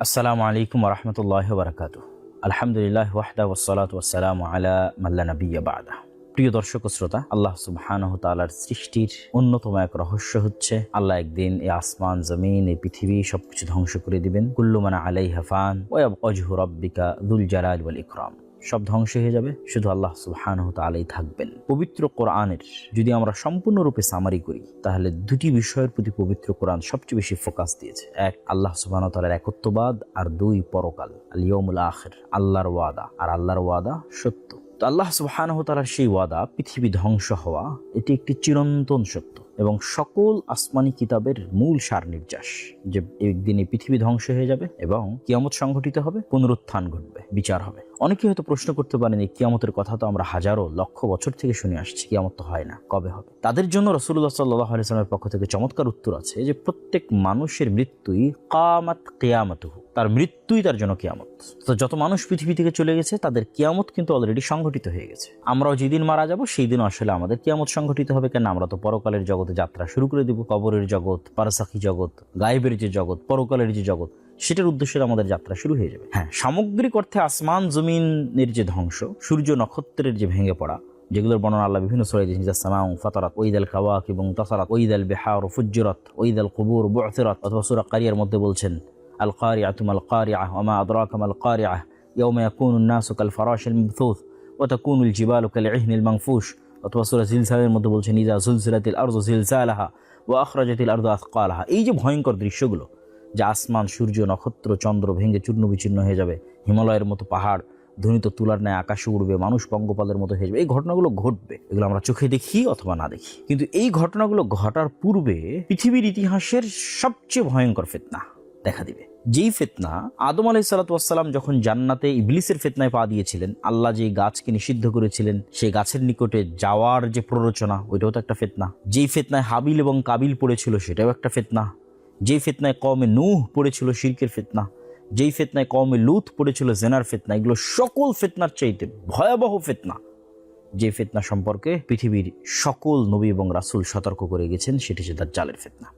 আসসালামু আলাইকুম রহমতুল্লাহি ওয়া বারাকাতুহু। আলহামদুলিল্লাহ ওয়াহদা ওয়াসসালাতু ওয়াসসালামু আলা মান লা নাবিয়্যা বা'দা। প্রিয় দর্শক ও শ্রোতা, আল্লাহ সুবহানাহু ওয়া তাআলার সৃষ্টির অন্যতম এক রহস্য হচ্ছে আল্লাহ একদিন এই আসমান, জমিন, এই পৃথিবী সবকিছু ধ্বংস করে দিবেন। কুল্লু মান আলাইহা ফান ওয়া ইয়াবকা ওয়াজহু রাব্বিকা যুল জালালি ওয়াল ইকরাম। সব ধ্বংস হয়ে যাবে, শুধু আল্লাহ সুবহানাহু ওয়া তাআলাই থাকবেন। পবিত্র কোরআনের যদি আমরা সম্পূর্ণরূপে সামারি করি, তাহলে দুটি বিষয়ের প্রতি পবিত্র কোরআন সবচেয়ে বেশি ফোকাস দিয়েছে। এক, আল্লাহ সুবহানাহু ওয়া তাআলার একত্ববাদ, আর দুই, পরকাল, আল ইয়াউমুল আখির, আল্লাহর ওয়াদা। আর আল্লাহর ওয়াদা সত্য। তো আল্লাহ সুবহানাহু ওয়া তাআলার সেই ওয়াদা, পৃথিবী ধ্বংস হওয়া, এটি একটি চিরন্তন সত্য এবং সকল আসমানি কিতাবের মূল সার নির্যাস যে একদিন এই পৃথিবী ধ্বংস হয়ে যাবে এবং কিয়ামত সংঘটিত হবে, পুনরুত্থান ঘটবে, বিচার হবে। অনেকে হয়তো প্রশ্ন করতে পারেন, এই কিয়ামতের কথা তো আমরা হাজারো লক্ষ বছর থেকে শুনে আসছি, কিয়ামত তো হয় না, কবে হবে? তাদের জন্য রাসূলুল্লাহ সাল্লাল্লাহু আলাইহি ওয়াসাল্লামের পক্ষ থেকে চমৎকার উত্তর আছে যে প্রত্যেক মানুষের মৃত্যুই কামাত কিয়ামতুহু, তার মৃত্যুই তার জন্য কিয়ামত। তো যত মানুষ পৃথিবী থেকে চলে গেছে তাদের কিয়ামত কিন্তু অলরেডি সংঘটিত হয়ে গেছে। আমরাও যেদিন মারা যাব সেই দিন আসলে আমাদের কিয়ামত সংঘটিত হবে। কেন? আমরা তো পরকালের জগতে যাত্রা শুরু করে দিব। কবরের জগৎ, বারজাখী জগৎ, গায়েবের যে জগৎ, পরকালের যে জগৎ, সেটার উদ্দেশ্যে আমাদের যাত্রা শুরু হয়ে যাবে। হ্যাঁ, সামগ্রিক অর্থে আসমান জমিনের যে ধ্বংস, সূর্য নক্ষত্রের যে ভেঙে পড়া, যেগুলোর বর্ণনা আল্লাহ বিভিন্ন সূরায় দিয়েছেন, যা সামাউ ফাতারাত, ওয়াইদাল কাওয়াকিব তাসারাত, ওয়াইদাল বিহার ফুজ্জিরাত, ওয়াইদাল কুবুর বু'থিরাত। অথবা সূরা কারিয়ার মধ্যে বলছেন, আল কারিআতু মাল কারিআহ ওয়া মা আদরাকা মাল কারিআহ ইয়াওমা ইয়াকুনুন নাসু কাল ফারাশিল মাবথুথ ওয়া তাকুনুল জিবালু কাল ইহনিল মানফুশ। অথবা সূরা জিলজালের মধ্যে বলছেন, ইযা যুলজিলাতিল আরযু জিলজালাহা ওয়া আখরাজাতিল আরযু আথকালাহা। এই যে ভয়ঙ্কর দৃশ্যগুলো, যে আসমান, সূর্য, নক্ষত্র, চন্দ্র ভেঙে চূর্ণ বিচূর্ণ হয়ে যাবে, হিমালয়ের মতো পাহাড় ধ্বনিত তুলার ন্যায় আকাশে উড়বে, মানুষ পঙ্গপালের মতো হয়ে যাবে, এই ঘটনাগুলো ঘটবে। এগুলো আমরা চোখে দেখি অথবা না দেখি, কিন্তু এই ঘটনাগুলো ঘটার পূর্বে পৃথিবীর ইতিহাসের সবচেয়ে ভয়ঙ্কর ফিতনা দেখা দিবে। যেই ফিতনা আদম আলাইহিস সালাতু ওয়াস সালাম যখন জান্নাতে ইবলিসের ফিতনায় পা দিয়েছিলেন, আল্লাহ যে গাছকে নিষিদ্ধ করেছিলেন, সেই গাছের নিকটে যাওয়ার যে প্ররোচনা, ওইটাও তো একটা ফিতনা। যেই ফিতনায় হাবিল এবং কাবিল পড়েছিল, সেটাও একটা ফিতনা। যেই ফিতনায় কওমে নূহ পড়েছিল, শিরকের ফিতনা। যেই ফিতনায় কওমে লূত পড়েছিল, জেনার ফিতনা। এগুলো সকল ফিতনার চাইতে ভয়াবহ ফিতনা। যে ফিতনা সম্পর্কে পৃথিবীর সকল নবী এবং রাসূল সতর্ক করে গেছেন, সেটি হচ্ছে দাজ্জালের ফিতনা।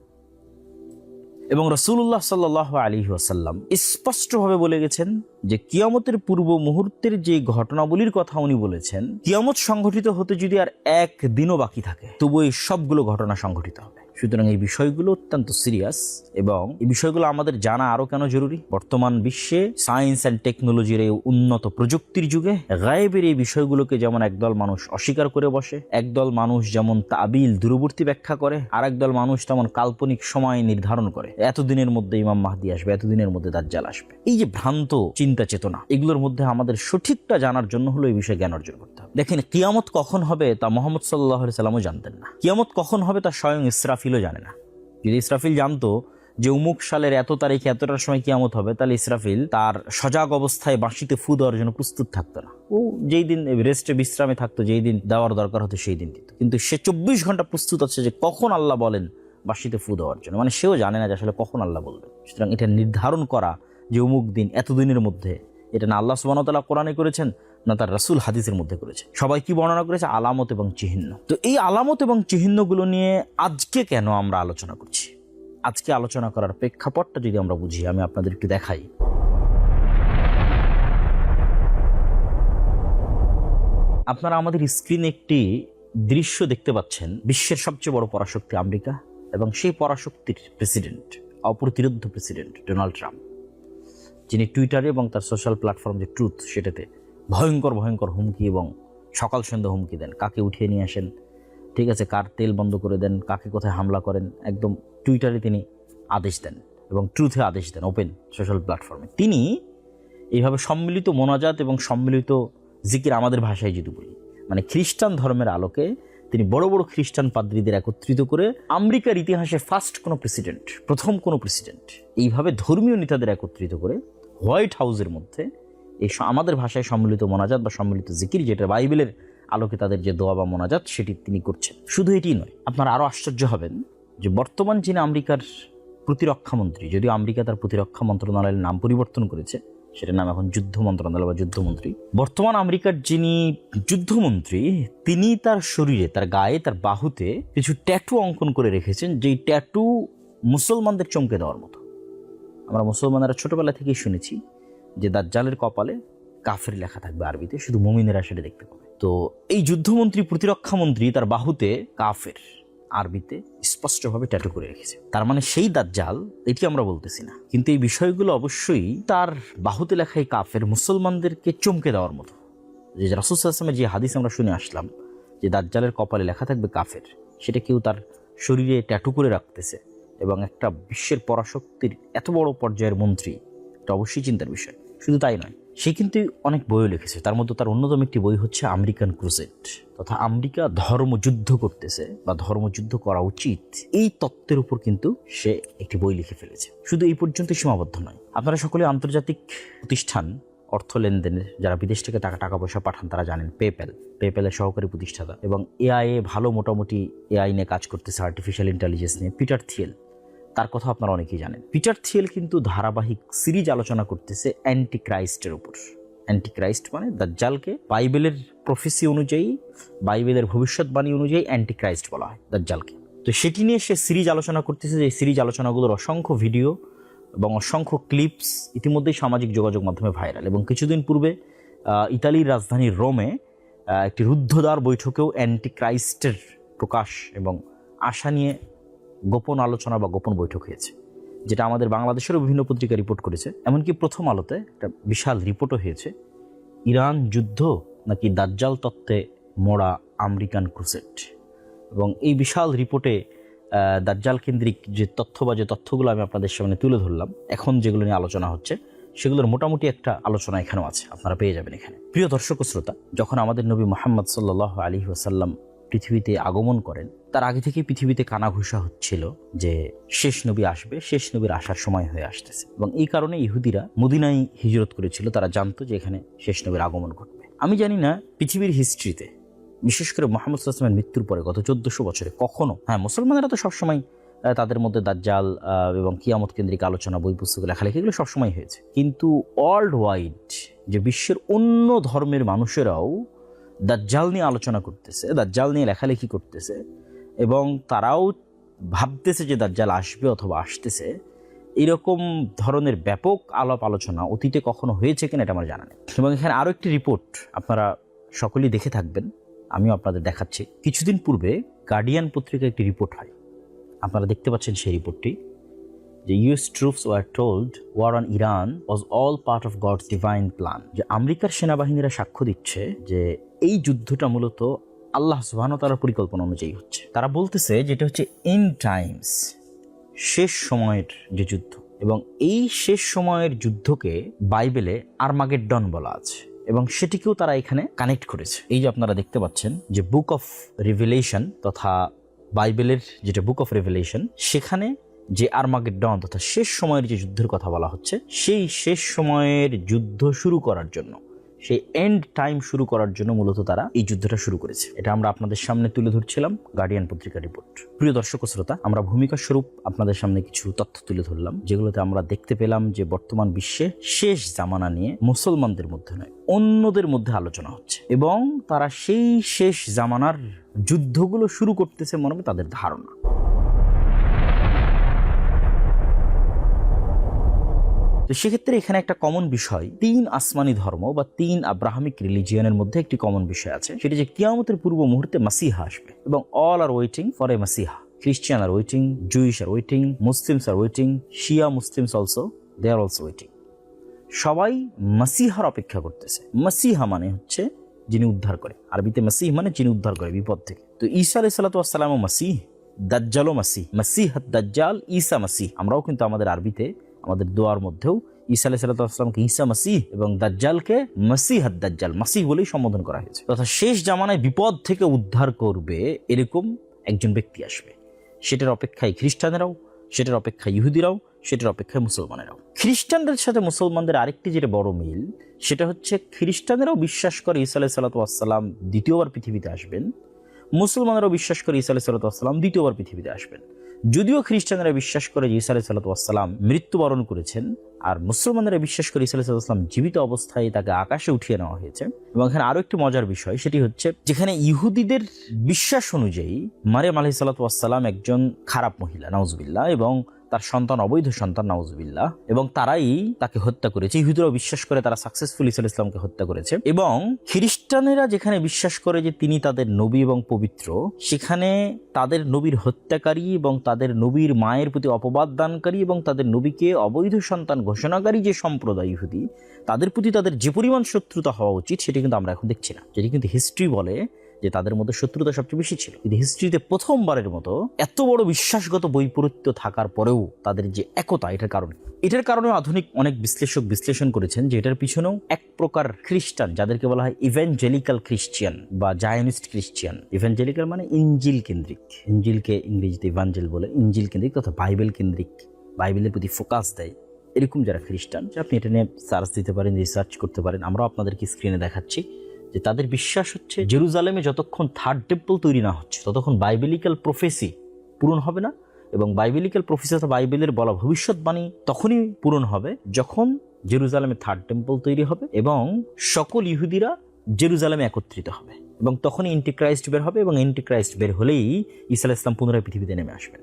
এবং রাসূলুল্লাহ সাল্লাল্লাহু আলাইহি ওয়াসাল্লাম স্পষ্টভাবে বলে গেছেন যে কিয়ামতের পূর্ব মুহূর্তের যে ঘটনাবলীর কথা উনি বলেছেন, কিয়ামত সংঘটিত হতে যদি আর এক দিনও বাকি থাকে, তবু এই সবগুলো ঘটনা সংঘটিত হবে। সুতরাং এই বিষয়গুলো অত্যন্ত সিরিয়াস এবং এই বিষয়গুলো আমাদের জানা আরো কেন জরুরি। বর্তমান বিশ্বে সায়েন্স অ্যান্ড টেকনোলজির এই উন্নত প্রযুক্তির যুগে গায়েবের এই বিষয়গুলোকে যেমন একদল মানুষ অস্বীকার করে বসে, একদল মানুষ যেমন তাবিল দূরবর্তী ব্যাখ্যা করে, আর একদল মানুষ তেমন কাল্পনিক সময় নির্ধারণ করে, এতদিনের মধ্যে ইমাম মাহদি আসবে, এতদিনের মধ্যে দাজ্জাল আসবে। এই যে ভ্রান্ত চিন্তা চেতনা, এগুলোর মধ্যে আমাদের সঠিকটা জানার জন্য হলো এই বিষয়ে জ্ঞান অর্জন করতে হবে। দেখেন, কিয়ামত কখন হবে তা মুহাম্মদ সাল্লাল্লাহু আলাইহি সাল্লামও জানতেন না। কিয়ামত কখন হবে তা স্বয়ং ইসরাফিলও জানে না। যদি ইসরাফিল জানতো যে অমুক সালের এত তারিখে এতটার সময় কিয়ামত হবে, তাহলে ইসরাফিল তার সজাগ অবস্থায় বাঁশিতে ফু দেওয়ার জন্য প্রস্তুত থাকতো না। ও যেই দিন রেস্টে বিশ্রামে থাকতো, যেই দিন দেওয়ার দরকার হতো সেই দিন দিত। কিন্তু সে 24 ঘন্টা প্রস্তুত আছে যে কখন আল্লাহ বলেন বাঁশিতে ফু দেওয়ার জন্য। মানে সেও জানে না যে আসলে কখন আল্লাহ বলবেন। সুতরাং এটা নির্ধারণ করা যে অমুক দিন এতদিনের মধ্যে, এটা না আল্লাহ সুবহানাহু ওয়া তাআলা কোরআনে করেছেন, না তার রাসূল হাদিসের মধ্যে করেছে। সবাই কি বর্ণনা করেছে? আলামত এবং চিহ্ন। তো এই আলামত এবং চিহ্নগুলো নিয়ে আজকে কেন আমরা আলোচনা করছি? আজকে আলোচনা করার প্রেক্ষাপটটা যদি আমরা বুঝি, আমি আপনাদের একটু দেখাই। আপনারা আমাদের স্ক্রিনে একটি দৃশ্য দেখতে পাচ্ছেন। বিশ্বের সবচেয়ে বড় পরাশক্তি আমেরিকা এবং সেই পরাশক্তির প্রেসিডেন্ট, অপ্রতিরোধ্য প্রেসিডেন্ট ডোনাল্ড ট্রাম্প, যিনি টুইটারে এবং তার সোশ্যাল প্ল্যাটফর্ম যে ট্রুথ, সেটাতে ভয়ঙ্কর ভয়ঙ্কর হুমকি এবং সকাল সন্ধ্যা হুমকি দেন। কাকে উঠিয়ে নিয়ে আসেন, ঠিক আছে, কার তেল বন্ধ করে দেন, কাকে কোথায় হামলা করেন, একদম টুইটারে তিনি আদেশ দেন এবং ট্রুথে আদেশ দেন, ওপেন সোশ্যাল প্ল্যাটফর্মে। তিনি এইভাবে সম্মিলিত মোনাজাত এবং সম্মিলিত জিকির, আমাদের ভাষায় যদি বলি, মানে খ্রিস্টান ধর্মের আলোকে তিনি বড় বড় খ্রিস্টান পাদ্রীদের একত্রিত করে, আমেরিকার ইতিহাসে ফার্স্ট কোনো প্রেসিডেন্ট, প্রথম কোনো প্রেসিডেন্ট, এইভাবে ধর্মীয় নেতাদের একত্রিত করে হোয়াইট হাউসের মধ্যে এই আমাদের ভাষায় সম্মিলিত মোনাজাত বা সম্মিলিত জিকির, যেটা বাইবেলের আলোকে তাদের যে দোয়া বা মোনাজাত, সেটি তিনি করছেন। শুধু এটি নয়, আপনারা আরও আশ্চর্য হবেন যে বর্তমান যিনি আমেরিকার প্রতিরক্ষামন্ত্রী, যদিও আমেরিকা তার প্রতিরক্ষা মন্ত্রণালয়ের নাম পরিবর্তন করেছে, সেটার নাম এখন যুদ্ধ মন্ত্রণালয় বা যুদ্ধমন্ত্রী। বর্তমান আমেরিকার যিনি যুদ্ধমন্ত্রী, তিনি তার শরীরে, তার গায়ে, তার বাহুতে কিছু ট্যাটু অঙ্কন করে রেখেছেন, যেই ট্যাটু মুসলমানদের চমকে দেওয়ার মতো। আমরা মুসলমানেরা ছোটবেলা থেকেই শুনেছি যে দাজ্জালের কপালে কাফের লেখা থাকবে আরবিতে, শুধু মুমিনেরা সেটা দেখতে পাবে। তো এই যুদ্ধমন্ত্রী, প্রতিরক্ষা মন্ত্রী তার বাহুতে কাফের আরবিতে স্পষ্টভাবে ট্যাটু করে রেখেছে। তার মানে সেই দাজ্জাল, এটি আমরা বলতেছি না, কিন্তু এই বিষয়গুলো অবশ্যই তার বাহুতে লেখাই কাফের মুসলমানদেরকে চমকে দেওয়ার মতো। যে রাসূল সাল্লাল্লাহু আলাইহি ওয়াসাল্লামের যে হাদিস আমরা শুনে আসলাম যে দাজ্জালের কপালে লেখা থাকবে কাফের, সেটা কেউ তার শরীরে ট্যাটু করে রাখতেছে এবং একটা বিশ্বের পরাশক্তির এত বড় পর্যায়ের মন্ত্রী, এটা অবশ্যই চিন্তার বিষয়। শুধু তাই নয়, সে কিন্তু অনেক বইও লিখেছে। তার মধ্যে তার অন্যতম একটি বই হচ্ছে আমেরিকান ক্রুসেড, তথা আমেরিকা ধর্মযুদ্ধ করতেছে বা ধর্মযুদ্ধ করা উচিত, এই তত্ত্বের উপর কিন্তু সে একটি বই লিখে ফেলেছে। শুধু এই পর্যন্ত সীমাবদ্ধ নয়, আপনারা সকলে আন্তর্জাতিক প্রতিষ্ঠান, অর্থ লেনদেনের, যারা বিদেশ থেকে টাকা পয়সা পাঠান তারা জানেন পেপ্যালের সহকারী প্রতিষ্ঠাতা এবং এআই ভালো মোটামুটি এআই নিয়ে কাজ করতেছে, আর্টিফিশিয়াল ইন্টেলিজেন্স নিয়ে, পিটার থিয়েল, তার কথা আপনারা অনেকেই জানেন। পিটার থিয়েল কিন্তু ধারাবাহিক সিরিজ আলোচনা করতেছে অ্যান্টি ক্রাইস্টের উপর। অ্যান্টি ক্রাইস্ট মানে দাজ্জালকে বাইবেলের প্রফেসি অনুযায়ী, বাইবেলের ভবিষ্যৎবাণী অনুযায়ী অ্যান্টি ক্রাইস্ট বলা হয় দাজ্জালকে। তো সেটি নিয়ে সে সিরিজ আলোচনা করতেছে, যে সিরিজ আলোচনাগুলোর অসংখ্য ভিডিও এবং অসংখ্য ক্লিপস ইতিমধ্যেই সামাজিক যোগাযোগ মাধ্যমে ভাইরাল। এবং কিছুদিন পূর্বে ইতালির রাজধানী রোমে একটি রুদ্ধদ্বার বৈঠকেও অ্যান্টি ক্রাইস্টের প্রকাশ এবং আশা নিয়ে গোপন আলোচনা বা গোপন বৈঠক হয়েছে, যেটা আমাদের বাংলাদেশেরও বিভিন্ন পত্রিকা রিপোর্ট করেছে। এমনকি প্রথম আলোতে একটা বিশাল রিপোর্টও হয়েছে, ইরান যুদ্ধ নাকি দাজ্জাল তত্ত্বে মোড়া আমেরিকান ক্রুসেড। এবং এই বিশাল রিপোর্টে দাজ্জাল কেন্দ্রিক যে তথ্য বা যে তথ্যগুলো আমি আপনাদের সামনে তুলে ধরলাম, এখন যেগুলো নিয়ে আলোচনা হচ্ছে সেগুলোর মোটামুটি একটা আলোচনা এখানেও আছে, আপনারা পেয়ে যাবেন এখানে। প্রিয় দর্শক ও শ্রোতা, যখন আমাদের নবী মুহাম্মদ সাল্লাল্লাহু আলাইহি ওয়াসাল্লাম পৃথিবীতে আগমন করেন, তার আগে থেকেই পৃথিবীতে কানাঘুষা হচ্ছিল যে শেষ নবী আসবে, শেষ নবীর আসার সময় হয়ে আসতেছে। এবং এই কারণে ইহুদিরা মদিনায় হিজরত করেছিল, তারা জানতো যে এখানে শেষ নবীর আগমন ঘটবে। আমি জানি না পৃথিবীর হিস্ট্রিতে, বিশেষ করে মুহাম্মদ সাল্লাল্লাহু আলাইহি ওয়াসাল্লামের মৃত্যুর পরে গত 1400 বছরে কখনো, মুসলমানেরা তো সবসময় তাদের মধ্যে দাজ্জাল এবং কিয়ামত কেন্দ্রিক আলোচনা, বই পুস্তক লেখালেখি এগুলো সবসময় হয়েছে, কিন্তু ওয়ার্ল্ড ওয়াইড যে বিশ্বের অন্য ধর্মের মানুষেরাও দাজ্জাল নিয়ে আলোচনা করতেছে, দাজ্জাল নিয়ে লেখালেখি করতেছে এবং তারাও ভাবতেছে যে দাজ্জাল আসবে অথবা আসতেছে, এরকম ধরনের ব্যাপক আলাপ আলোচনা অতীতে কখনো হয়েছে কিনা এটা আমার জানা নেই। এবং এখানে আরও একটি রিপোর্ট আপনারা সকলেই দেখে থাকবেন, আমিও আপনাদের দেখাচ্ছি। কিছুদিন পূর্বে গার্ডিয়ান পত্রিকায় একটি রিপোর্ট হয়, আপনারা দেখতে পাচ্ছেন সেই রিপোর্টটি, যে US troops were told war on Iran was all part of God's divine plan. যে আমেরিকার সেনাবাহিনীরা সাক্ষ্য দিচ্ছে যে এই যুদ্ধটা মূলত আল্লাহ সুবহানাহু ওয়া তাআলার পরিকল্পনা অনুযায়ী হচ্ছে। তারা বলতেছে যেটা হচ্ছে এন্ড টাইমস, শেষ সময়ের যে যুদ্ধ, এবং এই শেষ সময়ের যুদ্ধকে বাইবেলে আর্মাগেড্ডন বলা আছে এবং সেটিকেও তারা এখানে কানেক্ট করেছে। এই যে আপনারা দেখতে পাচ্ছেন যে বুক অফ রিভিলেশন তথা বাইবেলের যেটা বুক অফ রিভিলেশন, সেখানে যে আর্মাগেড্ডন তথা শেষ সময়ের যে যুদ্ধের কথা বলা হচ্ছে, সেই শেষ সময়ের যুদ্ধ শুরু করার জন্য, সেই এন্ড টাইম শুরু করার জন্য মূলত তারা এই যুদ্ধটা শুরু করেছে। এটা আমরা আপনাদের সামনে তুলে ধরছিলাম গার্ডিয়ান পত্রিকার রিপোর্ট। প্রিয় দর্শক ও শ্রোতা, আমরা ভূমিকা স্বরূপ আপনাদের সামনে কিছু তথ্য তুলে ধরলাম, যেগুলোতে আমরা দেখতে পেলাম যে বর্তমান বিশ্বে শেষ জামানা নিয়ে মুসলমানদের মধ্যে নয়, অন্যদের মধ্যে আলোচনা হচ্ছে এবং তারা সেই শেষ জামানার যুদ্ধগুলো শুরু করতেছে মনে হবে তাদের ধারণা। তো সেক্ষেত্রে এখানে একটা কমন বিষয়, 3 আসমানি ধর্ম বা 3 আব্রাহামিক রিলিজিয়নের মধ্যে একটি কমন বিষয় আছে, সেটা যে কিয়ামতের পূর্ব মুহূর্তে মাসিহা আসবে এবং all are waiting for a messiah. Christian are waiting, Jewish are waiting, Muslims are waiting, Shia Muslims also, they are also waiting. সবাই মাসিহার অপেক্ষা করতেছে। মাসিহা মানে হচ্ছে যিনি উদ্ধার করে, আরবিতে মাসিহ মানে যিনি উদ্ধার করে বিপদ থেকে। তো ঈসা আলাইহিস সালাতু ওয়াস সালামও মাসিহ, দাজ্জালও মাসিহ, মাসিহ দাজ্জাল, ঈসা মাসিহ। আমরাও কিন্তু আমাদের আরবিতে আমাদের দোয়ার মধ্যেও ঈসা আলাইহিস সালাতু ওয়াস সালামকে ঈসা মাসিহ এবং দাজ্জালকে মাসিহ দাজ্জাল, মাসিহ বলেই সম্বোধন করা হয়েছে। তথা শেষ জামানায় বিপদ থেকে উদ্ধার করবে এরকম একজন ব্যক্তি আসবে, সেটার অপেক্ষায় খ্রিস্টানেরাও, সেটার অপেক্ষায় ইহুদিরাও, সেটার অপেক্ষায় মুসলমানেরাও। খ্রিস্টানদের সাথে মুসলমানদের আরেকটি যেটা বড় মিল, সেটা হচ্ছে খ্রিস্টানেরাও বিশ্বাস করে ঈসা আলাইহিস সালাতু ওয়াস সালাম দ্বিতীয়বার পৃথিবীতে আসবেন, মুসলমানেরাও বিশ্বাস করে ঈসা আলাইহিস সালাতু ওয়াস সালাম দ্বিতীয়বার পৃথিবীতে আসবেন। যদিও খ্রিস্টানেরা বিশ্বাস করে যে ঈসা আলাইহিস সালাতু ওয়াস সালাম মৃত্যুবরণ করেছেন, আর মুসলমানেরা বিশ্বাস করে ঈসা আলাইহিস সালাতু ওয়াস সালাম জীবিত অবস্থায় তাকে আকাশে উঠিয়ে নেওয়া হয়েছে। এবং এখানে আরো একটি মজার বিষয়, সেটি হচ্ছে যেখানে ইহুদিদের বিশ্বাস অনুযায়ী মারিয়াম আলাইহিস সালাতু ওয়াস সালাম একজন খারাপ মহিলা, নাউজুবিল্লাহ, এবং তার সন্তান অবৈধ সন্তান, নাউজুবিল্লাহ, এবং তারাই তাকে হত্যা করেছে। ইহুদিরাও বিশ্বাস করে তারা সাকসেসফুল ঈসা আলাইহিস সালামকে হত্যা করেছে, এবং খ্রিস্টানেরা যেখানে বিশ্বাস করে যে তিনি তাদের নবী এবং পবিত্র, সেখানে তাদের নবীর হত্যাকারী এবং তাদের নবীর মায়ের প্রতি অপবাদ দানকারী এবং তাদের নবীকে অবৈধ সন্তান ঘোষণাকারী যে সম্প্রদায় ইহুদি, তাদের প্রতি তাদের যে পরিমাণ শত্রুতা হওয়া উচিত সেটি কিন্তু আমরা এখন দেখছি না। যেটি কিন্তু হিস্ট্রি বলে যে তাদের মধ্যে শত্রুতা সবচেয়ে বেশি ছিল। কিন্তু হিস্ট্রিতে প্রথমবারের মতো এত বড় বিশ্বাসগত বৈপরীত্য থাকার পরেও তাদের যে একতা, এটার কারণে আধুনিক অনেক বিশ্লেষক বিশ্লেষণ করেছেন যে এটার পিছনেও এক প্রকার খ্রিস্টান, যাদেরকে বলা হয় ইভ্যাঞ্জেলিক্যাল খ্রিস্টিয়ান বা জায়নিস্ট খ্রিস্টিয়ান। ইভ্যাঞ্জেলিক্যাল মানে ইঞ্জিল কেন্দ্রিক, ইঞ্জিলকে ইংরেজিতে ইভাঞ্জেল বলে, ইঞ্জিল কেন্দ্রিক তথা বাইবেল কেন্দ্রিক, বাইবেলের প্রতি ফোকাস দেয়, এরকম যারা খ্রিস্টান, আপনি এটা নিয়ে সার্চ দিতে পারেন, রিসার্চ করতে পারেন। আমরাও আপনাদেরকে স্ক্রিনে দেখাচ্ছি যে তাদের বিশ্বাস হচ্ছে জেরুজালেমে যতক্ষণ থার্ড টেম্পল তৈরি না হচ্ছে ততক্ষণ বাইবেলিক্যাল প্রফেসি পূরণ হবে না, এবং বাইবেলিক্যাল প্রফেসি অর্থাৎ বাইবেলের বলা ভবিষ্যৎবাণী তখনই পূরণ হবে যখন জেরুজালেমে থার্ড টেম্পল তৈরি হবে এবং সকল ইহুদিরা জেরুজালেমে একত্রিত হবে, এবং তখনই এন্টিক্রাইস্ট বের হবে, এবং এন্টিক্রাইস্ট বের হলেই ঈসা আলাইহিস সালাম পুনরায় পৃথিবীতে নেমে আসবেন।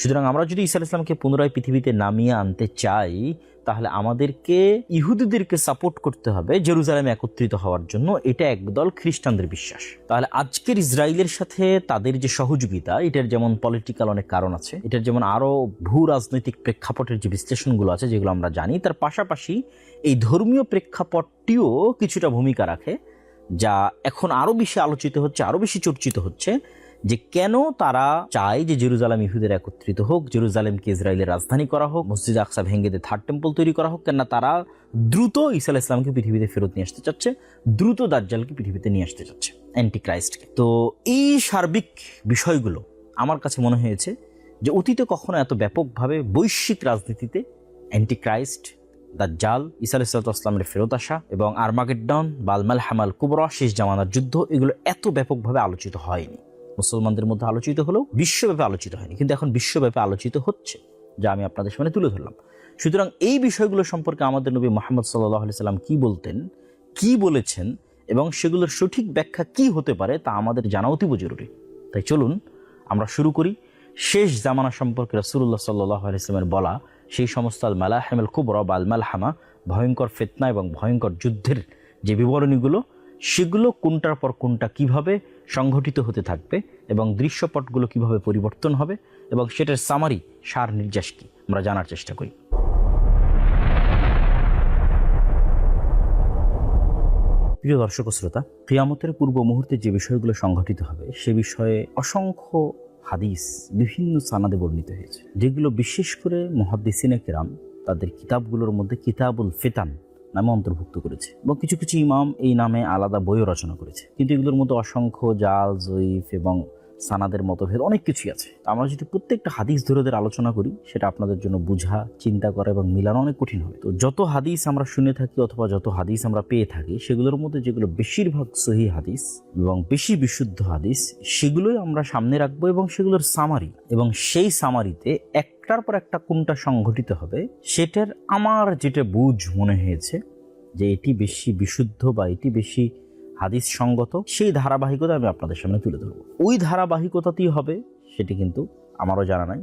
সুতরাং আমরা যদি ঈসা আলাইহিস সালামকে পুনরায় পৃথিবীতে নামিয়ে আনতে চাই, তাহলে আমাদেরকে ইহুদিদেরকে সাপোর্ট করতে হবে জেরুজালেমে একত্রিত হওয়ার জন্য। এটা একদল খ্রিস্টানদের বিশ্বাস। তাহলে আজকের ইসরায়েলের সাথে তাদের যে সহযোগিতা, এটার যেমন পলিটিক্যাল অনেক কারণ আছে, এটার যেমন আরো ভূ রাজনৈতিক প্রেক্ষাপটের যে বিশ্লেষণগুলো আছে যেগুলো আমরা জানি, তার পাশাপাশি এই ধর্মীয় প্রেক্ষাপটটিও কিছুটা ভূমিকা রাখে, যা এখন আরো বেশি আলোচিত হচ্ছে, আরো বেশি চর্চিত হচ্ছে, যে কেন তারা চায় যে জেরুজালেম ইহুদের একত্রিত হোক, জেরুজালেমকে ইসরায়েলের রাজধানী করা হোক, মসজিদ আকসা ভেঙে দিয়ে থার্ড টেম্পল তৈরি করা হোক। কেননা তারা দ্রুত ঈসা আলাইহিস সালামকে পৃথিবীতে ফেরত নিয়ে আসতে চাচ্ছে, দ্রুত দাজ্জালকে পৃথিবীতে নিয়ে আসতে চাচ্ছে, অ্যান্টিক্রাইস্টকে। তো এই সার্বিক বিষয়গুলো আমার কাছে মনে হয়েছে যে অতীতে কখনো এত ব্যাপকভাবে বৈশ্বিক রাজনীতিতে অ্যান্টিক্রাইস্ট, দাজ্জাল, ঈসা আলাইহিস সালামের ফেরত আসা এবং আরমাগেড্ডন, বালমাল হামাল কুবরা, শেষ জামানার যুদ্ধ, এগুলো এত ব্যাপকভাবে আলোচিত হয়নি। মুসলমানদের মধ্যে আলোচিত হলেও বিশ্বব্যাপী আলোচিত হয়নি, কিন্তু এখন বিশ্বব্যাপী আলোচিত হচ্ছে, যা আমি আপনাদের সামনে তুলে ধরলাম। সুতরাং এই বিষয়গুলো সম্পর্কে আমাদের নবী মুহাম্মদ সাল্লাল্লাহু আলাইহি সাল্লাম কি বলতেন, কি বলেছেন, এবং সেগুলোর সঠিক ব্যাখ্যা কি হতে পারে তা আমাদের জানা অতীব জরুরি। তাই চলুন আমরা শুরু করি শেষ জামানা সম্পর্কে রাসূলুল্লাহ সাল্লাল্লাহু আলাইহি সাল্লামের বলা সেই সমস্ত আল মালাহিমুল কুবরা বা আল মালহামা, ভয়ঙ্কর ফিতনা এবং ভয়ঙ্কর যুদ্ধের যে বিবরণীগুলো, সেগুলো কোনটার পর কোনটা কিভাবে সংঘটিত হতে থাকবে এবং দৃশ্যপটগুলো কিভাবে পরিবর্তন হবে এবং সেটার সামারি, সার নির্যাস কি, আমরা জানার চেষ্টা করি। প্রিয় দর্শক শ্রোতা, কিয়ামতের পূর্ব মুহূর্তে যে বিষয়গুলো সংঘটিত হবে সে বিষয়ে অসংখ্য হাদিস বিভিন্ন সানাদে বর্ণিত হয়েছে, যেগুলো বিশেষ করে মুহাদ্দিসিনে কেরাম তাদের কিতাবগুলোর মধ্যে কিতাবুল ফিতান নামে অন্তর্ভুক্ত করেছে, এবং কিছু কিছু ইমাম এই নামে আলাদা বইও রচনা করেছে। কিন্তু এগুলোর মধ্যে অসংখ্য জাল, জয়ীফ এবং সানাদের মতভেদ অনেক কিছুই আছে। আমরা যদি প্রত্যেকটা হাদিস ধরে আলোচনা করি, সেটা আপনাদের জন্য বোঝা, চিন্তা করা এবং মিলানো অনেক কঠিন হবে। তো যত হাদিস আমরা শুনে থাকি অথবা যত হাদিস আমরা পেয়ে থাকি, সেগুলোর মধ্যে যেগুলো বেশিরভাগ সহিহ হাদিস এবং বেশি বিশুদ্ধ হাদিস, সেগুলোই আমরা সামনে রাখবো এবং সেগুলোর সামারি, এবং সেই সামারিতে একটার পর একটা কোনটা সংঘটিত হবে সেটার আমার যেটা বুঝ মনে হয়েছে যে এটি বেশি বিশুদ্ধ বা এটি বেশি হাদিস সঙ্গত, সেই ধারাবাহিকতা আমি আপনাদের সামনে তুলে ধরবো। ওই ধারাবাহিকতাতেই হবে সেটি কিন্তু আমারও জানা নাই,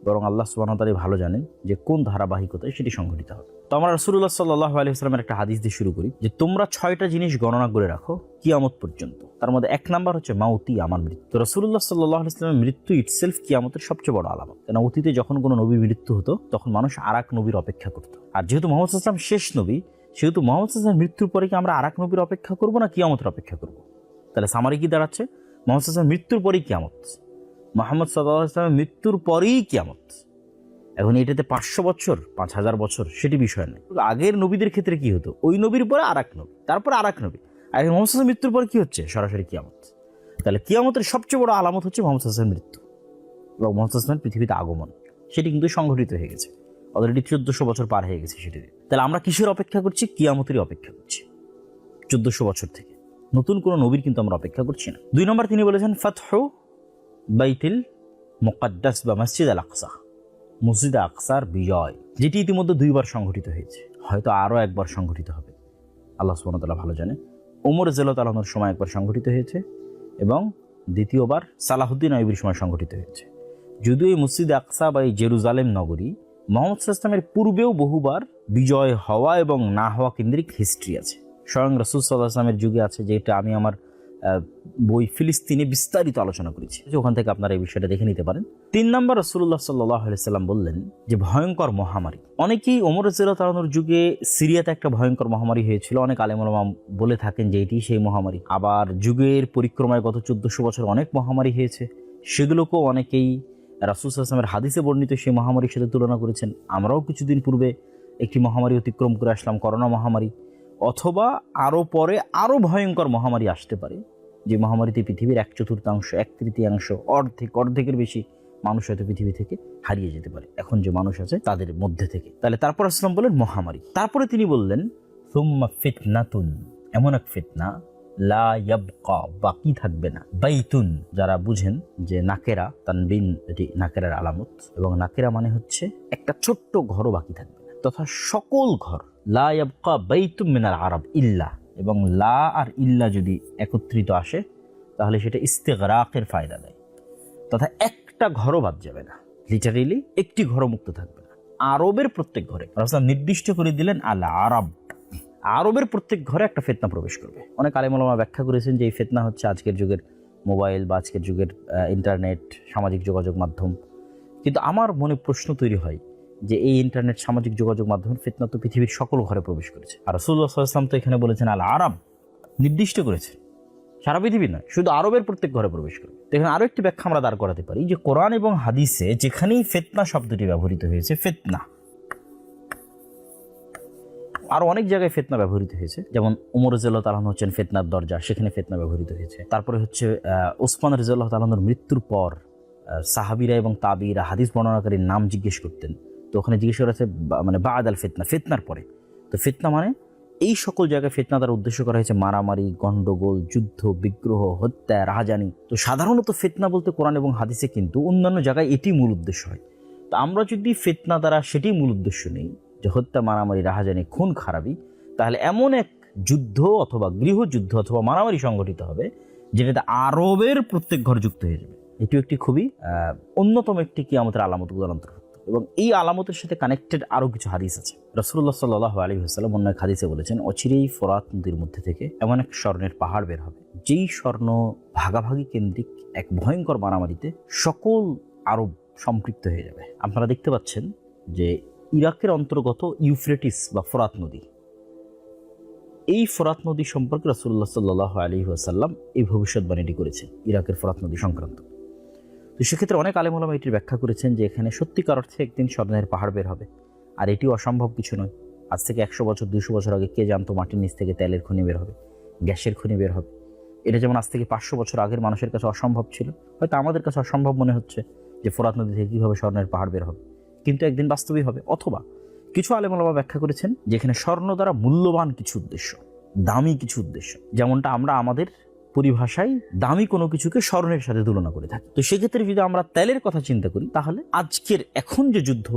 বরং আল্লাহ সুবহানাহু ওয়া তাআলা ভালো জানেন যে কোন ধারাবাহিকতায় সেটি সংঘটিত হবে। তো আমরা রাসূলুল্লাহ সাল্লাল্লাহু আলাইহি ওয়াসাল্লামের একটা হাদিস দিয়ে শুরু করি যে তোমরা 6টা জিনিস গণনা করে রাখো কিয়ামত পর্যন্ত। তার মধ্যে 1 নাম্বার হচ্ছে মাউতি, আমার মৃত্যু। তো রাসূলুল্লাহ সাল্লাল্লাহু আলাইহি ওয়াসাল্লামের মৃত্যু ইটসেলফ কিয়ামতের সবচেয়ে বড় আলামত। কেন অতীতে যখন কোনো নবীর মৃত্যু হতো তখন মানুষ আরেক নবীর অপেক্ষা করত, আর যেহেতু মুহাম্মদ সাল্লাল্লাহু আলাইহি ওয়াসাল্লাম শেষ নবী, সেহেতু মুহাম্মদ সাল্লাল্লাহু আলাইহি ওয়াসাল্লামের মৃত্যুর পরে কি আমরা আরেক নবীর অপেক্ষা করব না কিয়ামতের অপেক্ষা করব? তাহলে সামারি কি দাঁড়াচ্ছে? মুহাম্মদ সাল্লাল্লাহু আলাইহি ওয়াসাল্লামের মৃত্যুর পরেই কিয়ামত, মুহাম্মদ সাল্লাল্লাহু আলাইহি ওয়াসাল্লামের মৃত্যুর পরেই কিয়ামত। এখন এটাতে 500 বছর 5000 বছর সেটি বিষয় নয়। আগের নবীদের ক্ষেত্রে কি হতো, ওই নবীর পরে আরেক নবী, তারপর আরেক নবী, আর মুহাম্মদ সাল্লাল্লাহু আলাইহি ওয়াসাল্লামের মৃত্যুর পরে কি হচ্ছে? সরাসরি কিয়ামত। তাহলে কিয়ামতের সবচেয়ে বড় আলামত হচ্ছে মুহাম্মদ সাল্লাল্লাহু আলাইহি ওয়াসাল্লামের মৃত্যু এবং মুহাম্মদ সাল্লাল্লাহু আলাইহি ওয়াসাল্লামের পৃথিবীতে আগমন। সেটি কিন্তু সংঘটিত হয়ে গেছে, অলরেডি 1400 বছর পার হয়ে গেছে সেটি। তাহলে আমরা কিসের অপেক্ষা করছি? কিয়ামতেরই অপেক্ষা করছি 1400 বছর থেকে। নতুন কোনো নবীর কিন্তু আমরা অপেক্ষা করছি না। 2 নম্বর তিনি বলেছেন ফাতহু বাইতুল মুকাদ্দাস বা মসজিদ আল আকসা, মসজিদ আকসার বিজয়, যেটি ইতিমধ্যে 2 বার সংঘটিত হয়েছে, হয়তো আরও একবার সংঘটিত হবে, আল্লাহ সুবহানাহু ওয়া তাআলা ভালো জানে। ওমর রাদিয়াল্লাহু আনহুর সময় একবার সংঘটিত হয়েছে এবং দ্বিতীয়বার সালাহুদ্দিন আইয়ুবীর সময় সংঘটিত হয়েছে। যদিও এই মসজিদে আকসা বা এই জেরুজালেম নগরী মুহাম্মদ সাল্লাল্লাহু আলাইহি ওয়াসাল্লামের পূর্বেও বহুবার বিজয় হওয়া এবং না হওয়া কেন্দ্রিক হিস্ট্রি আছে। স্বয়ং রাসূল সাল্লাল্লাহু আলাইহি ওয়াসাল্লামের যুগে আছে, যেটা আমি আমার বই ফিলিস্তিনে বিস্তারিত আলোচনা করেছি, ওখান থেকে আপনারা এই বিষয়টা দেখে নিতে পারেন। 3 নম্বর, রাসূলুল্লাহ সাল্লাল্লাহু আলাইহি ওয়াসাল্লাম বললেন যে ভয়ঙ্কর মহামারী। অনেকেই ওমর রাদিয়াল্লাহু তাআলার যুগে সিরিয়াতে একটা ভয়ঙ্কর মহামারী হয়েছিল, অনেক আলেম ওলামা বলে থাকেন যে এটি সেই মহামারী। আবার যুগের পরিক্রমায় গত 1400 বছর অনেক মহামারী হয়েছে, সেগুলোকেও অনেকেই রাসূল সাল্লাল্লাহু আলাইহি ওয়াসাল্লামের হাদিসে বর্ণিত সেই মহামারীর সাথে তুলনা করেছেন। আমরাও কিছুদিন পূর্বে একটি মহামারী অতিক্রম করে আসলাম, করোনা মহামারী, অথবা আরও পরে আরও ভয়ঙ্কর মহামারী আসতে পারে, যে মহামারীতে পৃথিবীর 1/4, 1/3, অর্ধেকের বেশি মানুষ হয়তো পৃথিবী থেকে হারিয়ে যেতে পারে এখন যে মানুষ আছে তাদের মধ্যে থেকে। তাহলে তারপর আসলাম বললেন মহামারী। তারপরে তিনি বললেন সুম্মা ফিতনাতুন, এমন এক ফিতনা লা ইয়াবকা, বাকি থাকবে না। বাইতুন, যারা বুঝেন যে নাকেরা, তানবিন এটি নাকেরার আলামত, এবং নাকেরা মানে হচ্ছে একটা ছোট্ট ঘরও বাকি থাকবে না, তথা সকল ঘর। লা ইয়াবকা বাইতুম মিনাল আরব ইল্লা, এবং লা আর ইল্লা যদি একত্রিত আসে তাহলে সেটা ইস্তিগরাকের ফায়দা দেয়, তথা একটা ঘরও বাদ যাবে না, লিটারেলি একটি ঘরও মুক্ত থাকবে না। আরবের প্রত্যেক ঘরে, রাসূল নির্দিষ্ট করে দিলেন আল আরব, আরবের প্রত্যেক ঘরে একটা ফিতনা প্রবেশ করবে। অনেক আলেম ওলামা ব্যাখ্যা করেছেন যে এই ফিতনা হচ্ছে আজকের যুগের মোবাইল বা আজকের যুগের ইন্টারনেট, সামাজিক যোগাযোগ মাধ্যম। কিন্তু আমার মনে প্রশ্ন তৈরি হয় যে এই ইন্টারনেট, সামাজিক যোগাযোগ মাধ্যমের ফিতনা তো পৃথিবীর সকল ঘরে প্রবেশ করেছে, আর রাসূলুল্লাহ সাল্লাল্লাহু আলাইহি ওয়াসাল্লাম তো এখানে বলেছেন আল আরব, নির্দিষ্ট করেছে সারা পৃথিবী নয়, শুধু আরবের প্রত্যেক ঘরে প্রবেশ করবে। তো এখানে আরও একটি ব্যাখ্যা আমরা দাঁড় করাতে পারি যে কোরআন এবং হাদিসে যেখানেই ফিতনা শব্দটি ব্যবহৃত হয়েছে, ফিতনা আরও অনেক জায়গায় ফিতনা ব্যবহৃত হয়েছে, যেমন ওমর রাদিয়াল্লাহু তাআলা হচ্ছেন ফিতনার দরজা, সেখানে ফিতনা ব্যবহৃত হয়েছে। তারপরে হচ্ছে ওসমান রাদিয়াল্লাহু তাআলার মৃত্যুর পর সাহাবীরা এবং তাবিরা হাদিস বর্ণনাকারীর নাম জিজ্ঞেস করতেন, তো ওখানে জিজ্ঞেস করা হচ্ছে মানে বাদ আল ফিতনা, ফিতনার পরে। তো ফিতনা মানে এই সকল জায়গায় ফিতনা দ্বারা উদ্দেশ্য করা হয়েছে মারামারি, গণ্ডগোল, যুদ্ধ, বিগ্রহ, হত্যা, রাহাজানি। তো সাধারণত ফিতনা বলতে কোরআন এবং হাদিসে কিন্তু অন্যান্য জায়গায় এটি মূল উদ্দেশ্য হয়। তো আমরা যদি ফিতনা দ্বারা সেটি মূল উদ্দেশ্য নেই, যে হত্যা, মারামারি, রাহাজানি, খুন খারাপি, তাহলে এমন এক যুদ্ধ অথবা গৃহযুদ্ধ অথবা মারামারি সংগঠিত হবে যেটাতে আরবের প্রত্যেক ঘর যুক্ত হয়ে যাবে। এটিও একটি খুবই অন্যতম একটি কিয়ামতের আলামতগুলোর অন্তর্ভুক্ত, এবং এই আলামতের সাথে কানেক্টেড আরও কিছু হাদিস আছে। রাসূলুল্লাহ সাল্লাল্লাহু আলাইহি ওয়াসাল্লাম অন্য এক হাদিসে বলেছেন, অচিরেই ফোরাত নদীর মধ্যে থেকে এমন এক স্বর্ণের পাহাড় বের হবে, যেই স্বর্ণ ভাগাভাগি কেন্দ্রিক এক ভয়ঙ্কর মারামারিতে সকল আরব সম্পৃক্ত হয়ে যাবে। আপনারা দেখতে পাচ্ছেন যে ইরাকের অন্তর্গত ইউফ্রেটিস বা ফোরাত নদী, এই ফোরাত নদী সম্পর্কে রাসূলুল্লাহ সাল্লাল্লাহু আলাইহি ওয়াসাল্লাম এই ভবিষ্যৎবাণীটি করেছেন ইরাকের ফোরাত নদী সংক্রান্ত। তো সেক্ষেত্রে অনেক আলেম ওলামা এটির ব্যাখ্যা করেছেন যে এখানে সত্যিকার অর্থে একদিন স্বর্ণের পাহাড় বের হবে, আর এটি অসম্ভব কিছু নয়। আজ থেকে 100 বছর 200 বছর আগে কে জানতো মাটির নিচ থেকে তেলের খনি বের হবে, গ্যাসের খনি বের হবে? এটা যেমন আজ থেকে 500 বছর আগের মানুষের কাছে অসম্ভব ছিল, হয়তো আমাদের কাছে অসম্ভব মনে হচ্ছে যে ফোরাত নদী থেকে কীভাবে স্বর্ণের পাহাড় বের হবে, কিন্তু একদিন বাস্তবিক হবে। অথবা কিছু আলেম ওলামা ব্যাখ্যা করেছেন যেখানে স্বর্ণ দ্বারা মূল্যবান কিছু উদ্দেশ্য, দামি কিছু উদ্দেশ্য, যেমনটা আমরা আমাদের পরিভাষায় দামি কোনো কিছুকে স্বর্ণের সাথে তুলনা করে থাকি। তো সেক্ষেত্রে যদি আমরা তেলের কথা চিন্তা করি, তাহলে আজকের এখন যে যুদ্ধ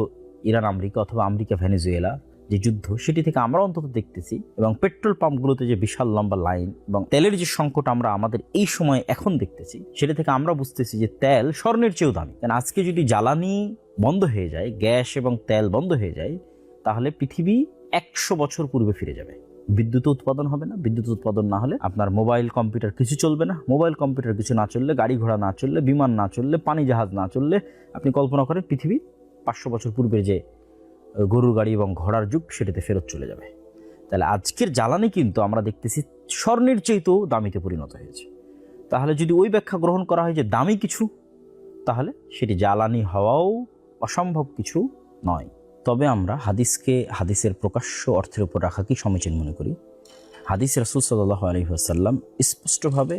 ইরান আমেরিকা অথবা আমেরিকা ভেনেজুয়েলা যে যুদ্ধ, সেটি থেকে আমরা অন্তত দেখতেছি, এবং পেট্রোল পাম্পগুলোতে যে বিশাল লম্বা লাইন এবং তেলের যে সংকট আমরা আমাদের এই সময় এখন দেখতেছি, সেটা থেকে আমরা বুঝতেছি যে তেল স্বর্ণের চেয়েও দামি। কারণ আজকে যদি জ্বালানি বন্ধ হয়ে যায়, গ্যাস এবং তেল বন্ধ হয়ে যায়, তাহলে পৃথিবী 100 বছর পূর্বে ফিরে যাবে। বিদ্যুৎ উৎপাদন হবে না, বিদ্যুৎ উৎপাদন না হলে আপনার মোবাইল কম্পিউটার কিছু চলবে না, মোবাইল কম্পিউটার কিছু না চললে, গাড়ি ঘোড়া না চললে, বিমান না চললে, পানি জাহাজ না চললে, আপনি কল্পনা করেন পৃথিবী 500 বছর পূর্বে যে গরুর গাড়ি এবং ঘোড়ার যুগ, সেটাতে ফেরত চলে যাবে। তাহলে আজকের জ্বালানি কিন্তু আমরা দেখতেছি স্বর্ণের চেয়েও দামিতে পরিণত হয়েছে। তাহলে যদি ওই ব্যাখ্যা গ্রহণ করা হয় যে দামি কিছু, তাহলে সেটি জ্বালানি হওয়াও অসম্ভব কিছু নয়। তবে আমরা হাদিসকে হাদিসের প্রকাশ্য অর্থের উপর রাখাকেই সমীচীন মনে করি। হাদিস রাসূল সাল্লাল্লাহু আলাইহি ওয়াসাল্লাম স্পষ্টভাবে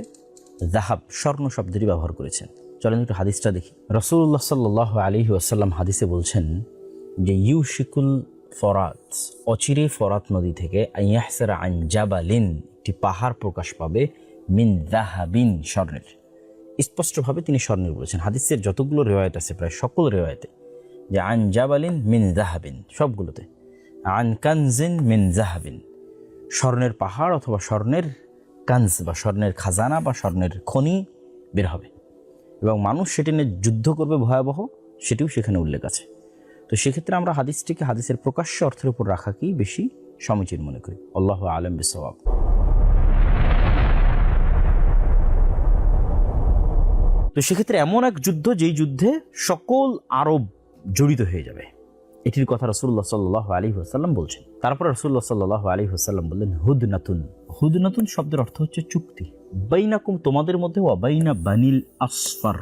যাহাব, স্বর্ণ শব্দটি ব্যবহার করেছেন। চলেন একটু হাদিসটা দেখি। রাসূলুল্লাহ সাল্লাল্লাহু আলাইহি ওয়াসাল্লাম হাদিসে বলছেন যে ইউশিকুল ফরাত, অচিরে ফরাত নদী থেকে আইয়াহসারা আন জাবালিন, একটি পাহাড় প্রকাশ পাবে, মিন যাহাবিন, স্বর্ণের। স্পষ্টভাবে তিনি স্বর্ণের বলেছেন। হাদিসের যতগুলো রিওয়ায়াত আছে প্রায় সকল রিওয়ায়াতে যে আন জাবালিন মিন যাহাবিন, সবগুলোতে আন কানজিন মিন যাহাবিন, স্বর্ণের পাহাড় অথবা স্বর্ণের কানজ বা স্বর্ণের খাজানা বা স্বর্ণের খনি বের হবে। এবং মানুষ সেটি নিয়ে যুদ্ধ করবে ভয়াবহ, সেটিও সেখানে উল্লেখ আছে। তো সেক্ষেত্রে আমরা হাদিসটিকে হাদিসের প্রকাশ্য অর্থের উপর রাখাকেই বেশি সমীচীন মনে করি। আল্লাহু আ'লাম বিসওয়াব। তো সেক্ষেত্রে এমন এক যুদ্ধ, যেই যুদ্ধে সকল আরব জড়িত হয়ে যাবে, এটির কথা রাসূলুল্লাহ সাল্লাল্লাহু আলাইহি ওয়াসাল্লাম বলছেন। তারপর রাসূলুল্লাহ সাল্লাল্লাহু আলাইহি ওয়াসাল্লাম বললেন, হুদনাতুন। হুদনাতুন শব্দের অর্থ হচ্ছে চুক্তি। বাইনাকুম, তোমাদের মধ্যে, ওয়া বাইনা বানিল আসফার।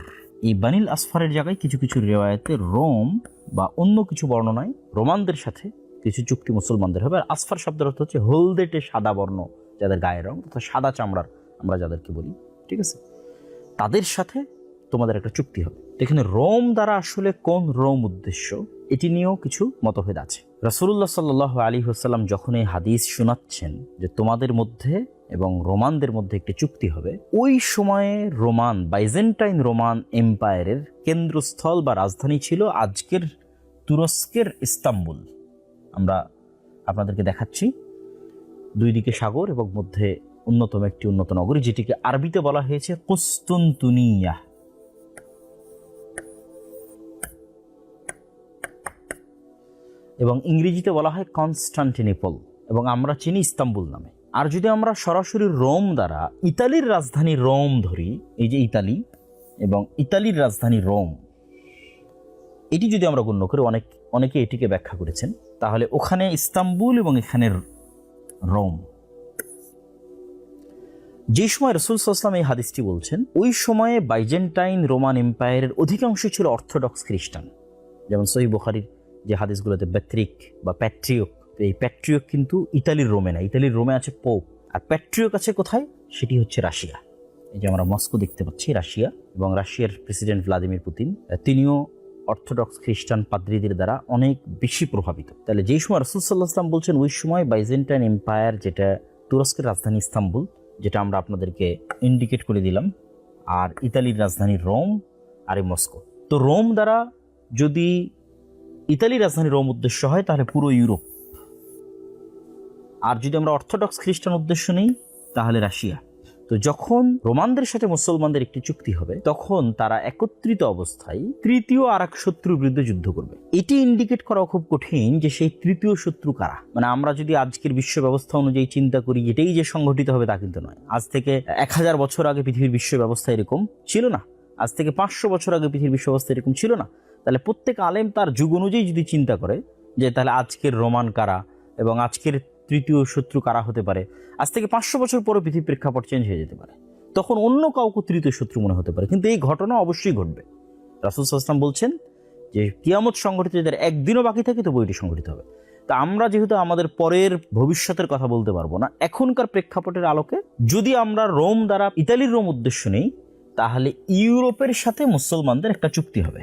এই বানিল আসফারের জায়গায় কিছু কিছু রিওয়ায়াতে রোম বা অন্য কিছু বর্ণনায় রোমানদের সাথে কিছু চুক্তি মুসলমানদের হবে। আর আসফার শব্দের অর্থ হচ্ছে হলদেটে সাদা বর্ণ, যাদের গায়ের রং তথা সাদা চামড়ার আমরা যাদেরকে বলি, ঠিক আছে, তাদের সাথে তোমাদের একটা চুক্তি হবে। এখানে রোম দ্বারা আসলে কোন রোম উদ্দেশ্য, এটি নিয়েও কিছু মতভেদ আছে। রাসূলুল্লাহ সাল্লাল্লাহু আলাইহি ওয়াসাল্লাম যখন এই হাদিস শোনাচ্ছেন যে তোমাদের মধ্যে এবং রোমানদের মধ্যে একটি চুক্তি হবে, ওই সময়ে রোমান, বাইজেন্টাইন রোমান এম্পায়ারের কেন্দ্রস্থল বা রাজধানী ছিল আজকের তুরস্কের ইস্তাম্বুল। আমরা আপনাদেরকে দেখাচ্ছি, দুই দিকে সাগর এবং মধ্যে অন্যতম একটি উন্নত নগরী, যেটিকে আরবিতে বলা হয়েছে কুস্তুনতুনিয়া। এবং ইংরেজিতে বলা হয় কনস্টান্টিনোপল, এবং আমরা চিনি ইস্তাম্বুল নামে। আর যদি আমরা সরাসরি রোম দ্বারা ইতালির রাজধানী রোম ধরি, এই যে ইতালি এবং ইতালির রাজধানী রোম, এটি যদি আমরা গণ্য করি, অনেকে এটিকে ব্যাখ্যা করেছেন, তাহলে ওখানে ইস্তাম্বুল এবং এখানে রোম। যে সময় রাসূল সাল্লাল্লাহু আলাইহি ওয়াসাল্লাম এই হাদিসটি বলছেন, ওই সময়ে বাইজেন্টাইন রোমান এম্পায়ারের অধিকাংশ ছিল অর্থোডক্স খ্রিস্টান। যেমন সহিহ বুখারীর যে হাদিসগুলোতে প্যাট্রিক বা প্যাট্রিয়ক, এই প্যাট্রিয়ক কিন্তু ইতালির রোমে না, ইতালির রোমে আছে পোপ, আর প্যাট্রিয়ক আছে কোথায়, সেটি হচ্ছে রাশিয়া। এই যে আমরা মস্কো দেখতে পাচ্ছি, রাশিয়া, এবং রাশিয়ার প্রেসিডেন্ট ভ্লাদিমির পুতিন, তিনিও অর্থোডক্স খ্রিস্টান পাদ্রীদের দ্বারা অনেক বেশি প্রভাবিত। তাহলে যেই সময় রাসূল সাল্লাল্লাহু আলাইহি ওয়াসাল্লাম বলছেন, ওই সময় বাইজেন্টাইন এম্পায়ার, যেটা তুরস্কের রাজধানী ইস্তাম্বুল, যেটা আমরা আপনাদেরকে ইন্ডিকেট করে দিলাম, আর ইতালির রাজধানী রোম আর এই মস্কো। তো রোম দ্বারা যদি ইতালির রাজধানী রোম উদ্দেশ্য হয়, তাহলে পুরো ইউরোপ। আর যদি আমরা অর্থোডক্স খ্রিস্টান উদ্দেশ্য নেই, তাহলে রাশিয়া। তো যখন রোমানদের সাথে মুসলমানদের একটি চুক্তি হবে, তখন তারা একত্রিত অবস্থায় তৃতীয় আর এক শত্রুর বিরুদ্ধে যুদ্ধ করবে। এটি ইন্ডিকেট করা খুব কঠিন যে সেই তৃতীয় শত্রু কারা। মানে আমরা যদি আজকের বিশ্ব ব্যবস্থা অনুযায়ী চিন্তা করি, এটাই যে সংগঠিত হবে তা কিন্তু নয়। আজ থেকে 1000 বছর আগে পৃথিবীর বিশ্ব ব্যবস্থা এরকম ছিল না, আজ থেকে 500 বছর আগে পৃথিবীর বিশ্ব ব্যবস্থা এরকম ছিল না। তাহলে প্রত্যেক আলেম তার যুগ অনুযায়ী যদি চিন্তা করে যে তাহলে আজকের রোমান কারা এবং আজকের তৃতীয় শত্রু কারা হতে পারে, আজ থেকে 500 বছর পরে পৃথিবীর প্রেক্ষাপট চেঞ্জ হয়ে যেতে পারে, তখন অন্য কাউকে তৃতীয় শত্রু মনে হতে পারে। কিন্তু এই ঘটনা অবশ্যই ঘটবে। রাসূল সাল্লাল্লাহু আলাইহি ওয়াসাল্লাম বলছেন যে কিয়ামত সংঘটিত যদি একদিনও বাকি থাকে, তো বইটি সংঘটিত হবে। তা আমরা যেহেতু আমাদের পরের ভবিষ্যতের কথা বলতে পারবো না, এখনকার প্রেক্ষাপটের আলোকে যদি আমরা রোম দ্বারা ইতালির রোম উদ্দেশ্য নেই, তাহলে ইউরোপের সাথে মুসলমানদের একটা চুক্তি হবে।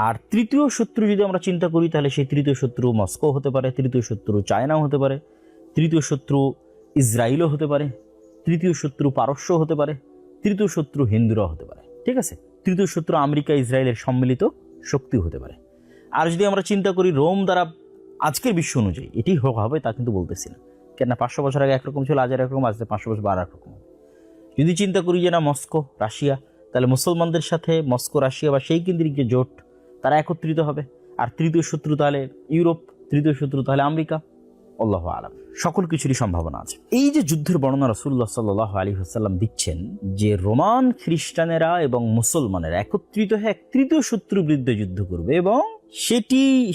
আর তৃতীয় শত্রু যদি আমরা চিন্তা করি, তাহলে সেই তৃতীয় শত্রু মস্কো হতে পারে, তৃতীয় শত্রু চায়নাও হতে পারে, তৃতীয় শত্রু ইসরায়েলও হতে পারে, তৃতীয় শত্রু পারস্য হতে পারে, তৃতীয় শত্রু হিন্দুরাও হতে পারে, ঠিক আছে, তৃতীয় শত্রু আমেরিকা ইসরায়েলের সম্মিলিত শক্তিও হতে পারে। আর যদি আমরা চিন্তা করি রোম দ্বারা আজকের বিশ্ব অনুযায়ী এটি হবে, তা কিন্তু বলতেছি না, কেন 500 বছর আগে একরকম ছিল, আজ একরকম, আজ 500 বছর আর একরকম। যদি চিন্তা করি যে না মস্কো রাশিয়া, তাহলে মুসলমানদের সাথে মস্কো রাশিয়া বা সেই কেন্দ্রিক যে জোট, তারা একত্রিত হবে। আর তৃতীয় শত্রু তাহলে ইউরোপ, তৃতীয় শত্রু তাহলে আমেরিকা। আল্লাহু আ'লাম, সকল কিছুরই সম্ভাবনা আছে। এই যে যুদ্ধের বর্ণনা রাসূলুল্লাহ সাল্লাল্লাহু আলাইহি ওয়াসাল্লাম দিচ্ছেন, যে রোমান খ্রিস্টানেরা এবং মুসলমানেরা একত্রিত হয়ে এক তৃতীয় শত্রুর বিরুদ্ধে যুদ্ধ করবে এবং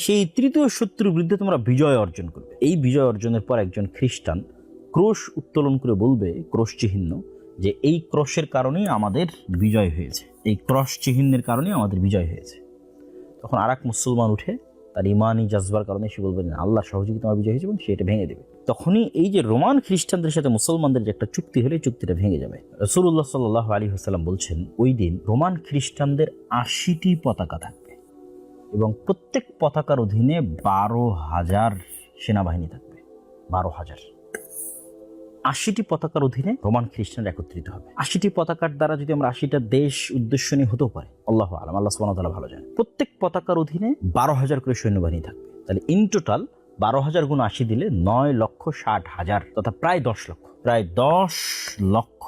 সেই তৃতীয় শত্রুর বিরুদ্ধে তোমরা বিজয় অর্জন করবে। এই বিজয় অর্জনের পর একজন খ্রিস্টান ক্রোশ উত্তোলন করে বলবে, ক্রোশ চিহ্ন, যে এই ক্রোশের কারণেই আমাদের বিজয় হয়েছে, এই ক্রস চিহ্নের কারণেই আমাদের বিজয় হয়েছে। তখন আর এক মুসলমান উঠে তার ইমানি জাজবার কারণে সে বলবেন আল্লাহর সহযোগিতা আমার বিজয় হয়েছে, এবং সেটা ভেঙে দেবে। তখনই এই যে রোমান খ্রিস্টানদের সাথে মুসলমানদের যে একটা চুক্তি হলে, চুক্তিটা ভেঙে যাবে। রাসূলুল্লাহ সাল্লাল্লাহু আলাইহি ওয়াসাল্লাম বলছেন, ওই দিন রোমান খ্রিস্টানদের 80টি পতাকা থাকবে এবং প্রত্যেক পতাকার অধীনে 12,000 সেনাবাহিনী থাকবে। 12,000, 80টি পতাকার অধীনে রোমান খ্রিস্টানরা একত্রিত হবে। 80টি পতাকার দ্বারা যদি আমরা 80টা দেশ উদ্দেশ্য নিয়ে হতেও পারে, আল্লাহু আ'লাম, আল্লাহ সুবহানাহু ওয়া তাআলা ভালো জানেন। প্রত্যেক পতাকার অধীনে 12,000 করে সৈন্যবাহিনী থাকবে। তাহলে ইন টোটাল 12,000 গুণ 80 দিলে 9,60,000, তথা প্রায় 10 লক্ষ, প্রায় 10 লক্ষ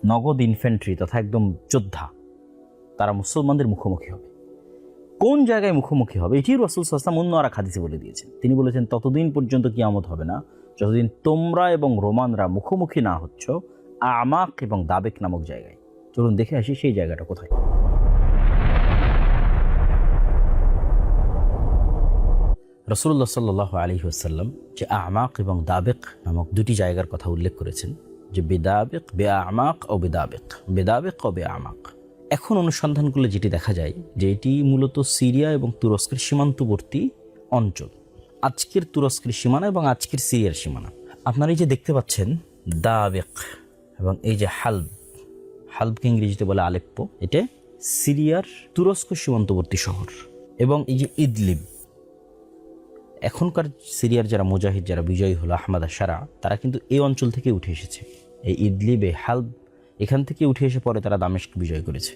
নগদ ইনফ্যান্ট্রি তথা একদম যোদ্ধা, তারা মুসলমানদের মুখোমুখি হবে। কোন জায়গায় মুখোমুখি হবে এটি রাসূল সাল্লাল্লাহু আলাইহি ওয়াসাল্লাম অন্য আর এক হাদিসে বলে দিয়েছেন। তিনি বলেছেন, ততদিন পর্যন্ত কিয়ামত হবে না যতদিন তোমরা এবং রোমানরা মুখোমুখি না হচ্ছ আমাক এবং দাবেক নামক জায়গায়। চলুন দেখে আসি সেই জায়গাটা কোথায়। রাসূলুল্লাহ সাল্লাল্লাহু আলাইহি ওয়াসাল্লাম যে আমাক এবং দাবেক নামক দুটি জায়গার কথা উল্লেখ করেছেন, যে বেদাবেক বে আমাক ও বেদাবেক, বেদাবেক ও বে আমাক। এখন অনুসন্ধান করলে যেটি দেখা যায় যে এটি মূলত সিরিয়া এবং তুরস্কের সীমান্তবর্তী অঞ্চল। আজকের তুরস্কের সীমানা এবং আজকের সিরিয়ার সীমানা আপনারা এই যে দেখতে পাচ্ছেন দাবেক, এবং এই যে হালবকে ইংরেজিতে বলে আলেপ্পো, এটা সিরিয়ার তুরস্ক সীমান্তবর্তী শহর। এবং এই যে ইদলিব, এখনকার সিরিয়ার যারা মুজাহিদ, যারা বিজয়ী হলো আহমদ আশারা, তারা কিন্তু এই অঞ্চল থেকে উঠে এসেছে। এই ইদলিব, এই হালব, এখান থেকে উঠে এসে পরে তারা দামেস্ক বিজয় করেছে,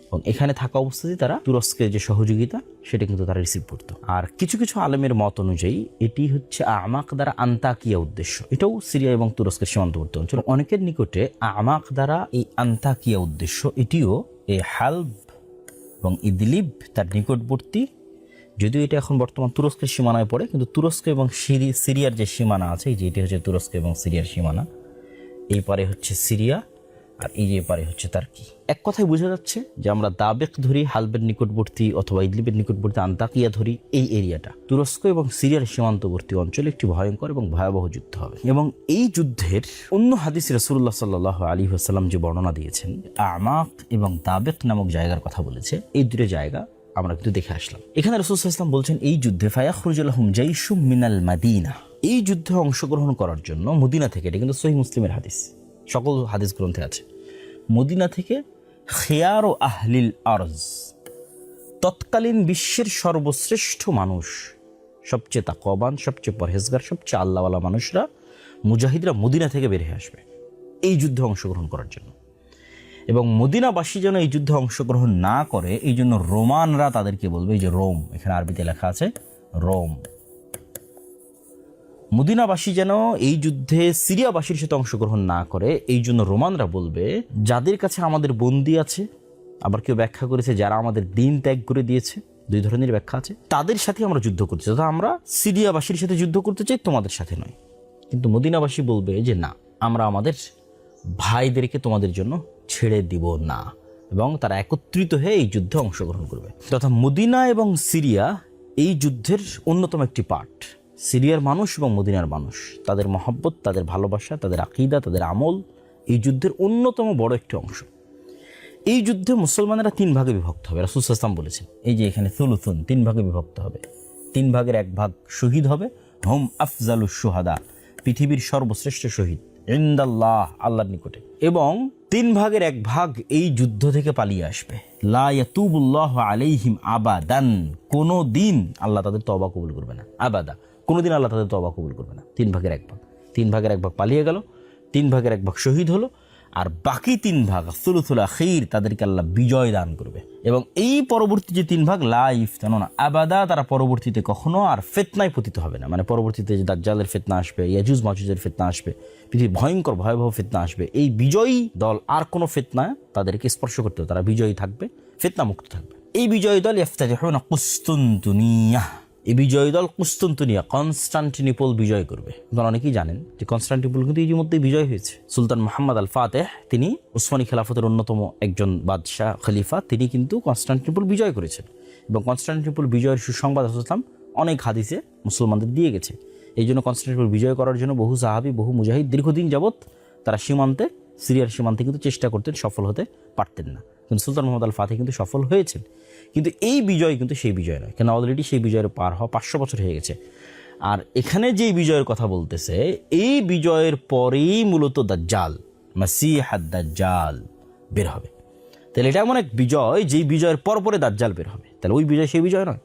এবং এখানে থাকা অবস্থাতেই তারা তুরস্কের যে সহযোগিতা সেটা কিন্তু তারা রিসিভ করতো। আর কিছু কিছু আলেমের মত অনুযায়ী এটি হচ্ছে আমাক দ্বারা আন্তাকিয়া উদ্দেশ্য, এটাও সিরিয়া এবং তুরস্কের সীমান্তবর্তী অঞ্চল। অনেকের নিকটে আমাক দ্বারা এই আন্তাকিয়া উদ্দেশ্য, এটিও এই হালব এবং ইদলিব তার নিকটবর্তী, যদিও এটা এখন বর্তমান তুরস্কের সীমানায় পড়ে, কিন্তু তুরস্ক এবং সিরিয়ার যে সীমানা আছে, এই যে এটি হচ্ছে তুরস্ক এবং সিরিয়ার সীমানা, এই পারে হচ্ছে সিরিয়া আর এই যে পারে হচ্ছে তার্কি। এক কথায় বোঝা যাচ্ছে যে আমরা দাবেক ধরি হালবের নিকটবর্তী অথবা ইদলিবের নিকটবর্তী আন্তাকিয়া ধরি, এই এরিয়াটা তুরস্ক এবং সিরিয়ার সীমান্তবর্তী অঞ্চলে একটি ভয়ঙ্কর এবং ভয়াবহ যুদ্ধ হবে। এবং এই যুদ্ধের অন্য হাদিসে রাসূলুল্লাহ সাল্লাল্লাহু আলাইহি ওয়াসাল্লাম যে বর্ণনা দিয়েছেন, আমাক এবং দাবেক নামক জায়গার কথা বলেছে, এই দুটো জায়গা আমরা কিন্তু দেখে আসলাম। এখানে রাসূল সাল্লাল্লাহু আলাইহি ওয়াসাল্লাম বলছেন, এই যুদ্ধে ফায়াখরুজু লাহুম জাইশুম মিনাল মাদিনা, এই যুদ্ধে অংশগ্রহণ করার জন্য মদিনা থেকে, এটা কিন্তু সহিহ মুসলিমের হাদিস, সকল হাদিস গ্রন্থে আছে, মদিনা থেকে খিয়ারু আহলিল আরজ, তৎকালীন বিশ্বের সর্বশ্রেষ্ঠ মানুষ, সবচেয়ে তাকওয়াবান, সবচেয়ে পরহেজগার, সবচেয়ে আল্লাহওয়ালা মানুষরা, মুজাহিদরা মদিনা থেকে বের হয়ে আসবে এই যুদ্ধে অংশগ্রহণ করার জন্য। এবং মদিনাবাসী যেন এই যুদ্ধে অংশগ্রহণ না করে, এই জন্য রোমানরা তাদেরকে বলবে, এই যে রোম, এখানে আরবিতে লেখা আছে রোম, মদিনাবাসী যেন এই যুদ্ধে সিরিয়াবাসীর সাথে অংশগ্রহণ না করে, এই জন্য রোমানরা বলবে, যাদের কাছে আমাদের বন্দী আছে, আবার কেউ ব্যাখ্যা করেছে যারা আমাদের দিন ত্যাগ করে দিয়েছে, দুই ধরনের ব্যাখ্যা আছে, তাদের সাথে আমরা যুদ্ধ করতে চাই, আমরা সিরিয়াবাসীর সাথে যুদ্ধ করতে চাই, তোমাদের সাথে নয়। কিন্তু মদিনাবাসী বলবে যে না, আমরা আমাদের ভাইদেরকে তোমাদের জন্য ছেড়ে দিব না, এবং তারা একত্রিত হয়ে এই যুদ্ধে অংশগ্রহণ করবে। তথা মদিনা এবং সিরিয়া এই যুদ্ধের অন্যতম একটি পার্ট। সিরিয়ার মানুষ এবং মদিনার মানুষ, তাদের মহব্বত, তাদের ভালোবাসা, তাদের আকীদা, তাদের আমল এই যুদ্ধের অন্যতম বড় একটি অংশ। এই যুদ্ধে মুসলমানেরা 3 ভাগে বিভক্ত হবে, রাসূল সাল্লাল্লাহু আলাইহি ওয়াসাল্লাম বলেছেন, এই যে এখানে সুলুসুন, 3 ভাগে বিভক্ত হবে। 3 ভাগের 1 ভাগ শহীদ হবে, হুম আফজালুশ শুহাদা, পৃথিবীর সর্বশ্রেষ্ঠ শহীদ ইনদাল্লাহ, আল্লাহর নিকটে। এবং 3 ভাগের 1 ভাগ এই যুদ্ধ থেকে পালিয়ে আসবে। লা ইয়াতুবুল্লাহু আলাইহিম আবাদান, কোনো দিন আল্লাহ তাদের তওবা কবুল করবে না, আবাদা, কোনোদিন আল্লাহ তাদের তওবা কবুল করবে না। 3 ভাগের 1 ভাগ, 3 ভাগের 1 ভাগ পালিয়ে গেল, 3 ভাগের 1 ভাগ শহীদ হলো, আর বাকি 3 ভাগ সুলুসুল আখির, তাদেরকে আল্লাহ বিজয় দান করবে। এবং এই পরবর্তী যে 3 ভাগ লা ইফতানুনা আবাদা, তারা পরবর্তীতে কখনো আর ফিতনায় পতিত হবে না। মানে পরবর্তীতে যে দাজ্জালের ফিতনা আসবে, ইয়াজুজ মাজুজের ফিতনা আসবে, পৃথিবীর ভয়ঙ্কর ভয়াবহ ফিতনা আসবে, এই বিজয়ী দল আর কোনো ফিতনা তাদেরকে স্পর্শ করতে হবে, তারা বিজয়ী থাকবে, ফিতনা মুক্ত থাকবে। এই বিজয়ী দল ইফতাতিহুনা কুসতুনতুনিয়াহ, এই বিজয়ী দল কুসতুনতুনিয়া, কনস্টান্টিনোপল বিজয় করবে। আপনারা অনেকেই জানেন যে কনস্টান্টিনোপল কিন্তু এই মধ্যে বিজয় হয়েছে। সুলতান মুহাম্মদ আল ফাতেহ, তিনি উসমানী খেলাফতের অন্যতম একজন বাদশাহ খলিফা, তিনি কিন্তু কনস্টান্টিনোপল বিজয় করেছেন। এবং কনস্টান্টিনোপল বিজয়ের সুসংবাদ আসলাম অনেক হাদিসে মুসলমানদের দিয়ে গেছে। এই জন্য কনস্টান্টিনোপল বিজয় করার জন্য বহু সাহাবী, বহু মুজাহিদ দীর্ঘদিন যাবৎ তারা সীমান্তে, সিরিয়ার সীমান্তে কিন্তু চেষ্টা করতেন, সফল হতে পারতেন না। কিন্তু সুলতান মুহাম্মদ আল ফাতেহ কিন্তু সফল হয়েছেন। কিন্তু এই বিজয় কিন্তু সেই বিজয় নয়, কেন অলরেডি সেই বিজয়ের পার হওয়া 500 বছর হয়ে গেছে। আর এখানে যেই বিজয়ের কথা বলতেছে, এই বিজয়ের পরেই মূলত দাজ্জাল, মাসিহ আদ-দাজ্জাল বের হবে। তাহলে এটা এমন এক বিজয়, যেই বিজয়ের পরে দাজ্জাল বের হবে, তাহলে ওই বিজয় সেই বিজয় নয়।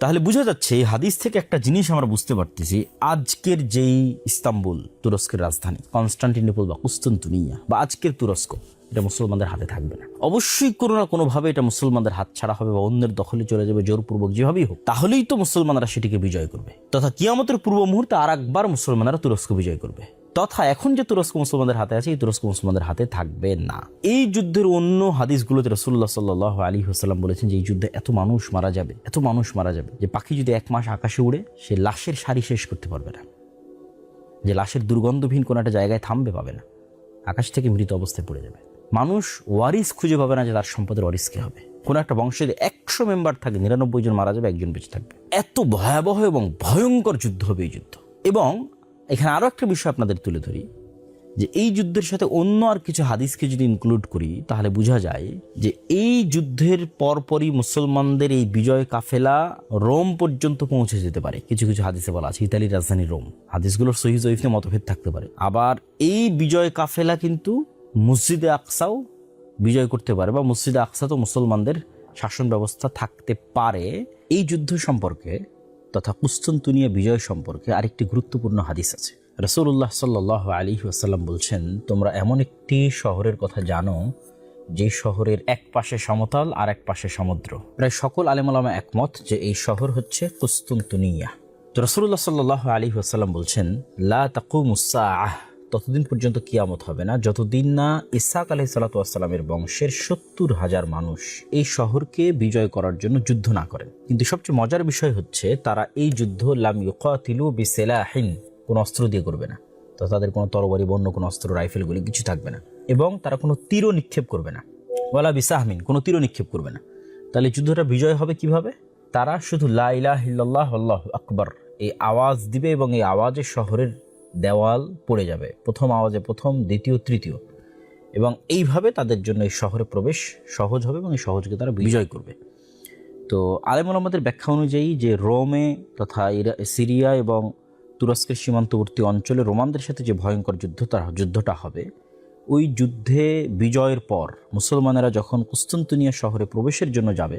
তাহলে বোঝা যাচ্ছে এই হাদিস থেকে একটা জিনিস আমরা বুঝতে পারতেছি, আজকের যেই ইস্তাম্বুল, তুরস্কের রাজধানী, কনস্টান্টিনোপল বা কুস্তুনতুনিয়া বা আজকের তুরস্ক, এটা মুসলমানদের হাতে থাকবে না। অবশ্যই কোনো না কোনোভাবে এটা মুসলমানদের হাত ছাড়া হবে বা অন্যের দখলে চলে যাবে, জোরপূর্বক যেভাবেই হোক। তাহলেই তো মুসলমানরা সেটিকে বিজয় করবে, তথা কিয়ামতের পূর্ব মুহূর্তে আর একবার মুসলমানরা তুরস্ক বিজয় করবে। তথা এখন যে তুরস্ক মুসলমানদের হাতে আছে, এই তুরস্ক মুসলমানদের হাতে থাকবে না। এই যুদ্ধের অন্য হাদিসগুলোতে রাসূলুল্লাহ সাল্লাল্লাহু আলাইহি ওয়াসাল্লাম বলেছেন যে এই যুদ্ধে এত মানুষ মারা যাবে, এত মানুষ মারা যাবে যে পাখি যদি 1 মাস আকাশে উড়ে সে লাশের সারি শেষ করতে পারবে না, যে লাশের দুর্গন্ধহীন কোনো একটা জায়গায় থামবে পাবে না, আকাশ থেকে মৃত অবস্থায় পড়ে যাবে। মানুষ ওয়ারিস খুঁজে পাবে না যে তার সম্পদের ওয়ারিস কে হবে। কোনো একটা বংশে 100 মেম্বার থাকে, 99 জন মারা যাবে, 1 জন বেঁচে থাকবে। এত ভয়াবহ এবং ভয়ঙ্কর যুদ্ধ হবে এই যুদ্ধ। এবং এখানে আরও একটা বিষয় আপনাদের তুলে ধরি যে এই যুদ্ধের সাথে অন্য আর কিছু হাদিসকে যদি ইনক্লুড করি তাহলে বোঝা যায় যে এই যুদ্ধের পরপরই মুসলমানদের এই বিজয় কাফেলা রোম পর্যন্ত পৌঁছে যেতে পারে। কিছু কিছু হাদিসে বলা আছে ইতালির রাজধানী রোম। হাদিসগুলোর সহিহ জয়ীফ নিয়ে মতভেদ থাকতে পারে। আবার এই বিজয় কাফেলা কিন্তু মসজিদে আকসাও বিজয় করতে পারে, বা মসজিদে আকসা তো মুসলমানদের শাসন ব্যবস্থা থাকতে পারে। এই যুদ্ধ সম্পর্কে তথা কুস্তুনতুনিয়া বিজয় সম্পর্কে আরেকটি গুরুত্বপূর্ণ হাদিস আছে। রাসূলুল্লাহ সাল্লাল্লাহু আলাইহি ওয়াসাল্লাম বলছেন, তোমরা এমন একটি শহরের কথা জানো যে শহরের এক পাশে সমতল আর এক পাশে সমুদ্র। প্রায় সকল আলেম ওলামা একমত যে এই শহর হচ্ছে কুস্তুনতুনিয়া। তো রাসূলুল্লাহ সাল্লাল্লাহু আলাইহি ওয়াসাল্লাম বলছেন, লা তাকুমুস সাআহ, ততদিন পর্যন্ত কিয়ামত হবে না যতদিন না ইসহাক আলাইহিস সালাতু ওয়াস সালামের বংশের 70,000 মানুষ এই শহরকে বিজয় করার জন্য যুদ্ধ না করেন। কিন্তু সবচেয়ে মজার বিষয় হচ্ছে তারা এই যুদ্ধ লাম ইউকাতিলু বিসিলাহিন, কোনো অস্ত্র দিয়ে করবে না। তো তাদের কোনো তরবারি বা অন্য কোনো অস্ত্র, রাইফেলগুলি কিছু থাকবে না, এবং তারা কোনো তীরও নিক্ষেপ করবে না। ওয়ালা বিসাহমিন, কোনো তীরও নিক্ষেপ করবে না। তাহলে যুদ্ধটা বিজয় হবে কিভাবে? তারা শুধু লা ইলাহা ইল্লাল্লাহ আল্লাহু আকবার এই আওয়াজ দিবে, এবং এই আওয়াজে শহরের দেওয়াল পড়ে যাবে, প্রথম আওয়াজে প্রথম, দ্বিতীয়, তৃতীয়, এবং এইভাবে তাদের জন্য এই শহরে প্রবেশ সহজ হবে, এবং এই সহজকে তারা বিজয় করবে। তো আলেম ওলামাদের ব্যাখ্যা অনুযায়ী যে রোমে তথা সিরিয়া এবং তুরস্কের সীমান্তবর্তী অঞ্চলে রোমানদের সাথে যে ভয়ঙ্কর যুদ্ধটা হবে, ওই যুদ্ধে বিজয়ের পর মুসলমানেরা যখন কুস্তুনতুনিয়া শহরে প্রবেশের জন্য যাবে,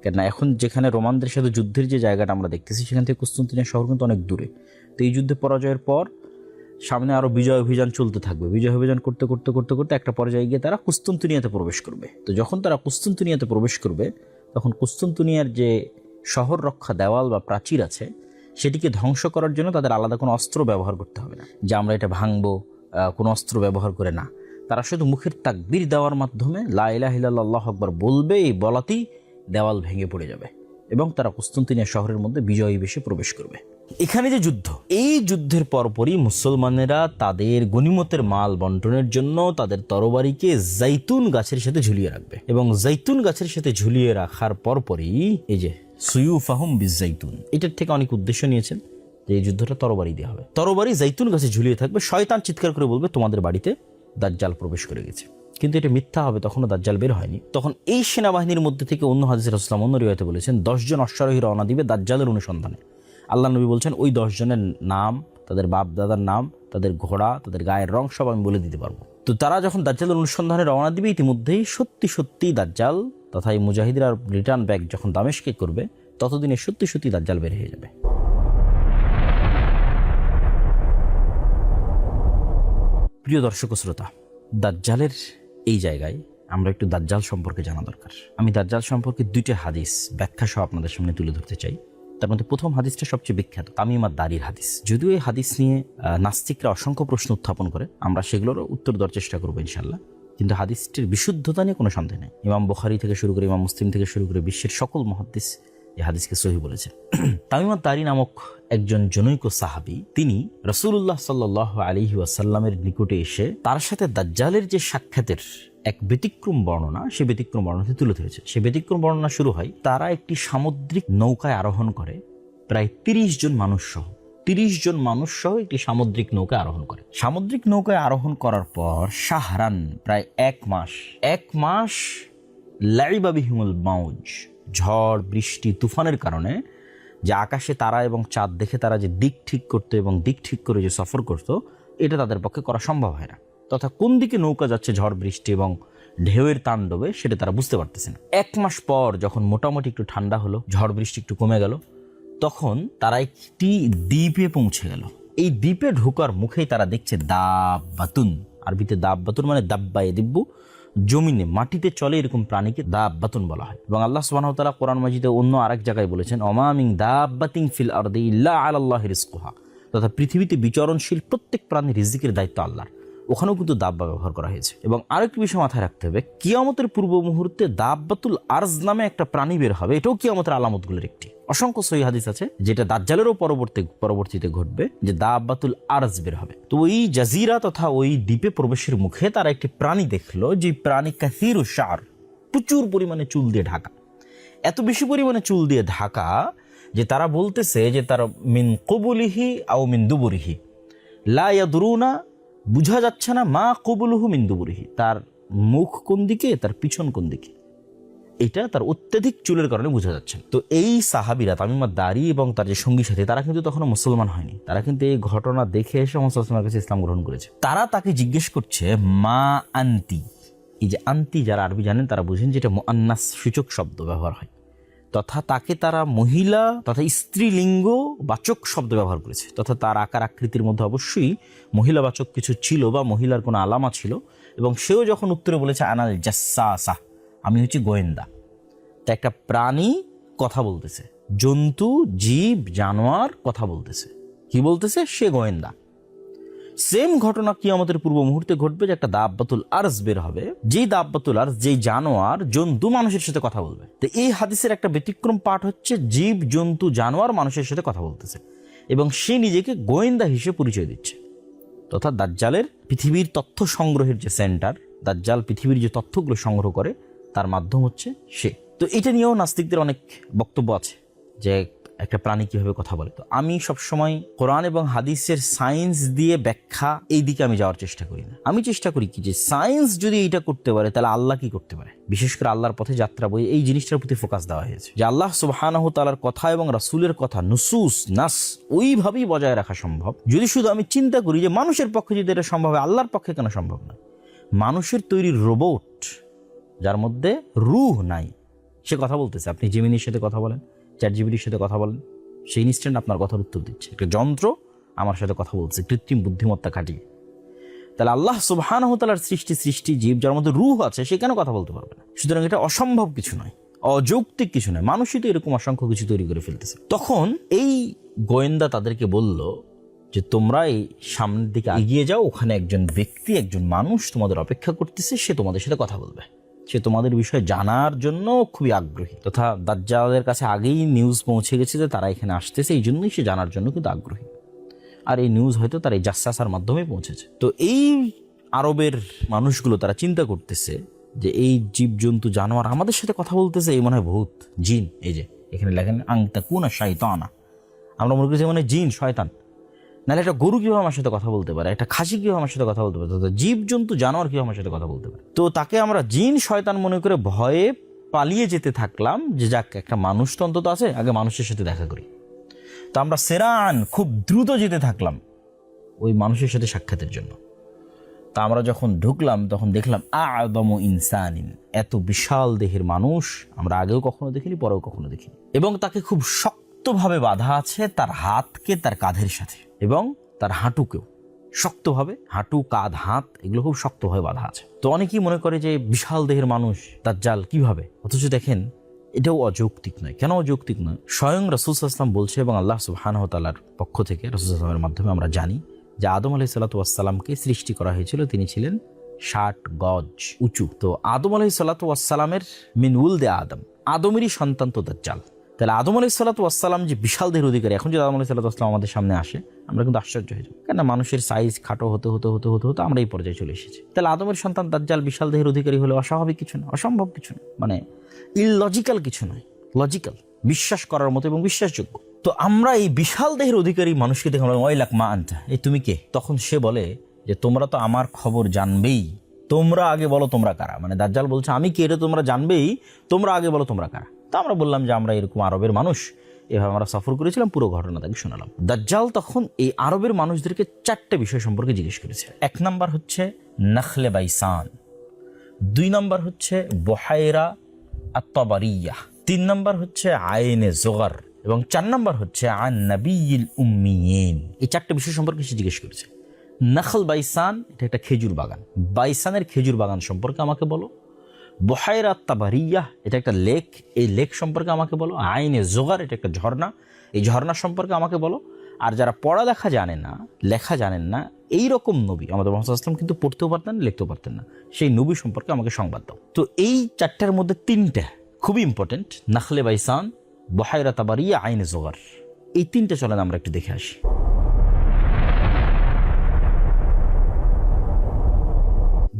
কেননা এখন যেখানে রোমানদের সাথে যুদ্ধের যে জায়গাটা আমরা দেখতেছি সেখান থেকে কুস্তুনতুনিয়া শহর কিন্তু অনেক দূরে। তো এই যুদ্ধে পরাজয়ের পর সামনে আরও বিজয় অভিযান চলতে থাকবে। বিজয় অভিযান করতে করতে করতে করতে একটা পর্যায়ে গিয়ে তারা কুস্তুনতুনিয়াতে প্রবেশ করবে। তো যখন তারা কুস্তুনতুনিয়াতে প্রবেশ করবে তখন কুস্তুনতুনিয়ার যে শহর রক্ষা দেওয়াল বা প্রাচীর আছে সেটিকে ধ্বংস করার জন্য তাদের আলাদা কোনো অস্ত্র ব্যবহার করতে হবে না, যে আমরা এটা ভাঙবো, কোনো অস্ত্র ব্যবহার করে না। তারা শুধু মুখের তাকবীর দেওয়ার মাধ্যমে লা ইলাহা ইল্লাল্লাহ আল্লাহু আকবার বলবে, এই বলাতেই দেওয়াল ভেঙে পড়ে যাবে এবং তারা কুস্তুনতুনিয়া শহরের মধ্যে বিজয়ী বেশে প্রবেশ করবে। এখানে যে যুদ্ধ, এই যুদ্ধের পরপরই মুসলমানেরা তাদের গনিমতের মাল বন্টনের জন্য তাদের তরবারিকে জাইতুন গাছের সাথে ঝুলিয়ে রাখবে, এবং জাইতুন গাছের সাথে ঝুলিয়ে রাখার পরপরই এই যে সুয়ুফাহুম বিজাইতুন, এটার থেকে অনেক উদ্দেশ্য নিয়েছেন যে এই যুদ্ধটা তরবারি দিয়ে হবে। তরবারি জাইতুন গাছে ঝুলিয়ে থাকবে, শয়তান চিৎকার করে বলবে তোমাদের বাড়িতে দাজ্জাল প্রবেশ করে গেছে, কিন্তু এটা মিথ্যা হবে, তখনও দাজ্জাল বের হয়নি। তখন এই সেনাবাহিনীর মধ্যে থেকে অন্য হাদিসে রাসূলুল্লাহ অন্য রিওয়ায়াতে বলেছেন 10 জন অশ্বারোহী রওনা দিবে দাজ্জালের অনুসন্ধানে। আল্লাহ নবী বলছেন ওই 10 জনের নাম, তাদের বাপ দাদার নাম, তাদের ঘোড়া, তাদের গায়ের রং সব আমি বলে দিতে পারবো। তো তারা যখন দাজ্জালের অনুসন্ধানে রওনা দিবে, ইতিমধ্যেই সত্যি সত্যি দাজ্জাল তথা এই মুজাহিদরা রিটার্ন ব্যাক যখন দামেস্কে করবে, ততদিনে সত্যি সত্যি দাজ্জাল বের হয়ে যাবে। প্রিয় দর্শক শ্রোতা, দাজ্জালের এই জায়গায় আমরা একটু দাজ্জাল সম্পর্কে জানা দরকার। আমি দাজ্জাল সম্পর্কে 2টা হাদিস ব্যাখ্যা সহ আপনাদের সামনে তুলে ধরতে চাই। তার মধ্যে প্রথম হাদিসটা সবচেয়ে বিখ্যাত, তামিম আদ-দারির হাদিস। যদিও এই হাদিস নিয়ে নাস্তিকরা অসংখ্য প্রশ্ন উত্থাপন করে, আমরা সেগুলোর উত্তর দেওয়ার চেষ্টা করবো ইনশাল্লাহ, কিন্তু হাদিসটির বিশুদ্ধতা নিয়ে কোনো সন্দেহ নেই। ইমাম বুখারী থেকে শুরু করে ইমাম মুসলিম থেকে শুরু করে বিশ্বের সকল মুহাদ্দিস এই হাদিসকে সহিহ বলেছেন। তামিম আদ-দারি নামক একজন জনৈক সাহাবী, তিনি রাসূলুল্লাহ সাল্লাল্লাহু আলাইহি ওয়াসাল্লামের নিকটে এসে তার সাথে দাজ্জালের যে সাক্ষাতের এক ব্যতিক্রম বর্ণনা, সে ব্যতিক্রম বর্ণনাতে তুলে ধরেছে। সে ব্যতিক্রম বর্ণনা শুরু হয়, তারা একটি সামুদ্রিক নৌকায় আরোহণ করে, প্রায় 30 জন মানুষ সহ 30 জন মানুষ সহ একটি সামুদ্রিক নৌকায় আরোহণ করে। সামুদ্রিক নৌকায় আরোহণ করার পর শাহরান, প্রায় 1 মাস লাইবা বিহিমুল মাউজ, ঝড় বৃষ্টি তুফানের কারণে যে আকাশে তারা এবং চাঁদ দেখে তারা যে দিক ঠিক করতো এবং দিক ঠিক করে যে সফর করতো, এটা তাদের পক্ষে করা সম্ভব হয় না। তথা কোন দিকে নৌকা যাচ্ছে ঝড় বৃষ্টি এবং ঢেউয়ের তাণ্ডবে সেটা তারা বুঝতে পারতেছে না। 1 মাস পর যখন মোটামুটি একটু ঠান্ডা হলো, ঝড় বৃষ্টি একটু কমে গেল, তখন তারা একটি দ্বীপে পৌঁছে গেল। এই দ্বীপে ঢোকার মুখেই তারা দেখছে দাব্বাতুন, আরবিতে দাব্বাতুন মানে দাব্বায়ে দিব্বু, জমিনে মাটিতে চলে এরকম প্রাণীকে দাব্বাতুন বলা হয়। এবং আল্লাহ সুবহানাহু ওয়া তাআলা কোরআন মাজিদে অন্য আরেক জায়গায় বলেছেন, ওমা মিন দাব্বাতিন ফিল আরদি ইল্লা আলাল্লাহি রিজকুহা, তথা পৃথিবীতে বিচরণশীল প্রত্যেক প্রাণীর রিজিকের দায়িত্ব আল্লাহর। ওখানেও কিন্তু দাব্বা ব্যবহার করা হয়েছে। এবং আরেকটি বিষয় মাথায় রাখতে হবে, কিয়ামতের পূর্ব মুহূর্তে দাব্বাতুল আরজ নামে একটা প্রাণী বের হবে। এটাও কিয়ামতের আলামতগুলোর একটি। অসংখ্য সহিহ হাদিস আছে যেটা দাজ্জালেরও পরবর্তীতে ঘটবে, যে দাব্বাতুল আরজ বের হবে। তো ওই জাজিরা তথা ওই দ্বীপে প্রবেশের মুখে তারা একটি প্রাণী দেখলো, যে প্রাণী কাসীরু শার, প্রচুর পরিমাণে চুল দিয়ে ঢাকা। এত বেশি পরিমাণে চুল দিয়ে ঢাকা যে তারা বলতেছে যে তার মিন কবুলিহি আও মিন দুবুরিহি লা ইয়াদরুনা, বুঝা যাচ্ছে না মা কবুলুহু মিন দুবুরিহি, তার মুখ কোন দিকে, তার পিছন কোন দিকে, এটা তার অত্যাধিক চুলের কারণে বোঝা যাচ্ছে। তো এই সাহাবীরা তামিম আদ-দারি এবং তার যে সঙ্গী সাথী, তারা কিন্তু তখনও মুসলমান হয়নি। তারা কিন্তু এই ঘটনা দেখে এসে মুহাম্মদ সাল্লাল্লাহু আলাইহি ওয়াসাল্লামের কাছে ইসলাম গ্রহণ করেছে। তারা তাকে জিজ্ঞেস করছে মা আনতি। এই যে আনতি, যারা আরবি জানেন তারা বুঝেন যেটা মুআন্নাস সূচক শব্দ ব্যবহার হয়, তথা তাকে তারা মহিলা তথা স্ত্রীলিঙ্গ বাচক শব্দ ব্যবহার করেছে। তথা তার আকার আকৃতির মধ্যে অবশ্যই মহিলাবাচক কিছু ছিল বা মহিলার কোনো আলামা ছিল। এবং সেও যখন উত্তরে বলেছে আনাল জাসসাসা, আমি হচ্ছি গোয়েন্দা। তা একটা প্রাণী কথা বলতেছে, জন্তু জীব জানোয়ার কথা বলতেছে, কি বলতেছে? সে গোয়েন্দা। সেম ঘটনা কিয়ামতের পূর্ব মুহূর্তে ঘটবে, যে একটা দাব্বাতুল আরজ বের হবে, যেই দাব্বাতুল আরজ, যেই জানোয়ার জন্তু মানুষের সাথে কথা বলবে। তো এই হাদিসের একটা ব্যতিক্রম পাঠ হচ্ছে, জীব জন্তু জানোয়ার মানুষের সাথে কথা বলতেছে এবং সে নিজেকে গোয়েন্দা হিসেবে পরিচয় দিচ্ছে। তথা দাজ্জালের পৃথিবীর তথ্য সংগ্রহের যে সেন্টার, দাজ্জাল পৃথিবীর যে তথ্যগুলো সংগ্রহ করে তার মাধ্যম হচ্ছে সে। তো এটা নিয়েও নাস্তিকদের অনেক বক্তব্য আছে যে একটা প্রাণী কিভাবে কথা বলে। তো আমি সবসময় কোরআন এবং হাদিসের সায়েন্স দিয়ে ব্যাখ্যা এই দিকে আমি যাওয়ার চেষ্টা করি না। আমি চেষ্টা করি কি, যে সায়েন্স যদি এইটা করতে পারে তাহলে আল্লাহ কি করতে পারে। বিশেষ করে আল্লাহর পথে যাত্রা বই এই জিনিসটার প্রতি ফোকাস দেওয়া হয়েছে, যে আল্লাহ সুবহানাহু তাআলার কথা এবং রাসূলের কথা নুসুস নাস ওইভাবেই বজায় রাখা সম্ভব যদি শুধু আমি চিন্তা করি যে মানুষের পক্ষে যদি এটা সম্ভব হয়, আল্লাহর পক্ষে কেন সম্ভব না। মানুষের তৈরি রোবট যার মধ্যে রূহ নাই, সে কথা বলতেছে। আপনি জেমিনির সাথে কথা বলেন, চ্যাটজিপিটির সাথে কথা বলেন, সেই ইনস্ট্যান্ট আপনার কথার উত্তর দিচ্ছে। একটা যন্ত্র আমার সাথে কথা বলছে কৃত্রিম বুদ্ধিমত্তা খাটিয়ে। তাহলে আল্লাহ সুবহানাহু ওয়া তাআলার সৃষ্টি জীব যার মধ্যে রূহ আছে, সে কেন কথা বলতে পারবে না? সুতরাং এটা অসম্ভব কিছু নয়, অযৌক্তিক কিছু নয়। মানুষই তো এরকম অসংখ্য কিছু তৈরি করে ফেলতেছে। তখন এই গোয়েন্দা তাদেরকে বলল যে তোমরা এই সামনের দিকে এগিয়ে যাও, ওখানে একজন ব্যক্তি, একজন মানুষ তোমাদের অপেক্ষা করতেছে, সে তোমাদের সাথে কথা বলবে, সে তোমাদের বিষয়ে জানার জন্য খুবই আগ্রহী। তথা দাজ্জালের কাছে আগেই নিউজ পৌঁছে গেছে যে তারা এখানে আসতেছে, এই জন্যই সে জানার জন্য কিন্তু আগ্রহী। আর এই নিউজ হয়তো তার এই জাসসাসার মাধ্যমে পৌঁছেছে। তো এই আরবের মানুষগুলো তারা চিন্তা করতেছে যে এই জীবজন্তু জানোয়ার আমাদের সাথে কথা বলতেছে, এই মনে হয় ভূত জিন। এই যে এখানে লেখেন আনতাকুনা শাইতানা, আমরা মনে করি যে মানে জিন শয়তান। নাহলে একটা গরু কীভাবে আমার সাথে কথা বলতে পারে, একটা খাসি কীভাবে আমার সাথে কথা বলতে পারে, জীবজন্তু জানোয়ার কীভাবে আমার সাথে কথা বলতে পারে। তো তাকে আমরা জিন শয়তান মনে করে ভয়ে পালিয়ে যেতে থাকলাম, যে যাক একটা মানুষ তো অন্তত আছে, আগে মানুষের সাথে দেখা করি। তো আমরা সেরান খুব দ্রুত যেতে থাকলাম ওই মানুষের সাথে সাক্ষাতের জন্য। তা আমরা যখন ঢুকলাম তখন দেখলাম আ'যামু ইনসানিন, এত বিশাল দেহের মানুষ আমরা আগেও কখনো দেখিনি, পরেও কখনো দেখিনি। এবং তাকে খুব শক্তভাবে বাঁধা আছে, তার হাতকে তার কাঁধের সাথে এবং তার হাঁটুকেও শক্তভাবে, হাঁটু কাঁধ হাত এগুলো খুব শক্তভাবে বাঁধা আছে। তো অনেকেই মনে করে যে বিশাল দেহের মানুষ দাজ্জাল কিভাবে, অথচ দেখেন এটাও অযৌক্তিক নয়। কেন অযৌক্তিক নয়? স্বয়ং রাসূল সাল্লাল্লাহু আলাইহি ওয়াসাল্লাম বলছে এবং আল্লাহ সুবহানাহু ওয়া তাআলার পক্ষ থেকে রাসূল সাল্লাল্লাহু আলাইহি ওয়াসাল্লামের মাধ্যমে আমরা জানি যে আদম আলাইহিসসালাতু ওয়াসসালামকে সৃষ্টি করা হয়েছিল, তিনি ছিলেন 60 গজ উঁচু। তো আদম আলাইহিসসালাতু ওয়াসসালামের মিন উলদে আদম, আদমেরই সন্তান তো দাজ্জাল। তাহলে আদম আলাইহিসসালাতু ওয়াসসালাম যে বিশাল দেহের অধিকারী, এখন যদি আদম আলাইহিসসালাতু ওয়াসসালাম আমাদের সামনে আসে আমরা কিন্তু আশ্চর্য হয়ে যাব, কেন মানুষের সাইজ খাটো হতে হতে হতে হতে হতে আমরা এই পর্যায়ে চলে এসেছি। তাহলে আদমের সন্তান দাজ্জাল বিশাল দেহের অধিকারী হলে অস্বাভাবিক কিছু না, অসম্ভব কিছু না, মানে ইললজিক্যাল কিছু নয়, লজিক্যাল, বিশ্বাস করার মতো এবং বিশ্বাসযোগ্য। তো আমরা এই বিশাল দেহের অধিকারী মানুষকে দেখে আমরা ওয়াইলাক মা আনতা, এই তুমি কে? তখন সে বলে যে তোমরা তো আমার খবর জানবেই, তোমরা আগে বলো তোমরা কারা। মানে দাজ্জাল বলছে আমি কে এটা তোমরা জানবেই, তোমরা আগে বলো তোমরা কারা। তো আমরা বললাম যে আমরা এরকম আরবের মানুষ, এভাবে আমরা সফর করেছিলাম, পুরো ঘটনা তাকে শোনালাম। দাজ্জাল তখন এই আরবের মানুষদেরকে 4টে বিষয় সম্পর্কে জিজ্ঞেস করেছে। 1 নাম্বার হচ্ছে নাখলে বাইসান, 2 নাম্বার হচ্ছে বহায়রা আত-তাবারিয়াহ, 3 নাম্বার হচ্ছে আইনে জোগার এবং 4 নাম্বার হচ্ছে আন নাবিয়িল উম্মিয়িন। এই 4টে বিষয় সম্পর্কে সে জিজ্ঞেস করেছে। নাখল বাইসান, এটা একটা খেজুর বাগান, বাইসানের খেজুর বাগান সম্পর্কে আমাকে বলো। বহায়রা আত-তাবারিয়াহ, এটা একটা লেক, এই লেক সম্পর্কে আমাকে বলো। আইনে জোগার, এটা একটা ঝর্ণা, এই ঝর্ণা সম্পর্কে আমাকে বলো। আর যারা পড়ালেখা জানে না, লেখা জানেন না, এই রকম নবী আমাদের মুহাম্মদ সাল্লাল্লাহু আলাইহি ওয়াসাল্লাম কিন্তু পড়তেও পারতেন না, লিখতেও পারতেন না, সেই নবী সম্পর্কে আমাকে সংবাদ দাও। তো এই চারটার মধ্যে তিনটা খুবই ইম্পর্টেন্ট, নাখলে বাইসান, বহায়রা তাবারিয়া, আইনে জোগার। এই তিনটা চলেন আমরা একটু দেখে আসি।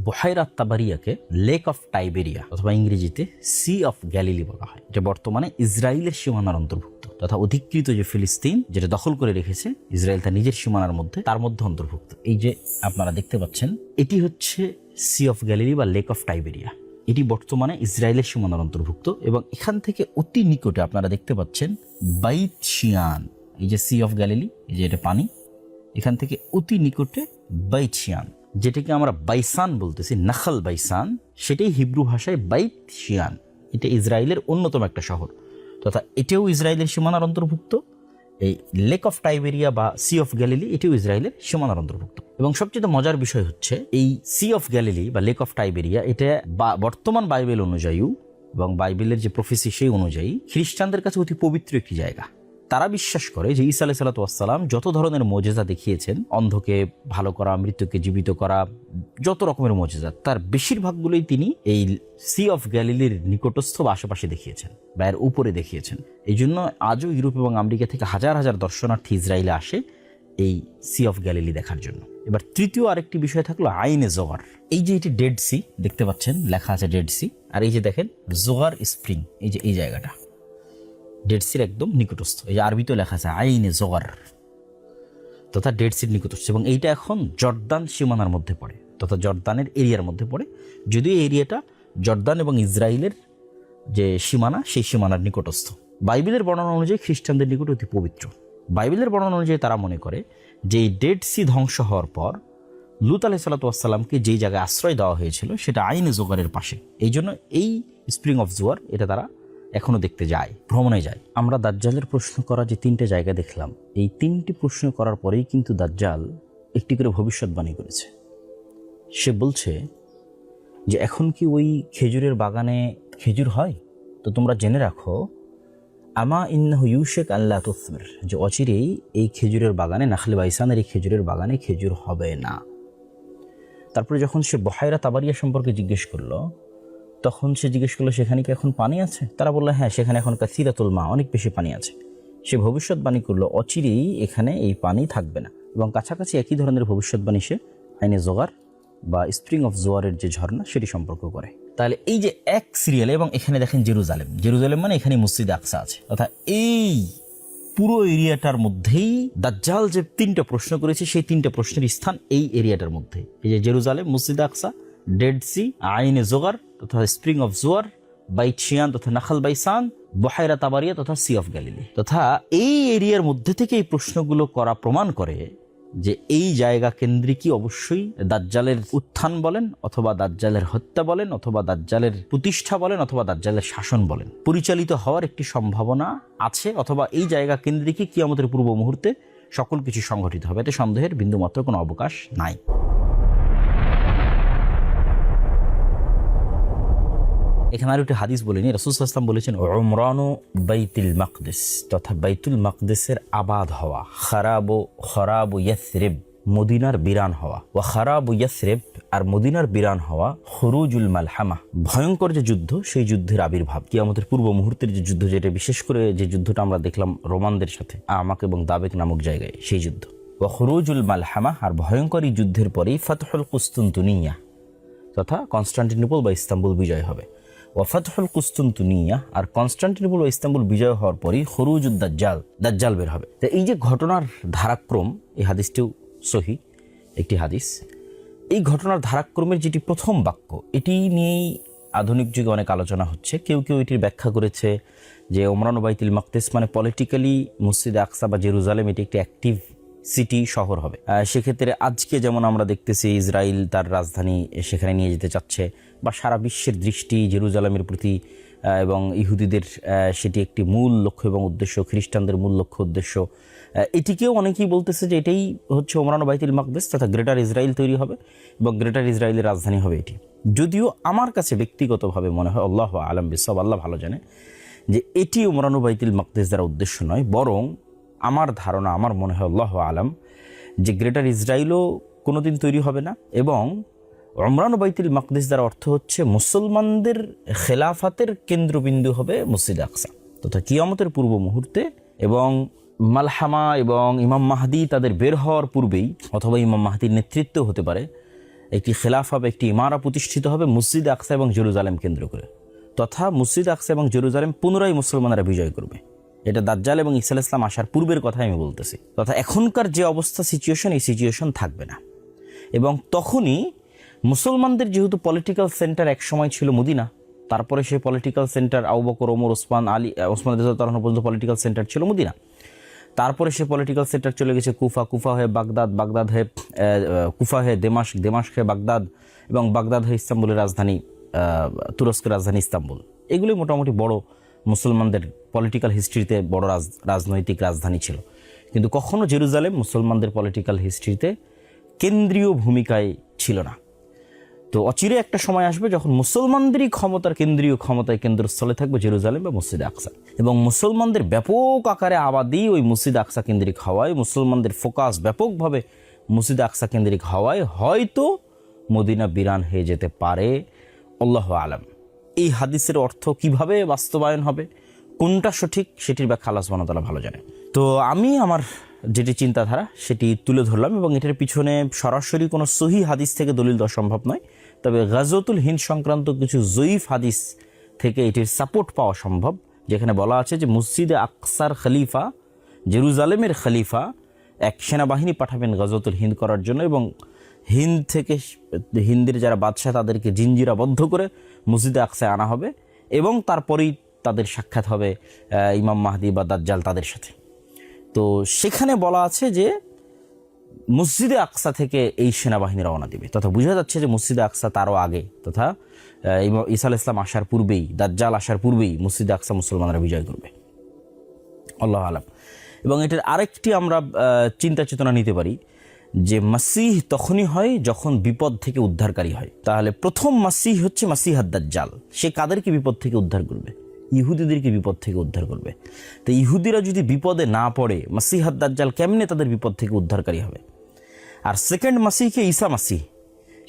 বহায়রা তাবারিয়াকে লেক অফ টাইবেরিয়া অথবা ইংরেজিতে সি অফ গ্যালিলি বলা হয়, এটা বর্তমানে ইসরায়েলের সীমানার অন্তর্ভুক্ত তথা অধিকৃত যে ফিলিস্তিন যেটা দখল করে রেখেছে ইসরায়েল তার নিজের সীমানার মধ্যে, তার মধ্যে অন্তর্ভুক্ত। এই যে আপনারা দেখতে পাচ্ছেন, এটি হচ্ছে সি অফ গ্যালিলি বা লেক অফ টাইবেরিয়া। এটি বর্তমানে ইসরায়েলের সীমানার অন্তর্ভুক্ত এবং এখান থেকে অতি নিকটে আপনারা দেখতে পাচ্ছেন বাইত শিয়ান। এই যে সি অফ গ্যালিলি, এই যে এটা পানি, এখান থেকে অতি নিকটে বাইত শিয়ান, যেটাকে আমরা বাইসান বলতেছি, নাখাল বাইসান, সেটাই হিব্রু ভাষায় বাইত শিয়ান। এটা ইসরায়েলের অন্যতম একটা শহর তথা এটাও ইসরায়েলের সীমানার অন্তর্ভুক্ত। এই লেক অফ টাইবেরিয়া বা সি অফ গ্যালিলি এটিও ইসরায়েলের সীমানার অন্তর্ভুক্ত। এবং সবচেয়ে মজার বিষয় হচ্ছে এই সি অফ গ্যালিলি বা লেক অফ টাইবেরিয়া, এটা বর্তমান বাইবেল অনুযায়ী এবং বাইবেলের যে প্রফেসি সেই অনুযায়ী খ্রিস্টানদের কাছে অতি পবিত্র একটি জায়গা। তারা বিশ্বাস করে যে ঈসা আলাইহিস সালাতু ওয়াস সালাম যত ধরনের মুজিজা দেখিয়েছেন, অন্ধকে ভালো করা, মৃত্যুকে জীবিত করা, যত রকমের মুজিজা, তার বেশিরভাগগুলোই তিনি এই সি অফ গ্যালিলির নিকটস্থ বা আশেপাশে দেখিয়েছেন বা এর উপরে দেখিয়েছেন। এই জন্য আজও ইউরোপ এবং আমেরিকা থেকে হাজার হাজার দর্শনার্থী ইসরায়েলে আসে এই সি অফ গ্যালিলি দেখার জন্য। এবার তৃতীয় আরেকটি বিষয় থাকলো আইনে জোগার। এই যে এটি ডেড সি দেখতে পাচ্ছেন, লেখা আছে ডেড সি, আর এই যে দেখেন জোগার স্প্রিং, এই যে এই জায়গাটা ডেড সির একদম নিকটস্থ। এই যে আরবিতেও লেখা আছে আইনে জোগার তথা ডেড সির নিকটস্থ, এবং এইটা এখন জর্দান সীমানার মধ্যে পড়ে তথা জর্দানের এরিয়ার মধ্যে পড়ে, যদিও এই এরিয়াটা জর্দান এবং ইসরায়েলের যে সীমানা সেই সীমানার নিকটস্থ। বাইবেলের বর্ণনা অনুযায়ী খ্রিস্টানদের নিকট অতি পবিত্র। বাইবেলের বর্ণনা অনুযায়ী তারা মনে করে যে এই ডেড সি ধ্বংস হওয়ার পর লূত আলাইহিস সালাতু ওয়াস সালামকে যেই জায়গায় আশ্রয় দেওয়া হয়েছিল সেটা আইনে জোগারের পাশে। এই জন্য এই স্প্রিং অফ জোয়ার এটা তারা এখনো দেখতে যায়, ভ্রমণে যায়। আমরা দাজ্জালের প্রশ্ন করা যে তিনটে জায়গা দেখলাম, এই তিনটি প্রশ্ন করার পরেই কিন্তু দাজ্জাল একটি করে ভবিষ্যৎবাণী করেছে। সে বলছে যে এখন কি ওই খেজুরের বাগানে খেজুর হয়? তো তোমরা জেনে রাখো, আমা ইন্নাহু ইউশেক আল্লাহ তুসমির, যে অচিরেই এই খেজুরের বাগানে, নাখলে বাইসানের এই খেজুরের বাগানে খেজুর হবে না। তারপরে যখন সে বহায়রা তাবারিয়া সম্পর্কে জিজ্ঞেস করলো, তখন সে জিজ্ঞেস করলো সেখানে কি এখন পানি আছে? তারা বললো হ্যাঁ, সেখানে এখন কাসিরাতুল মা, অনেক বেশি পানি আছে। সে ভবিষ্যৎবাণী করলো অচিরেই এখানে এই পানি থাকবে না, এবং কাছাকাছি একই ধরনের ভবিষ্যৎবাণী সে আইনে জোগার বা স্প্রিং অফ জোয়ারের যে ঝর্ণা সেটি সম্পর্ক করে। তাহলে এই যে এক সিরিয়ালে, এবং এখানে দেখেন জেরুজালেম, জেরুজালেম মানে এখানে মসজিদে আকসা আছে, অর্থাৎ এই পুরো এরিয়াটার মধ্যেই দাজ্জাল যে তিনটা প্রশ্ন করেছে সেই তিনটা প্রশ্নের স্থান এই এরিয়াটার মধ্যে। এই যে জেরুজালেম, মসজিদে আকসা, ডেড সি, আইনে জোগার তথা স্প্রিং অফ জোয়ার, বাইত শিয়ান তথা নাখাল বাইসান, বহায়রা তাবারিয়া তথা সি অফ গ্যালিলি, তথা এই এরিয়ার মধ্যে থেকে এই প্রশ্নগুলো করা প্রমাণ করে যে এই জায়গা কেন্দ্রিকই অবশ্যই দাজ্জালের উত্থান বলেন অথবা দাজ্জালের হত্যা বলেন অথবা দাজ্জালের প্রতিষ্ঠা বলেন অথবা দাজ্জালের শাসন বলেন পরিচালিত হওয়ার একটি সম্ভাবনা আছে, অথবা এই জায়গা কেন্দ্রিকই কিয়ামতের পূর্ব মুহূর্তে সকল কিছু সংঘটিত হবে। এতে সন্দেহের বিন্দুমাত্র কোনো অবকাশ নাই। এখানে আর একটি হাদিস বলিনি, রাসূল সাল্লাল্লাহু আলাইহি ওয়াসাল্লাম বলেছেন উমরানু বাইতুল মাকদিস তথা বাইতুল মাকদিসের আবাদ হওয়া, খরাবু ইয়াসরিব মদিনার বিরান হওয়া, ওয়া খরাবু ইয়াসরিব আর মদিনার বিরান হওয়া, খুরুজুল মালহামা ভয়ঙ্কর যে যুদ্ধ সেই যুদ্ধের আবির্ভাব, কিয়ামতের পূর্ব মুহূর্তের যে যুদ্ধ, যেটা বিশেষ করে যে যুদ্ধটা আমরা দেখলাম রোমানদের সাথে আমাক এবং দাবেক নামক জায়গায়, সেই যুদ্ধ। ওয়া খুরুজুল মালহামা আর ভয়ঙ্কর এই যুদ্ধের পরেই ফাতহুল কুস্তুনতুনিয়া তথা কনস্টান্টিনোপল বা ইস্তাম্বুল বিজয় হবে। ওয়াফাতহুল কুস্তুনতুনিয়া আর কনস্টান্টিনোপল ও ইস্তাম্বুল বিজয় হওয়ার পরই খরুজুদ দাজ্জাল বের হবে। তো এই যে ঘটনার ধারাক্রম, এই হাদিসটিও সহিহ একটি হাদিস। এই ঘটনার ধারাক্রমের যেটি প্রথম বাক্য, এটি নিয়েই আধুনিক যুগে অনেক আলোচনা হচ্ছে। কেউ কেউ এটির ব্যাখ্যা করেছে যে ওমরান বাইতুল মাকদিস মানে পলিটিক্যালি মসজিদে আকসা বা জেরুজালেম এটি একটি অ্যাক্টিভ সিটি শহর হবে। সেক্ষেত্রে আজকে যেমন আমরা দেখতেছি ইসরায়েল তার রাজধানী সেখানে নিয়ে যেতে চাচ্ছে, বা সারা বিশ্বের দৃষ্টি জেরুজালেমের প্রতি এবং ইহুদিদের সেটি একটি মূল লক্ষ্য এবং উদ্দেশ্য, খ্রিস্টানদের মূল লক্ষ্য উদ্দেশ্য। এটিকেও অনেকেই বলতেছে যে এটাই হচ্ছে ওমরান বাইতুল মাকদিস তথা গ্রেটার ইসরায়েল তৈরি হবে এবং গ্রেটার ইসরায়েলের রাজধানী হবে এটি। যদিও আমার কাছে ব্যক্তিগতভাবে মনে হয়, আল্লাহু আ'লাম বিসওয়াব, আল্লাহ ভালো জানে, যে এটি ওমরান বাইতুল মাকদিস দ্বারা উদ্দেশ্য নয়, বরং আমার ধারণা, আমার মনে হয় আল্লাহু আলাম, যে গ্রেটার ইসরায়েলও কোনোদিন তৈরি হবে না, এবং উমরান বাইতুল মাকদিস দ্বারা অর্থ হচ্ছে মুসলমানদের খেলাফাতের কেন্দ্রবিন্দু হবে মসজিদে আকসা তথা কিয়ামতের পূর্ব মুহূর্তে, এবং মালহামা এবং ইমাম মাহদি তাদের বের হওয়ার পূর্বেই অথবা ইমাম মাহদির নেতৃত্ব হতে পারে একটি খেলাফা বা একটি ইমারা প্রতিষ্ঠিত হবে মসজিদে আকসা এবং জেরুজালেম কেন্দ্র করে, তথা মসজিদ আকসা এবং জেরুজালেম পুনরায় মুসলমানরা বিজয় করবে। এটা দাজ্জাল এবং ঈসা আলাইহিস সালাম আসার পূর্বের কথা আমি বলতেছি। তথা এখনকার যে অবস্থা সিচুয়েশন, এই সিচুয়েশন থাকবে না। এবং তখনই মুসলমানদের যেহেতু পলিটিক্যাল সেন্টার এক সময় ছিল মদিনা, তারপরে সেই পলিটিক্যাল সেন্টার আবু বকর, ওমর, ওসমান, আলী, ওসমান রাদিয়াল্লাহু পর্যন্ত পলিটিক্যাল সেন্টার ছিল মদিনা। তারপরে সে পলিটিক্যাল সেন্টার চলে গেছে কুফা, কুফা হয়ে বাগদাদ, বাগদাদ হয়ে কুফা হয়ে দেমাশক, দেমাশক হয়ে বাগদাদ, এবং বাগদাদ হয়ে ইস্তাম্বুলের রাজধানী, তুরস্কের রাজধানী ইস্তাম্বুল। এগুলি মোটামুটি বড় মুসলমানদের পলিটিক্যাল হিস্ট্রিতে বড় রাজনৈতিক রাজধানী ছিল। কিন্তু কখনো জেরুজালেম মুসলমানদের পলিটিক্যাল হিস্ট্রিতে কেন্দ্রীয় ভূমিকায় ছিল না। তো অচিরে একটা সময় আসবে যখন মুসলমানদেরই ক্ষমতার কেন্দ্রীয় ক্ষমতায় কেন্দ্রস্থলে থাকবে জেরুজালেম বা মসজিদে আকসা, এবং মুসলমানদের ব্যাপক আকারে আবাদি ওই মসজিদে আকসা কেন্দ্রিক হওয়ায়, মুসলমানদের ফোকাস ব্যাপকভাবে মসজিদে আকসা কেন্দ্রিক হওয়ায় হয়তো মদিনা বিরান হয়ে যেতে পারে। আল্লাহু আলাম। এই হাদিসের অর্থ কিভাবে বাস্তবায়ন হবে, কোনটা সঠিক, সেটির ব্যাখ্যা আল্লাহ সুবহানাহু ওয়া তাআলা ভালো জানে। তো আমি আমার যেটি চিন্তাধারা সেটি তুলে ধরলাম, এবং এটার পিছনে সরাসরি কোনো সহিহ হাদিস থেকে দলিল দেওয়া সম্ভব নয়, তবে গাজওয়াতুল হিন্দ সংক্রান্ত কিছু জয়ীফ হাদিস থেকে এটির সাপোর্ট পাওয়া সম্ভব, যেখানে বলা আছে যে মসজিদে আকসার খলিফা, জেরুজালেমের খলিফা এক সেনাবাহিনী পাঠাবেন গাজওয়াতুল হিন্দ করার জন্য, এবং হিন্দ থেকে হিন্দের যারা বাদশাহ তাদেরকে জিঞ্জিরাবদ্ধ করে মসজিদে আকসায় আনা হবে, এবং তারপরেই তাদের সাক্ষাৎ হবে ইমাম মাহদি বা দাজ্জাল তাদের সাথে। তো সেখানে বলা আছে যে মসজিদে আকসা থেকে এই সেনাবাহিনী রওনা দিবে, তথা বোঝা যাচ্ছে যে মসজিদে আকসা তারও আগে, তথা ঈসা আলাইহিস সালাম আসার পূর্বেই, দাজ্জাল আসার পূর্বেই মসজিদে আকসা মুসলমানরা বিজয় করবে। আল্লাহু আলাম। এবং এটার আরেকটি আমরা চিন্তা চেতনা নিতে পারি যে মাসিহ তখনই হয় যখন বিপদ থেকে উদ্ধারকারী হয়। তাহলে প্রথম মাসিহ হচ্ছে মাসিহ আদ-দাজ্জাল। সে কাদেরকে বিপদ থেকে উদ্ধার করবে? ইহুদিদেরকে বিপদ থেকে উদ্ধার করবে। তো ইহুদিরা যদি বিপদে না পড়ে, মাসিহ আদ-দাজ্জাল কেমনে তাদের বিপদ থেকে উদ্ধারকারী হবে? আর সেকেন্ড মাসিহকে ঈসা মাসিহ,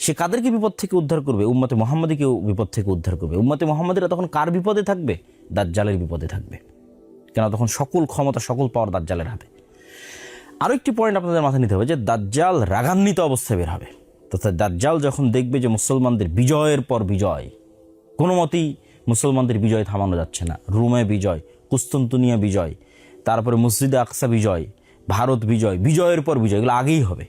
সে কাদেরকে বিপদ থেকে উদ্ধার করবে? উম্মতে মুহাম্মাদীকেও বিপদ থেকে উদ্ধার করবে। উম্মতে মুহাম্মাদীরা তখন কার বিপদে থাকবে? দাজ্জালের বিপদে থাকবে, কেন তখন সকল ক্ষমতা, সকল পাওয়ার দাজ্জালের হাতে। আরও একটি পয়েন্ট আপনাদের মাথায় নিতে হবে যে দাজ্জাল রাগান্বিত অবস্থায় বের হবে। তথা দাজ্জাল যখন দেখবে যে মুসলমানদের বিজয়ের পর বিজয়, কোনো মতেই মুসলমানদের বিজয় থামানো যাচ্ছে না, রোমে বিজয়, কুস্তুনতুনিয়া বিজয়, তারপরে মসজিদে আকসা বিজয়, ভারত বিজয়, বিজয়ের পর বিজয়, এগুলো আগেই হবে।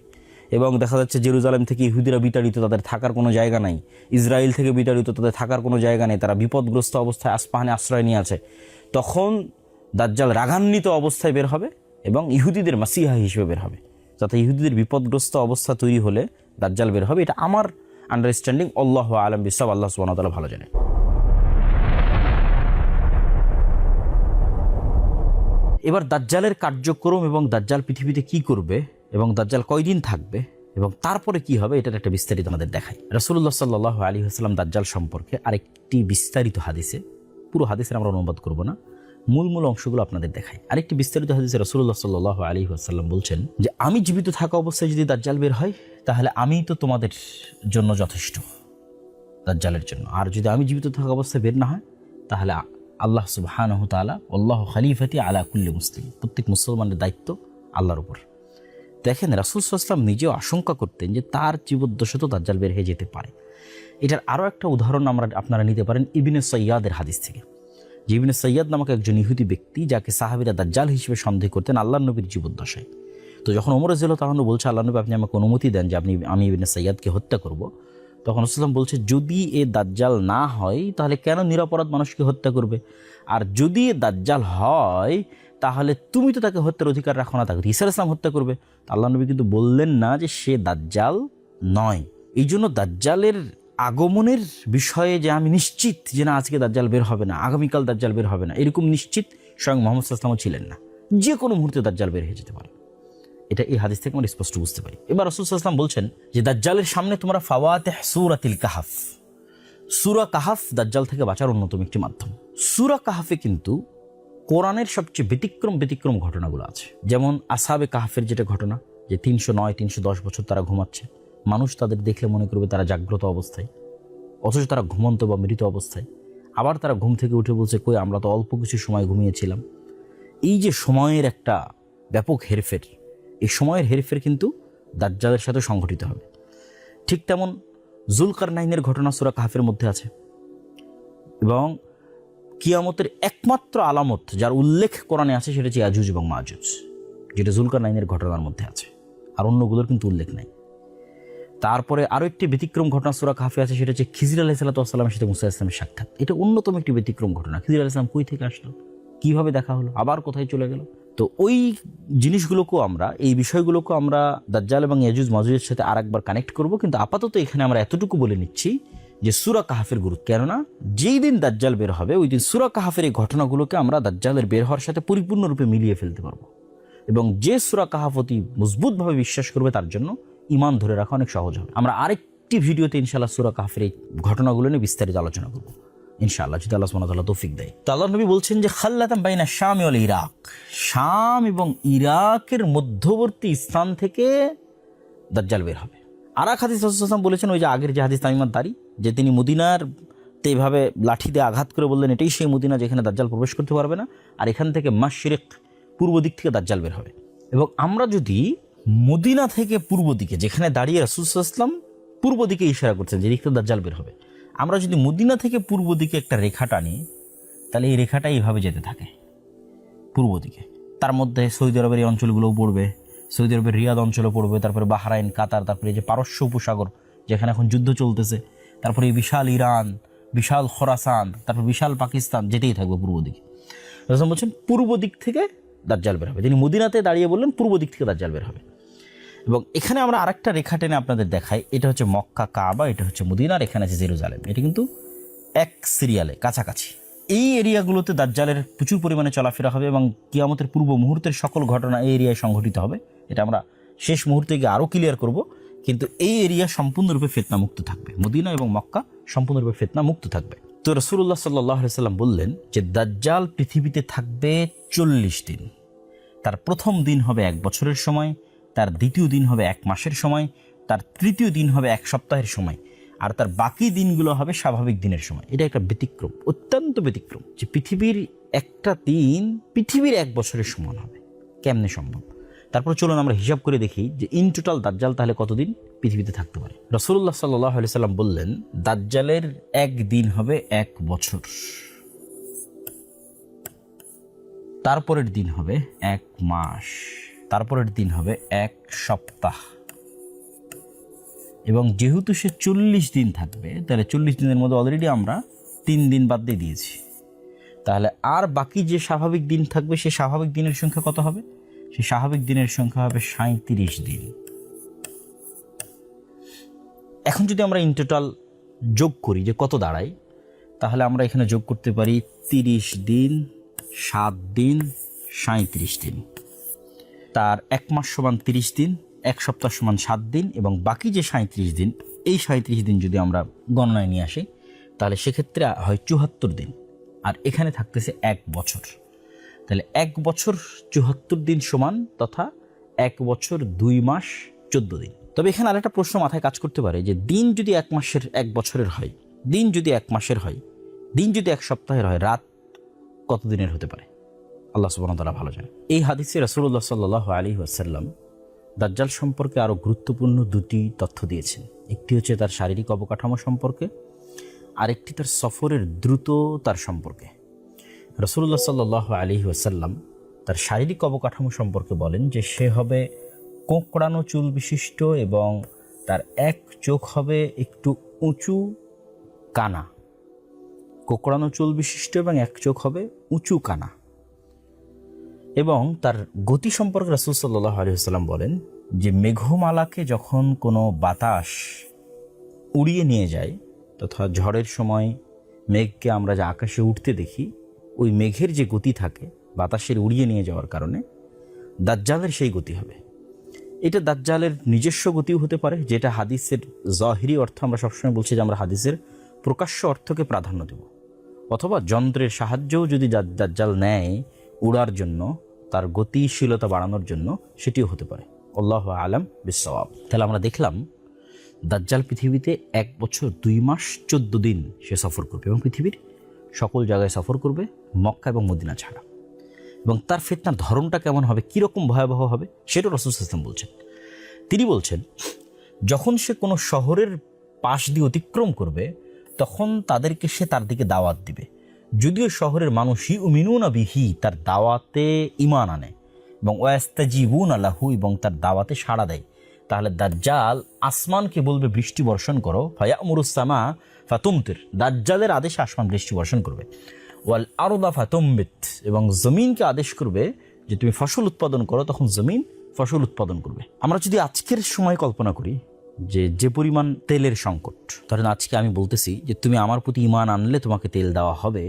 এবং দেখা যাচ্ছে জেরুজালেম থেকে ইহুদিরা বিতাড়িত, তাদের থাকার কোনো জায়গা নাই। ইসরায়েল থেকে বিতাড়িত, তাদের থাকার কোনো জায়গা নেই, তারা বিপদগ্রস্ত অবস্থায় আসপাহানে আশ্রয় নিয়ে আছে। তখন দাজ্জাল রাগান্বিত অবস্থায় বের হবে এবং ইহুদিদের মাসিহা হিসেবে বের হবে। যাতে ইহুদিদের বিপদগ্রস্ত অবস্থা তৈরি হলে দাজ্জাল বের হবে। এটা আমার আন্ডারস্ট্যান্ডিং। আল্লাহু আ'লাম বিসওয়াব। আল্লাহ সুবহানাহু ওয়া তাআলা ভালো জানেন। এবার দাজ্জালের কার্যক্রম এবং দাজ্জাল পৃথিবীতে কি করবে এবং দাজ্জাল কয়দিন থাকবে এবং তারপরে কি হবে, এটার একটা বিস্তারিত আমাদের দেখায়। রাসূলুল্লাহ সাল্লাল্লাহু আলাইহি ওয়াসাল্লাম দাজ্জাল সম্পর্কে আরেকটি বিস্তারিত হাদিসে, পুরো হাদিসের আমরা অনুবাদ করব না, মূল অংশগুলো আপনাদের দেখাই। আরেকটি বিস্তারিত হাদিসে রাসূলুল্লাহ সাল্লাল্লাহু আলাইহি ওয়াসাল্লাম বলছেন যে আমি জীবিত থাকা অবস্থায় যদি দাজ্জাল বের হয় তাহলে আমি তো তোমাদের জন্য যথেষ্ট, দাজ্জালের জন্য। আর যদি আমি জীবিত থাকা অবস্থায় বের না হয় তাহলে আল্লাহ সুবহানাহু ওয়া তাআলা আল্লাহু খলিফাতি আলা কুল্লি মুসলিম, প্রত্যেক মুসলমানের দায়িত্ব আল্লাহর উপর। দেখেন রাসূল সাল্লাল্লাহু আলাইহি ওয়াসাল্লাম নিজেও আশঙ্কা করতেন যে তার জীবদ্দশাতে দাজ্জাল বের হয়ে যেতে পারে। এটার আরও একটা উদাহরণ আপনারা নিতে পারেন ইবনে সাইয়াদের হাদিস থেকে। যে ইবনে সাইয়াদ নামক একজন ইহুদি ব্যক্তি, যাকে সাহাবীরা দাজ্জাল হিসেবে সন্দেহ করতেন আল্লাহর নবীর জীবদ্দশায়। তো যখন ওমর রাদিয়াল্লাহু তাআলা বলছে আল্লাহ নবী আপনি আমাকে অনুমতি দেন যে আমি ইবনে সাইয়াদকে হত্যা করব, তখন রাসূল সাল্লাল্লাহু আলাইহি ওয়াসাল্লাম বলছে যদি এ দাজ্জাল না হয় তাহলে কেন নিরপরাধ মানুষকে হত্যা করবে? আর যদি এ দাজ্জাল হয় তাহলে তুমি তো তাকে হত্যার অধিকার রাখো না, তাকে ঈসা আলাইহিস সালাম হত্যা করবে। আল্লাহ নবী কিন্তু বললেন না যে সে দাজ্জাল নয়। এই জন্য দাজ্জালের আগমনের বিষয়ে যে আমি নিশ্চিত যে না আজকে দাজ্জাল বের হবে না, আগামীকাল দাজ্জাল বের হবে না, এরকম নিশ্চিত স্বয়ং মুহাম্মদ সাল্লাল্লাহু আলাইহি ওয়াসাল্লামও ছিলেন না। যে কোনো মুহূর্তে দাজ্জাল বের হয়ে যেতে পারে, এটা এই হাদিস থেকে আমরা স্পষ্ট বুঝতে পারি। এবার রাসূল সাল্লাল্লাহু আলাইহি ওয়াসাল্লাম বলছেন যে দাজ্জালের সামনে তোমরা ফাওয়াতিহ সূরাতিল কাহাফ, সূরা কাহাফ দাজ্জাল থেকে বাঁচার অন্যতম একটি মাধ্যম। সূরা কাহাফে কিন্তু কোরআনের সবচেয়ে ব্যতিক্রম ঘটনাগুলো আছে। যেমন আসহাবে কাহফের যেটা ঘটনা, যে 309-310 বছর তারা ঘুমাচ্ছে, মানুষ তাদের দেখলে মনে করবে তারা জাগ্রত অবস্থায়, অথচ তারা ঘুমন্ত বা মৃত অবস্থায়। আবার তারা ঘুম থেকে উঠে বলছে, কই আমরা তো অল্প কিছু সময় ঘুমিয়েছিলাম। এই যে সময়ের একটা ব্যাপক হেরফের, এই সময়ের হেরফের কিন্তু দাজ্জালের সাথে সংঘটিত হবে। ঠিক তেমন জুলকারনাইনের ঘটনা সূরা কাহফের মধ্যে আছে, এবং কিয়ামতের একমাত্র আলামত যার উল্লেখ কোরআনে আছে সেটা হচ্ছে ইয়াজুজ এবং মাজুজ, যেটা জুলকারনাইনের ঘটনার মধ্যে আছে, আর অন্যগুলোর কিন্তু উল্লেখ নাই। তারপরে আরও একটি ব্যতিক্রম ঘটনা সূরা কাহফে আছে, সেটা হচ্ছে খিজির আলাইহিস সালামের সাথে মুসা ইসলামের সাক্ষাৎ। এটা অন্যতম একটি ব্যতিক্রম ঘটনা। খিজির আলাইহিস সালাম কই থেকে আসলো, কিভাবে দেখা হলো, আবার কোথায় চলে গেল। তো ওই জিনিসগুলোকেও আমরা, এই বিষয়গুলোকেও আমরা দাজ্জাল এবং ইয়াজুজ মাজুজের সাথে আরেকবার কানেক্ট করব। কিন্তু আপাতত এখানে আমরা এতটুকু বলে নিচ্ছি যে সূরা কাহফের গুরুত্ব, কেননা যেই দিন দাজ্জাল বের হবে ওই দিন সূরা কাহফের এই ঘটনাগুলোকে আমরা দাজ্জালের বের হওয়ার সাথে পরিপূর্ণরূপে মিলিয়ে ফেলতে পারবো। এবং যে সূরা কাহফ অতি মজবুতভাবে বিশ্বাস করবে তার জন্য ঈমান ধরে রাখা অনেক সহজ হবে। আমরা আরেকটি ভিডিওতে ইনশাআল্লাহ সূরা কাহফের এই ঘটনাগুলো নিয়ে বিস্তারিত আলোচনা করব ইনশাআল্লাহ, যদি আল্লাহ সুবহানাহু ওয়া তাআলা তৌফিক দেয়। তো আল্লাহর নবী বলছেন যে খাল্লাতাম বাইনা শাম ওয়াল ইরাক, শাম এবং ইরাকের মধ্যবর্তী স্থান থেকে দাজ্জাল বের হবে। আর এক হাদিস রাসূল সাল্লাল্লাহু আলাইহি ওয়াসাল্লাম বলেছেন, ওই যে আগের যে হাদিস তামিমাত দারি, যে তিনি মদিনার এইভাবে লাঠি দিয়ে আঘাত করে বললেন এটাই সেই মদিনা যেখানে দাজ্জাল প্রবেশ করতে পারবে না, আর এখান থেকে মাশরিক পূর্ব দিক থেকে দাজ্জাল বের হবে। এবং আমরা যদি মদিনা থেকে পূর্ব দিকে, যেখানে দাঁড়িয়ে রাসূল সাল্লাল্লাহু আলাইহি ওয়াসাল্লাম পূর্ব দিকে ইশারা করছেন যে দিক থেকে দাজ্জাল বের হবে, আমরা যদি মদিনা থেকে পূর্ব দিকে একটা রেখা টানি, তাহলে এই রেখাটা এইভাবে যেতে থাকে পূর্ব দিকে। তার মধ্যে সৌদি আরবের এই অঞ্চলগুলোও পড়বে, সৌদি আরবের রিয়াদ অঞ্চলও পড়বে, তারপরে বাহরাইন, কাতার, তারপরে এই যে পারস্য উপসাগর যেখানে এখন যুদ্ধ চলতেছে, তারপরে এই বিশাল ইরান, বিশাল খোরাসান, তারপর বিশাল পাকিস্তান, যেতেই থাকবে পূর্ব দিকে। রাসূল বলছেন পূর্ব দিক থেকে দাজ্জাল বের হবে। তিনি মদিনাতে দাঁড়িয়ে বললেন পূর্ব দিক থেকে দাজ্জাল বের হবে। এবং এখানে আমরা আরেকটা রেখা টেনে আপনাদের দেখাই, এটা হচ্ছে মক্কা কাবা, এটা হচ্ছে মদিনার, এখানে আছে জেরুজালেম। এটা কিন্তু এক সিরিয়ালে কাছাকাছি। এই এরিয়াগুলোতে দাজ্জালের প্রচুর পরিমাণে চলাফেরা হবে এবং কিয়ামতের পূর্ব মুহূর্তের সকল ঘটনা এই এরিয়ায় সংঘটিত হবে। এটা আমরা শেষ মুহূর্তে গিয়ে আরও ক্লিয়ার করব। কিন্তু এই এরিয়া সম্পূর্ণরূপে ফিতনামুক্ত থাকবে, মদিনা এবং মক্কা সম্পূর্ণরূপে ফিতনামুক্ত থাকবে। তো রাসূলুল্লাহ সাল্লাল্লাহু আলাইহি ওয়াসাল্লাম বললেন যে দাজ্জাল পৃথিবীতে থাকবে 40 দিন। তার প্রথম দিন হবে 1 বছরের সময়, তার দ্বিতীয় দিন হবে 1 মাসের সময়, তার তৃতীয় দিন হবে 1 সপ্তাহের সময়, আর তার বাকি দিনগুলো হবে স্বাভাবিক দিনের সময়। এটা একটা ব্যতিক্রম, অত্যন্ত ব্যতিক্রম, যে পৃথিবীর একটা দিন পৃথিবীর 1 বছরের সমান হবে। কেমনে সম্ভব? তারপর চলুন আমরা হিসাব করে দেখি যে ইন টোটাল দাজ্জাল তাহলে কতদিন পৃথিবীতে থাকতে পারে। রাসূলুল্লাহ সাল্লাল্লাহু আলাইহি সাল্লাম বললেন দাজ্জালের 1 দিন হবে 1 বছর, তারপরের দিন হবে 1 মাস, তারপরের দিন হবে 1 সপ্তাহ। এবং যেহেতু সে 40 দিন থাকবে, তাহলে 40 দিনের মধ্যে অলরেডি আমরা 3 দিন বাদ দিয়ে দিয়েছি। তাহলে আর বাকি যে স্বাভাবিক দিন থাকবে, সে স্বাভাবিক দিনের সংখ্যা কত হবে? সে স্বাভাবিক দিনের সংখ্যা হবে 37 দিন। এখন যদি আমরা ইন টোটাল যোগ করি যে কত দাঁড়ায়, তাহলে আমরা এখানে যোগ করতে পারি 30 দিন, 7 দিন, 37 দিন। তার 1 মাস সমান 30 দিন, 1 সপ্তাহ সমান 7 দিন, এবং বাকি যে 37 দিন, এই 37 দিন যদি আমরা গণনায় নিয়ে আসি, তাহলে সেক্ষেত্রে হয় 74 দিন, আর এখানে থাকতেছে 1 বছর। তাহলে 1 বছর 74 দিন সমান, তথা 1 বছর 2 মাস 14 দিন। তবে এখানে আরেকটা প্রশ্ন মাথায় কাজ করতে পারে যে দিন যদি 1 মাসের 1 বছরের হয়, দিন যদি 1 মাসের হয়, দিন যদি 1 সপ্তাহের হয়, রাত কত দিনের হতে পারে? আল্লাহ সুবহানাহু ওয়া তাআলা ভালো জানেন। এই হাদিসে রাসূলুল্লাহ সাল্লাল্লাহু আলাইহি ওয়াসাল্লাম দাজ্জাল সম্পর্কে আরও গুরুত্বপূর্ণ 2টি তথ্য দিয়েছেন। একটি হচ্ছে তার শারীরিক অবকাঠামো সম্পর্কে, আরেকটি তার সফরের দ্রুততার সম্পর্কে। রাসূলুল্লাহ সাল্লাল্লাহু আলাইহি ওয়াসাল্লাম তার শারীরিক অবকাঠামো সম্পর্কে বলেন যে সে হবে কোঁকড়ানো চুল বিশিষ্ট এবং তার 1 চোখ হবে একটু উঁচু কানা। কোঁকড়ানো চুল বিশিষ্ট এবং 1 চোখ হবে উঁচু কানা। এবং তার গতি সম্পর্কে রাসূল সাল্লাল্লাহু আলাইহি ওয়াসাল্লাম বলেন যে মেঘমালাকে যখন কোনো বাতাস উড়িয়ে নিয়ে যায়, তথা ঝড়ের সময় মেঘকে আমরা যে আকাশে উঠতে দেখি, ওই মেঘের যে গতি থাকে বাতাসের উড়িয়ে নিয়ে যাওয়ার কারণে, দাজ্জালের সেই গতি হবে। এটা দাজ্জালের নিজস্ব গতিও হতে পারে, যেটা হাদিসের জাহিরি অর্থ, আমরা সবসময় বলছি যে আমরা হাদিসের প্রকাশ্য অর্থকে প্রাধান্য দেব, অথবা যন্ত্রের সাহায্যও যদি দাজ্জাল নেয়, উড়ার জন্য, তার গতিশীলতা বাড়ানোর জন্য সেটিও হতে পারে। আল্লাহু আলাম বিসসাওয়াব। তাহলে আমরা দেখলাম দাজ্জাল পৃথিবীতে 1 বছর 2 মাস 14 দিন সে সফর করবে এবং পৃথিবীর সকল জায়গায় সফর করবে মক্কা এবং মদিনা ছাড়া। এবং তার ফিতনার ধরনটা কেমন হবে, কীরকম ভয়াবহ হবে, সেটা রাসূল সাল্লাল্লাহু আলাইহি ওয়াসাল্লাম বলছেন। তিনি বলছেন, যখন সে কোনো শহরের পাশ দিয়ে অতিক্রম করবে তখন তাদেরকে সে তার দিকে দাওয়াত দিবে, যদিও শহরের মানুষ ইউমিনুনা বিহি, তার দাওয়াতে ঈমান আনে, এবং ওয়াস্তাজিবুনা লাহু, এবং তার দাওয়াতে সাড়া দেয়। তাহলে দাজ্জাল আসমানকে বলবে বৃষ্টি বর্ষণ করো, ফায়ামুরুস সামা ফাতুমতির, দাজ্জালের আদেশে আসমান বৃষ্টি বর্ষণ করবে। ওয়াল আরদা ফাতুমবিত, এবং জমিনকে আদেশ করবে যে তুমি ফসল উৎপাদন করো, তখন জমিন ফসল উৎপাদন করবে। আমরা যদি আজকের সময় কল্পনা করি যে পরিমাণ তেলের সংকট, ধরেন আজকে আমি বলতেছি যে তুমি আমার প্রতি ঈমান আনলে তোমাকে তেল দেওয়া হবে,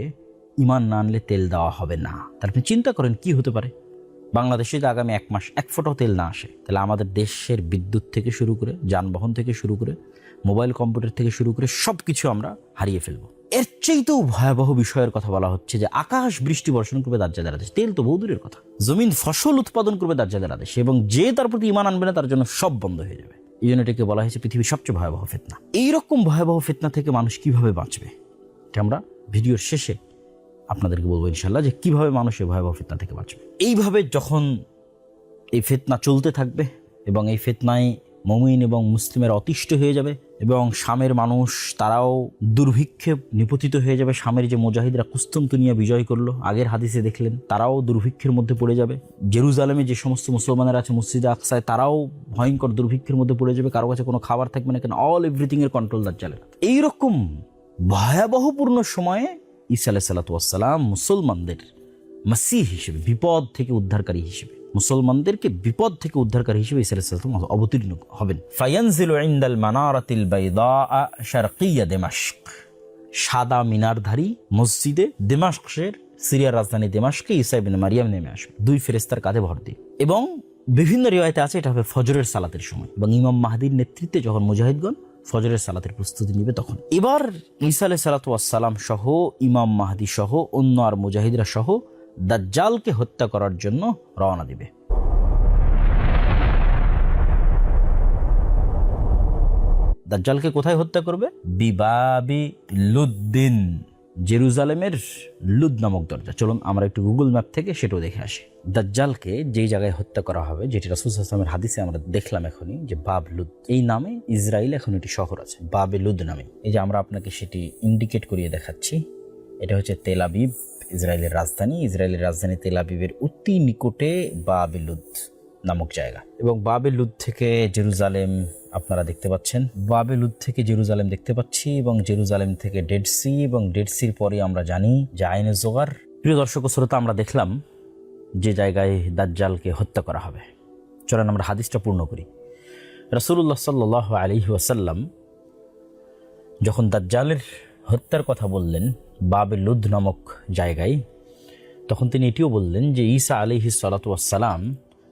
ঈমান না আনলে তেল দেওয়া হবে না। তাহলে আপনি চিন্তা করেন কি হতে পারে। বাংলাদেশে যদি আগামী 1 মাস 1 ফোঁটাও তেল না আসে, তাহলে আমাদের দেশের বিদ্যুৎ থেকে শুরু করে, যানবাহন থেকে শুরু করে, মোবাইল কম্পিউটার থেকে শুরু করে সব কিছু আমরা হারিয়ে ফেলবো। এর চেয়েও ভয়াবহ বিষয়ের কথা বলা হচ্ছে যে আকাশ বৃষ্টি বর্ষণ করবে দাজ্জালের আদেশ। তেল তো বহু দূরের কথা, জমিন ফসল উৎপাদন করবে দাজ্জালের আদেশ, এবং যে তার প্রতি ঈমান আনবে না তার জন্য সব বন্ধ হয়ে যাবে। এই জন্য এটাকে বলা হয়েছে পৃথিবীর সবচেয়ে ভয়াবহ ফিতনা। এইরকম ভয়াবহ ফিতনা থেকে মানুষ কিভাবে বাঁচবে, এটা আমরা ভিডিওর শেষে আপনাদেরকে বলবো ইনশাল্লাহ, যে কিভাবে মানুষ এই ভয়াবহ ফিতনা থেকে বাঁচবে। এইভাবে যখন এই ফিতনা চলতে থাকবে এবং এই ফিতনায় মুমিন এবং মুসলিমের অতিষ্ঠ হয়ে যাবে, এবং শামের মানুষ তারাও দুর্ভিক্ষে নিপতিত হয়ে যাবে। শামের যে মুজাহিদরা কুস্তুনতুনিয়া বিজয় করলো, আগের হাদিসে দেখলেন, তারাও দুর্ভিক্ষের মধ্যে পড়ে যাবে। জেরুজালেমে যে সমস্ত মুসলমানেরা আছে মসজিদে আকসায়, তারাও ভয়ঙ্কর দুর্ভিক্ষের মধ্যে পড়ে যাবে। কারো কাছে কোনো খাবার থাকবে না, কেন অল এভরিথিং এর কন্ট্রোল দাজ্জালের। এইরকম ভয়াবহপূর্ণ সময়ে ঈসা আলাইহিস সালাতু ওয়াস সালাম মুসলমানদের মাসীহ হিসেবে, বিপদ থেকে উদ্ধারকারী হিসেবে, মুসলমানদেরকে বিপদ থেকে উদ্ধারকারী হিসেবে ঈসা আলাইহিস সালাম অবতীর্ণ হবেন। ফায়ানজিলু ইনদাল মানারাতিল বাইদা শারকিয়া দিমাশক, সাদা মিনারধারী মসজিদে দিমাশকের, সিরিয়ার রাজধানী দিমাশকে ঈসা ইবনে মারিয়াম নেমে আসবে 2 ফেরেশতার কাঁধে ভর দিয়ে। এবং বিভিন্ন রিওয়ায়েতে আছে এটা হবে ফজরের সালাতের সময়, এবং ইমাম মাহদির নেতৃত্বে যখন মুজাহিদগণ ফজরের সালাতের প্রস্তুতি নিবে তখন। এবার ঈসা আলাইহিস সালাতু ওয়াস সালাম সহ ইমাম মাহদি সহ অন্য আর মুজাহিদরা সহ দাজ্জালকে হত্যা করার জন্য রওনা দিবে। দাজ্জালকে কোথায় হত্যা করবে? বিবাবি লুদ্দিন, জেরুজালেমের লুদ নামক দরজা। চলুন আমরা একটু গুগল ম্যাপ থেকে সেটাও দেখে আসি। দাজ্জালকে যেই জায়গায় হত্যা করা হবে, যেটি রাসূল সাল্লাল্লাহু আলাইহি ওয়াসাল্লামের হাদিসে আমরা দেখলাম এখনই, যে বাব লুদ, এই নামে ইসরায়েল এখন একটি শহর আছে বাবে লুদ নামে। এই যে আমরা আপনাকে সেটি ইন্ডিকেট করিয়ে দেখাচ্ছি, এটা হচ্ছে তেল আবিব, ইসরায়েলের রাজধানী। ইসরায়েলের রাজধানী তেল আবিবের অতি নিকটে বাবে লুদ নামক জায়গা। এবং বাবে লুদ থেকে জেরুজালেম আপনারা দেখতে পাচ্ছেন, বাবে লুদ থেকে জেরুজালেম দেখতে পাচ্ছি, এবং জেরুজালেম থেকে ডেড সি, এবং ডেড সির পরে আমরা জানি যে আইনে জোগার। প্রিয় দর্শক ও শ্রোতা, আমরা দেখলাম যে জায়গায় দাজ্জালকে হত্যা করা হবে। চলেন আমরা হাদিসটা পূর্ণ করি। রাসূলুল্লাহ সাল্লাল্লাহু আলাইহি ওয়াসাল্লাম যখন দাজ্জালের হত্যার কথা বললেন বাবে লুদ নামক জায়গায়, তখন তিনি এটিও বললেন যে ঈসা আলাইহিস সালাতু ওয়াস সালাম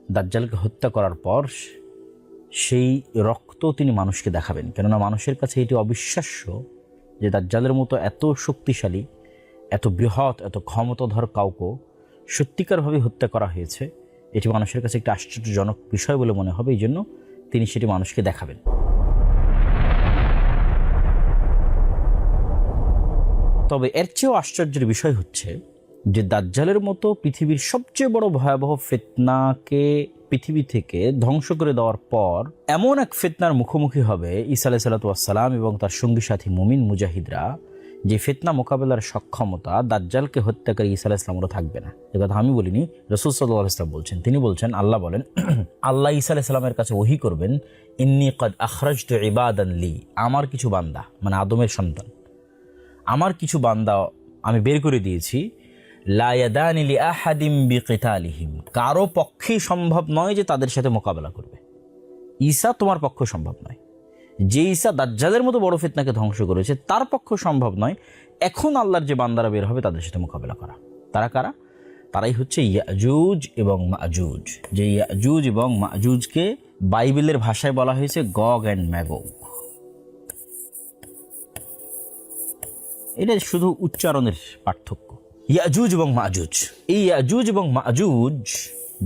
দাজ্জালকে হত্যা করার পর সেই রক্ত তিনি মানুষকে দেখাবেন। কেননা মানুষের কাছে এটি অবিশ্বাস্য যে দাজ্জালের মতো এত শক্তিশালী, এত বৃহৎ, এত ক্ষমতাধর কাউকে সত্যিকারভাবে হত্যা করা হয়েছে। এটি মানুষের কাছে একটি আশ্চর্যজনক বিষয় বলে মনে হবে, এই জন্য তিনি সেটি মানুষকে দেখাবেন। তবে এর চেয়েও আশ্চর্যের বিষয় হচ্ছে যে দাজ্জালের মতো পৃথিবীর সবচেয়ে বড় ভয়াবহ ফিতনাকে পৃথিবী থেকে ধ্বংস করে দেওয়ার পর এমন এক ফিতনার মুখোমুখি হবে ঈসা আলাইহিস সালাতু ওয়াস সালাম এবং তার সঙ্গী সাথী মুমিন মুজাহিদরা, যে ফিতনা মোকাবেলার সক্ষমতা দাজ্জালকে হত্যাকারী ঈসা আলাইহিস সালামেরও থাকবে না। এ কথা আমি বলিনি, রাসূল সাল্লাল্লাহু আলাইহি ওয়াসাল্লাম বলছেন। তিনি বলছেন, আল্লাহ বলেন, আল্লাহ ঈসা আলাইহিস সালামের কাছে ওহী করবেন, ইন্নী ক্বাদ আখরাজতু ইবাদান লি, আমার কিছু বান্দা, মানে আদমের সন্তান, আমার কিছু বান্দা আমি বের করে দিয়েছি, লা ইয়াদানি লি আহাদিম বিকিতালিহিম, কারো পক্ষেই সম্ভব নয় যে তাদের সাথে মোকাবেলা করবে। ঈসা তোমার পক্ষে সম্ভব নয়। যে ঈসা দাজ্জালের মতো বড় ফিতনাকে ধ্বংস করেছে তার পক্ষে সম্ভব নয় এখন আল্লাহর যে বান্দারা বের হবে তাদের সাথে মোকাবেলা করা। তারা কারা? তারাই হচ্ছে ইয়াজুজ এবং মাজুজ। যে ইয়াজুজ এবং মাজুজকে বাইবেলের ভাষায় বলা হয়েছে গগ অ্যান্ড ম্যাগগ। এটা শুধু উচ্চারণের পার্থক্য। ইয়াজুজ এবং মাজুজ। এই ইয়াজুজ এবং মাজুজ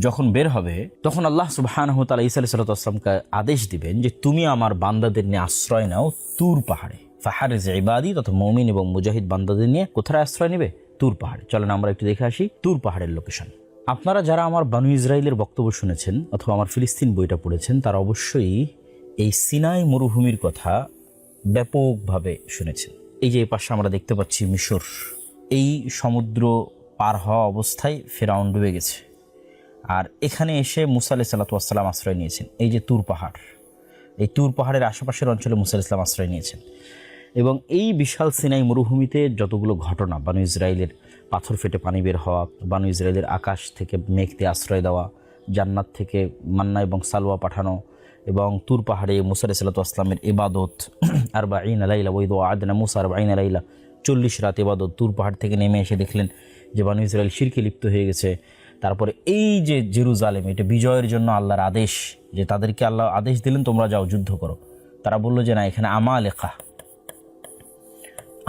যখন বের হবে তখন আল্লাহ সুবহানাহু ওয়া তাআলা ঈসা আলাইহিস সালামকে আদেশ দিবেন যে তুমি আমার বান্দাদের নিয়ে আশ্রয় নাও তুর পাহাড়ে। ফাহারিজ ইবাদি, তথা মুমিন এবং মুজাহিদ বান্দাদের নিয়ে কোথায় আশ্রয় নেবে? তুর পাহাড়ে। চলেন আমরা একটু দেখে আসি তুর পাহাড়ের লোকেশন। আপনারা যারা আমার বানু ইসরাইলের বক্তব্য শুনেছেন অথবা আমার ফিলিস্তিন বইটা পড়েছেন তারা অবশ্যই এই সিনাই মরুভূমির কথা ব্যাপকভাবে শুনেছেন। এই যে পাশে আমরা দেখতে পাচ্ছি মিশর, এই সমুদ্র পার হওয়া অবস্থায় ফেরাউন ডুবে গেছে, আর এখানে এসে মুসা আলাইহিস সালাতু ওয়াস সালাম আশ্রয় নিয়েছেন। এই যে তুর পাহাড়, এই তুর পাহাড়ের আশেপাশের অঞ্চলে মুসা আলাইহিস সালাম আশ্রয় নিয়েছেন। এবং এই বিশাল সিনাই মরুভূমিতে যতগুলো ঘটনা, বানু ইসরাইলের পাথর ফেটে পানি বের হওয়া, বানু ইসরাইলের আকাশ থেকে মেঘ দিয়ে আশ্রয় দেওয়া, জান্নাত থেকে মান্না এবং সালওয়া পাঠানো, এবং তুর পাহাড়ে মুসা আলাইহিস সালাতু ওয়াস সালামের ইবাদত, আরবাঈনা লাইলা ওয়া ইযা আদনা মুসা আরবাঈনা লাইলা, 40 রাত ইবাদত। তুর পাহাড় থেকে নেমে এসে দেখলেন যে বানু ইসরাইল শিরকে লিপ্ত হয়ে গেছে। তারপরে এই যে জেরুজালেম, এটা বিজয়ের জন্য আল্লাহর আদেশ, যে তাদেরকে আল্লাহ আদেশ দিলেন তোমরা যাও যুদ্ধ করো। তারা বললো যে না, এখানে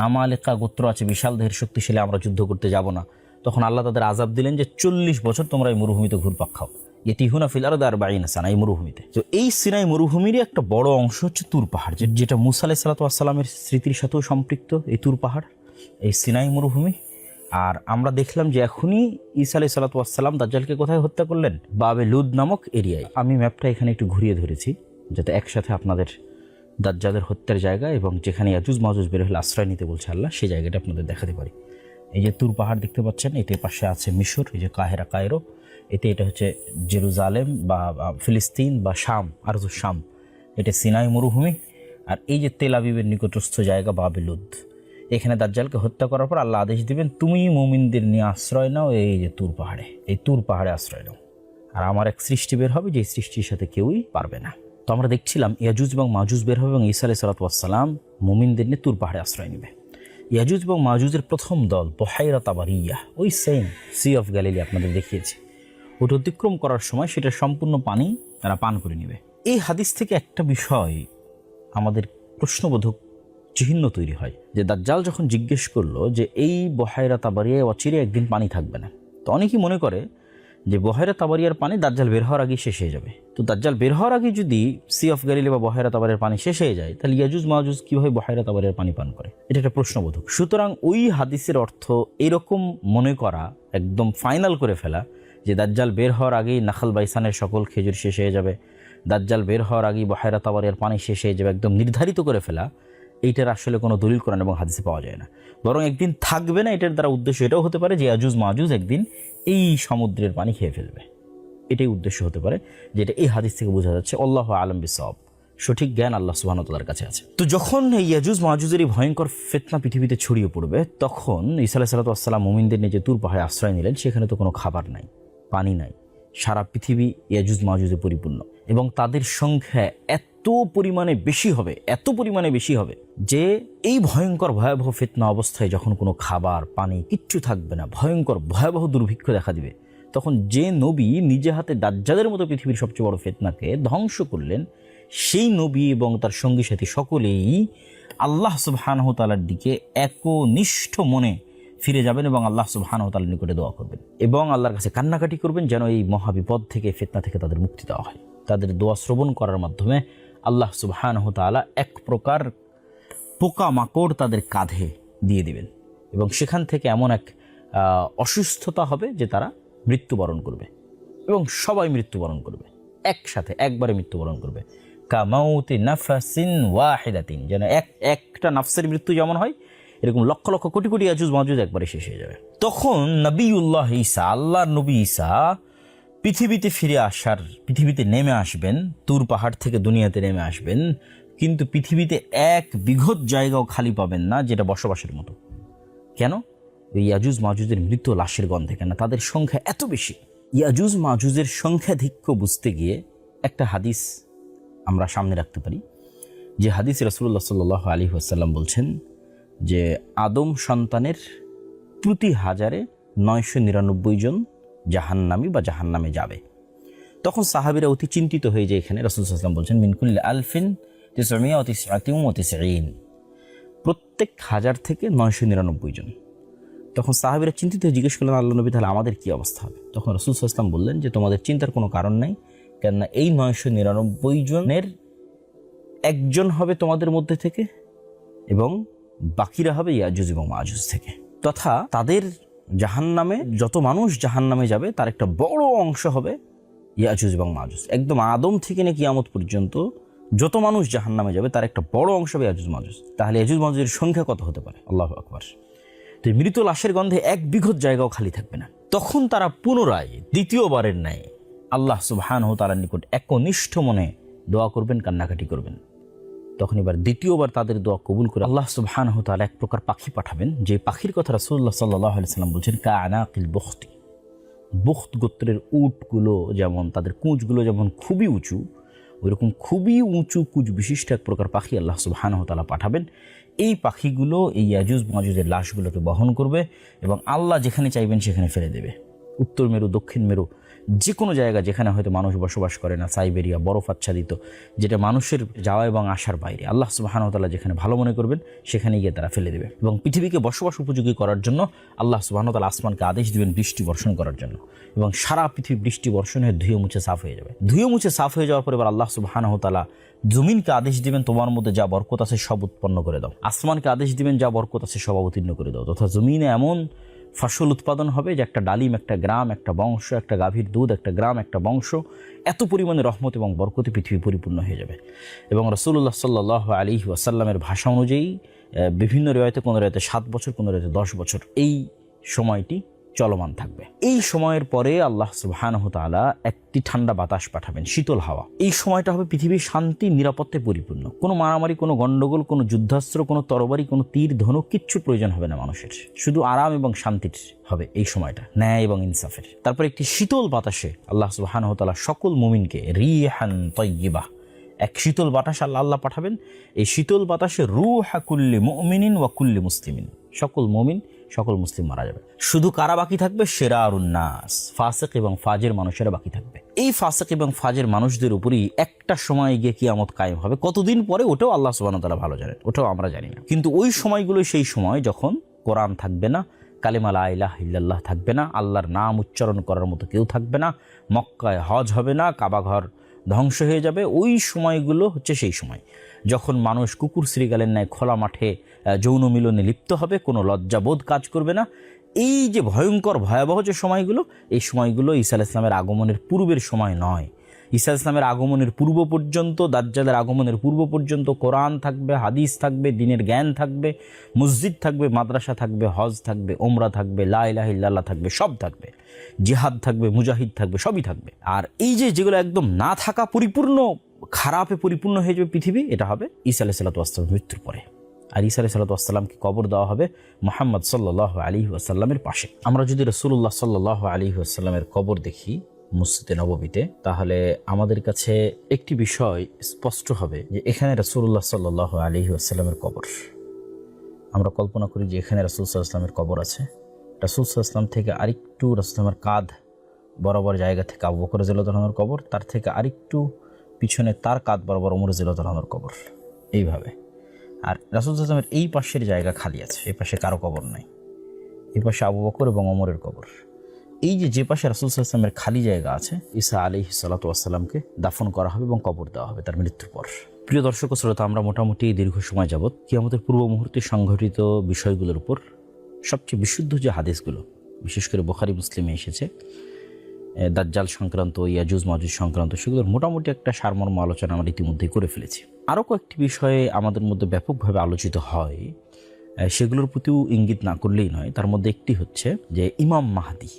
আমালেকা গোত্র আছে, বিশাল দেহের শক্তিশালী, আমরা যুদ্ধ করতে যাব না। তখন আল্লাহ তাদের আযাব দিলেন যে 40 বছর তোমরা এই মরুভূমিতে ঘুরপাক খাও। ইতিহুনা ফিল আরদি 40 সানা, এই মরুভূমিতে। তো এই সিনাই মরুভূমিরই একটা বড় অংশ হচ্ছে তুর পাহাড়, যেটা মুসা আলাইহিস সালাতু ওয়াস সালামের স্মৃতির সাথেও সম্পৃক্ত। এই তুর পাহাড়, এই সিনাই মরুভূমি। আর আমরা দেখলাম যে এখনই ঈসা আলাইহিস সালাতু ওয়াস সালাম দাজ্জালকে কোথায় হত্যা করলেন? বাবে লুদ নামক এরিয়ায়। আমি ম্যাপটা এখানে একটু ঘুরিয়ে ধরেছি যাতে একসাথে আপনাদের দাজ্জালের হত্যার জায়গা এবং যেখানে ইয়াজুজ মাজুজ বের হলে আশ্রয় নিতে বলছে আল্লাহ, সেই জায়গাটা আপনাদের দেখাতে পারি। এই যে তুর পাহাড় দেখতে পাচ্ছেন, এতে পাশে আছে মিশর, এই যে কায়রো, এটা হচ্ছে জেরুজালেম বা ফিলিস্তিন বা শাম, আরজু শাম, এটা সিনাই মরুভূমি। আর এই যে তেল আবিবের নিকটস্থ জায়গা বাবে লুদ। এখানে দাজ্জালকে হত্যা করার পর আল্লাহ আদেশ দিবেন তুমি মুমিনদের নিয়ে আশ্রয় নাও এই যে তুর পাহাড়ে, এই তুর পাহাড়ে আশ্রয় নাও। আর আমার এক সৃষ্টি বের হবে, যে সৃষ্টির সাথে কেউই পারবে না। তো আমরা দেখছিলাম ইয়াজুজ এবং মাজুজ বের হবে এবং ঈসা আলাইহিস সালাতু ওয়াস সালাম মুমিনদের নিয়ে তুর পাহাড়ে আশ্রয় নেবে। ইয়াজুজ এবং মাজুজের প্রথম দল বুহাইরা তাবারিয়া, ওই সেম সি অফ গ্যালিলি আপনাদের দেখিয়েছি, ওটা অতিক্রম করার সময় সেটা সম্পূর্ণ পানি তারা পান করে নেবে। এই হাদিস থেকে একটা বিষয় আমাদের প্রশ্নবোধক চিহ্ন তৈরি হয়, যে দাজ্জাল যখন জিজ্ঞেস করলো যে এই বুহাইরা তাবারিয়ায় অচিরে একদিন পানি থাকবে না, তো অনেকেই মনে করে যে বুহাইরা তাবারিয়ার পানি দাজ্জাল বের হওয়ার আগেই শেষ হয়ে যাবে। তো দাজ্জাল বের হওয়ার আগে যদি সি অফ গ্যালিলি বা বুহাইরা তাবারিয়ার পানি শেষ হয়ে যায়, তাহলে ইয়াজুজ মাজুজ কীভাবে বুহাইরা তাবারিয়ার পানি পান করে? এটা একটা প্রশ্নবোধক। সুতরাং ওই হাদিসের অর্থ এরকম মনে করা, একদম ফাইনাল করে ফেলা যে দাজ্জাল বের হওয়ার আগেই নাখাল বাইসানের সকল খেজুর শেষ হয়ে যাবে, দাজ্জাল বের হওয়ার আগেই বুহাইরা তাবারিয়ার পানি শেষ হয়ে যাবে, একদম নির্ধারিত করে ফেলা, এইটার আসলে কোনো দলিল কোরআন এবং হাদিসে পাওয়া যায় না। বরং একদিন থাকবে না, এটার দ্বারা উদ্দেশ্য এটাও হতে পারে যে ইয়াজুজ মাজুজ একদিন এই সমুদ্রের পানি খেয়ে ফেলবে, এটাই উদ্দেশ্য হতে পারে, যেটা এই হাদিস থেকে বোঝা যাচ্ছে। আল্লাহু আ'লাম বিসওয়াব, সঠিক জ্ঞান আল্লাহ সুবহানাহু ওয়া তাআলার কাছে আছে। তো যখন এই ইয়াজুজ মাজুজের এই ভয়ঙ্কর ফিতনা পৃথিবীতে ছড়িয়ে পড়বে, তখন ঈসা আলাইহিস সালাতু ওয়াস সালাম মুমিনদের নিয়ে যে তুর পাহাড়ে আশ্রয় নিলেন, সেখানে তো কোনো খাবার নাই, পানি নাই, সারা পৃথিবী ইয়াজুজ মাজুজে পরিপূর্ণ, এবং তাদের সংখ্যা এত পরিমাণে বেশি হবে যে এই ভয়ঙ্কর ভয়াবহ ফিতনা অবস্থায় যখন কোনো খাবার পানি কিচ্ছু থাকবে না, ভয়ঙ্কর ভয়াবহ দুর্ভিক্ষ দেখা দিবে, তখন যে নবী নিজে হাতে দাজ্জালের মতো পৃথিবীর সবচেয়ে বড় ফিতনাকে ধ্বংস করলেন, সেই নবী এবং তার সঙ্গী সাথী সকলেই আল্লাহ সুবহানাহু ওয়া তাআলার দিকে একনিষ্ঠ মনে ফিরে যাবেন এবং আল্লাহ সুবহানাহু ওয়া তাআলার নিকটে দোয়া করবেন এবং আল্লাহর কাছে কান্নাকাটি করবেন যেন এই মহাবিপদ থেকে, ফিতনা থেকে তাদের মুক্তি দেওয়া হয়। তাদের দোয়া শ্রবণ করার মাধ্যমে আল্লাহ সুবহানাহু ওয়া তাআলা এক প্রকার পোকামাকড় তাদের কাঁধে দিয়ে দিবেন এবং সেখান থেকে এমন এক অসুস্থতা হবে যে তারা মৃত্যুবরণ করবে এবং সবাই মৃত্যুবরণ করবে, একসাথে একবারে মৃত্যুবরণ করবে। কামাউতি নাফসিন ওয়াহিদাতিন, যেন একটা নাফসের মৃত্যু যেমন হয়, এরকম লক্ষ লক্ষ কোটি কোটি ইয়াজুজ মাজুজ একবারে শেষ হয়ে যাবে। তখন নবিউল্লাহ ঈসা, আল্লাহর নবী ঈসা পৃথিবীতে নেমে আসবেন, তুর পাহাড় থেকে দুনিয়াতে নেমে আসবেন, কিন্তু পৃথিবীতে এক বিঘত জায়গাও খালি পাবেন না যেটা বসবাসের মতো। কেন? ইয়াজুজ মাজুজের মৃত লাশের গন্ধে। কেন? তাদের সংখ্যা এত বেশি। ইয়াজুজ মাজুজের সংখ্যাধিক্য বুঝতে গিয়ে একটা হাদিস আমরা সামনে রাখতে পারি, যে হাদিস রাসূলুল্লাহ সাল্লাল্লাহু আলাইহি ওয়াসাল্লাম বলছেন যে আদম সন্তানের প্রতি 1000-এ 999 জন জাহান্নামী বা জাহান্নামে যাবে। তখন সাহাবীরা অতি চিন্তিত হয়ে যায়। এখানে রাসূল সাল্লাল্লাহু আলাইহি ওয়াসাল্লাম বলছেন মিনকুল্লি আলফিন 999, প্রত্যেক 1000 থেকে 999 জন। তখন সাহাবীরা চিন্তিত হয়ে জিজ্ঞেস করলেন, আল্লাহ নবী, তাহলে আমাদের কী অবস্থা হবে? তখন রাসূল সাল্লাল্লাহু আলাইহি ওয়াসাল্লাম বললেন যে তোমাদের চিন্তার কোনো কারণ নেই, কেননা এই 999 জনের একজন হবে তোমাদের মধ্যে থেকে এবং বাকিরা হবে ইয়াজুজ এবং মাজুজ থেকে, তথা তাদের জাহান্নামে যত মানুষ জাহান্নামে যাবে তার একটা বড় অংশ হবে ইয়াজুজ এবং মাজুজ। একদম আদম থেকে নিয়ে কিয়ামত পর্যন্ত যত মানুষ জাহান্নামে যাবে তার একটা বড় অংশ হবে ইয়াজুজ মাজুজ। তাহলে ইয়াজুজ মাজুজের সংখ্যা কত হতে পারে? আল্লাহু আকবার। তো মৃত লাশের গন্ধে এক বিঘত জায়গাও খালি থাকবে না। তখন তারা পুনরায় দ্বিতীয়বারের ন্যায় আল্লাহ সুবহানাহু ওয়া তাআলার নিকট একনিষ্ঠ মনে দোয়া করবেন, কান্নাকাটি করবেন। তখন এবার দ্বিতীয়বার তাদের দোয়া কবুল করে আল্লাহ সুবহানাহু ওয়া তাআলা এক প্রকার পাখি পাঠাবেন, যে পাখির কথা রাসূলুল্লাহ সাল্লাল্লাহু আলাইহি ওয়াসাল্লাম বলছেন কাআনাকিল বুখতি। বুখত গোত্রের উটগুলো যেমন তাদের কুঁচগুলো যেমন খুবই উঁচু, ওইরকম খুবই উঁচু কুঁচ বিশিষ্ট এক প্রকার পাখি আল্লাহ সুবহানাহু ওয়া তাআলা পাঠাবেন। এই পাখিগুলো এই ইয়াজুজ মাজুজের লাশগুলোকে বহন করবে এবং আল্লাহ যেখানে চাইবেন সেখানে ফেলে দেবে। উত্তর মেরু, দক্ষিণ মেরু, যে কোনো জায়গা যেখানে হয়তো মানুষ বসবাস করে না, সাইবেরিয়া, বরফ আচ্ছাদিত, যেটা মানুষের যাওয়া এবং আসার বাইরে, আল্লাহ সুবহানাহু ওয়া তাআলা যেখানে ভালো মনে করবেন সেখানে গিয়ে তারা ফেলে দেবে। এবং পৃথিবীকে বসবাস উপযোগী করার জন্য আল্লাহ সুবহানাহু ওয়া তাআলা আসমানকে আদেশ দিবেন বৃষ্টি বর্ষণ করার জন্য, এবং সারা পৃথিবী বৃষ্টি বর্ষণ হয়ে ধুয়ে মুছে সাফ হয়ে যাবে। ধুয়ে মুছে সাফ হয়ে যাওয়ার পর এবার আল্লাহ সুবহানাহু ওয়া তাআলা জমিনকে আদেশ দিবেন তোমার মধ্যে যা বরকত আছে সব উৎপন্ন করে দাও। আসমানকে আদেশ দিবেন যা বরকত আছে সব অবতীর্ণ করে দাও, তথা জমিনে এমন ফসল উৎপাদন হবে যে একটা ডালিম, একটা গ্রাম, একটা বংশ, একটা গাভীর দুধ, একটা গ্রাম, একটা বংশ, এত পরিমাণে রহমত এবং বরকতে পৃথিবী পরিপূর্ণ হয়ে যাবে। এবং রাসূলুল্লাহ সাল্লাল্লাহু আলাইহি ওয়াসাল্লামের ভাষা অনুযায়ী বিভিন্ন রিওয়ায়েতে, কোনো রিওয়ায়েতে 7 বছর, কোনো রিওয়ায়েতে 10 বছর এই সময়টি চলমান থাকবে। এই সময়ের পরে আল্লাহ সুবহানাহু ওয়া তাআলা একটি ঠান্ডা বাতাস পাঠাবেন, শীতল হাওয়া। এই সময়টা হবে পৃথিবীর শান্তি নিরাপত্তায় পরিপূর্ণ। কোনো মারামারি, কোনো গন্ডগোল, কোনো যুদ্ধাস্ত্র, কোনো তরবারি, কোনো তীর ধনুক কিচ্ছু প্রয়োজন হবে না মানুষের, শুধু আরাম এবং শান্তির হবে এই সময়টা, ন্যায় এবং ইনসাফের। তারপর একটি শীতল বাতাসে আল্লাহ সুবহানাহু ওয়া তাআলা সকল মুমিনকে রিহান তাইয়্যিবা, এক শীতল বাতাস আল্লাহ পাঠাবেন। এই শীতল বাতাসে রূহা কুল্লি মুমিনিন ওয়া কুল্লি মুসলিমিন, সকল মুমিন, সকল মুসলিম মারা যাবে। শুধু কারা বাকি থাকবে? শিরারুন নাস, ফাসিক এবং ফাজির মানুষেরা বাকি থাকবে। এই ফাসিক এবং ফাজির মানুষদের উপরই একটা সময় গিয়ে কিয়ামত কায়েম হবে। কতদিন পরে ওটাও আল্লাহ সুবহানাহু ওয়া তাআলা ভালো জানেন, ওটাও আমরা জানি না। কিন্তু ওই সময়গুলো সেই সময় যখন কোরআন থাকবে না, কালিমা লা ইলাহা ইল্লাল্লাহ থাকবে না, আল্লাহর নাম উচ্চারণ করার মতো কেউ থাকবে না, মক্কায় হজ হবে না, কাবা ঘর ধ্বংস হয়ে যাবে। ওই সময়গুলো হচ্ছে সেই সময় যখন মানুষ কুকুর শ্রীগালের ন্যায় খোলা মাঠে যৌন মিলনে লিপ্ত হবে, কোনো লজ্জাবোধ কাজ করবে না। এই যে ভয়ঙ্কর ভয়াবহ যে সময়গুলো, এই সময়গুলো ঈসা আলাইহিস সালামের আগমনের পূর্বের সময় নয়। ঈসা আলাইহিস সালামের আগমনের পূর্ব পর্যন্ত, দাজ্জালের আগমনের পূর্ব পর্যন্ত কোরআন থাকবে, হাদিস থাকবে, দ্বীনের জ্ঞান থাকবে, মসজিদ থাকবে, মাদ্রাসা থাকবে, হজ থাকবে, ওমরা থাকবে, লা ইলাহা ইল্লাল্লাহ থাকবে, সব থাকবে, জিহাদ থাকবে, মুজাহিদ থাকবে, সবই থাকবে। আর এই যে যেগুলো একদম না থাকা, পরিপূর্ণ খারাপে পরিপূর্ণ হয়ে যাবে পৃথিবী, এটা হবে ঈসা আলাইহিস সালামের মৃত্যুর পরে। আর ঈসা আলাইহিস সালামকে কবর দেওয়া হবে মুহাম্মদ সাল্লাল্লাহু আলাইহি ওয়াসাল্লামের পাশে। আমরা যদি রাসূলুল্লাহ সাল্লাল্লাহু আলাইহি ওয়াসাল্লামের কবর দেখি মসজিদে নববীতে, তাহলে আমাদের কাছে একটি বিষয় স্পষ্ট হবে যে এখানে রাসূলুল্লাহ সাল্লাল্লাহু আলাইহি ওয়াসাল্লামের কবর। আমরা কল্পনা করি যে এখানে রাসূল সাল্লাল্লাহু আলাইহি ওয়াসাল্লামের কবর আছে। রাসূল সাল্লাল্লাহু আলাইহি ওয়াসাল্লাম থেকে আরেকটু রাসূলের কাঁধ বরাবর জায়গা থেকে আবু বকর রাদিয়াল্লাহু আনহুর কবর, তার থেকে আরেকটু পিছনে তার কাঁধ বরাবর ওমর রাদিয়াল্লাহু আনহুর কবর, এইভাবে। আর রাসূল সাল্লাল্লাহু আলাইহি ওয়াসাল্লামের এই পাশের জায়গা খালি আছে, এই পাশে কারো কবর নাই, এই পাশে আবু বকর এবং ওমরের কবর। এই যে পাশে রাসূল সাল্লাল্লাহু আলাইহি ওয়াসাল্লামের খালি জায়গা আছে, ঈসা আলাইহিস সালাতু ওয়াস সালামকে দাফন করা হবে এবং কবর দেওয়া হবে তার মৃত্যুর পর। প্রিয় দর্শক ও শ্রোতা, আমরা মোটামুটি দীর্ঘ সময় যাবত কিয়ামতের পূর্ব মুহূর্তে সংঘটিত বিষয়গুলোর উপর সবচেয়ে বিশুদ্ধ যে হাদিসগুলো, বিশেষ করে বুখারী মুসলিমে এসেছে, দাজ্জাল সংক্রান্ত, ইয়াজুজ মাজুজ সংক্রান্ত, সেগুলোর মোটামুটি একটা সারমর্ম আলোচনা আমরা ইতিমধ্যেই করে ফেলেছি। আরও কয়েকটি বিষয়ে আমাদের মধ্যে ব্যাপকভাবে আলোচিত হয়, সেগুলোর প্রতিও ইঙ্গিত না করলেই নয়। তার মধ্যে একটি হচ্ছে যে ইমাম মাহদী।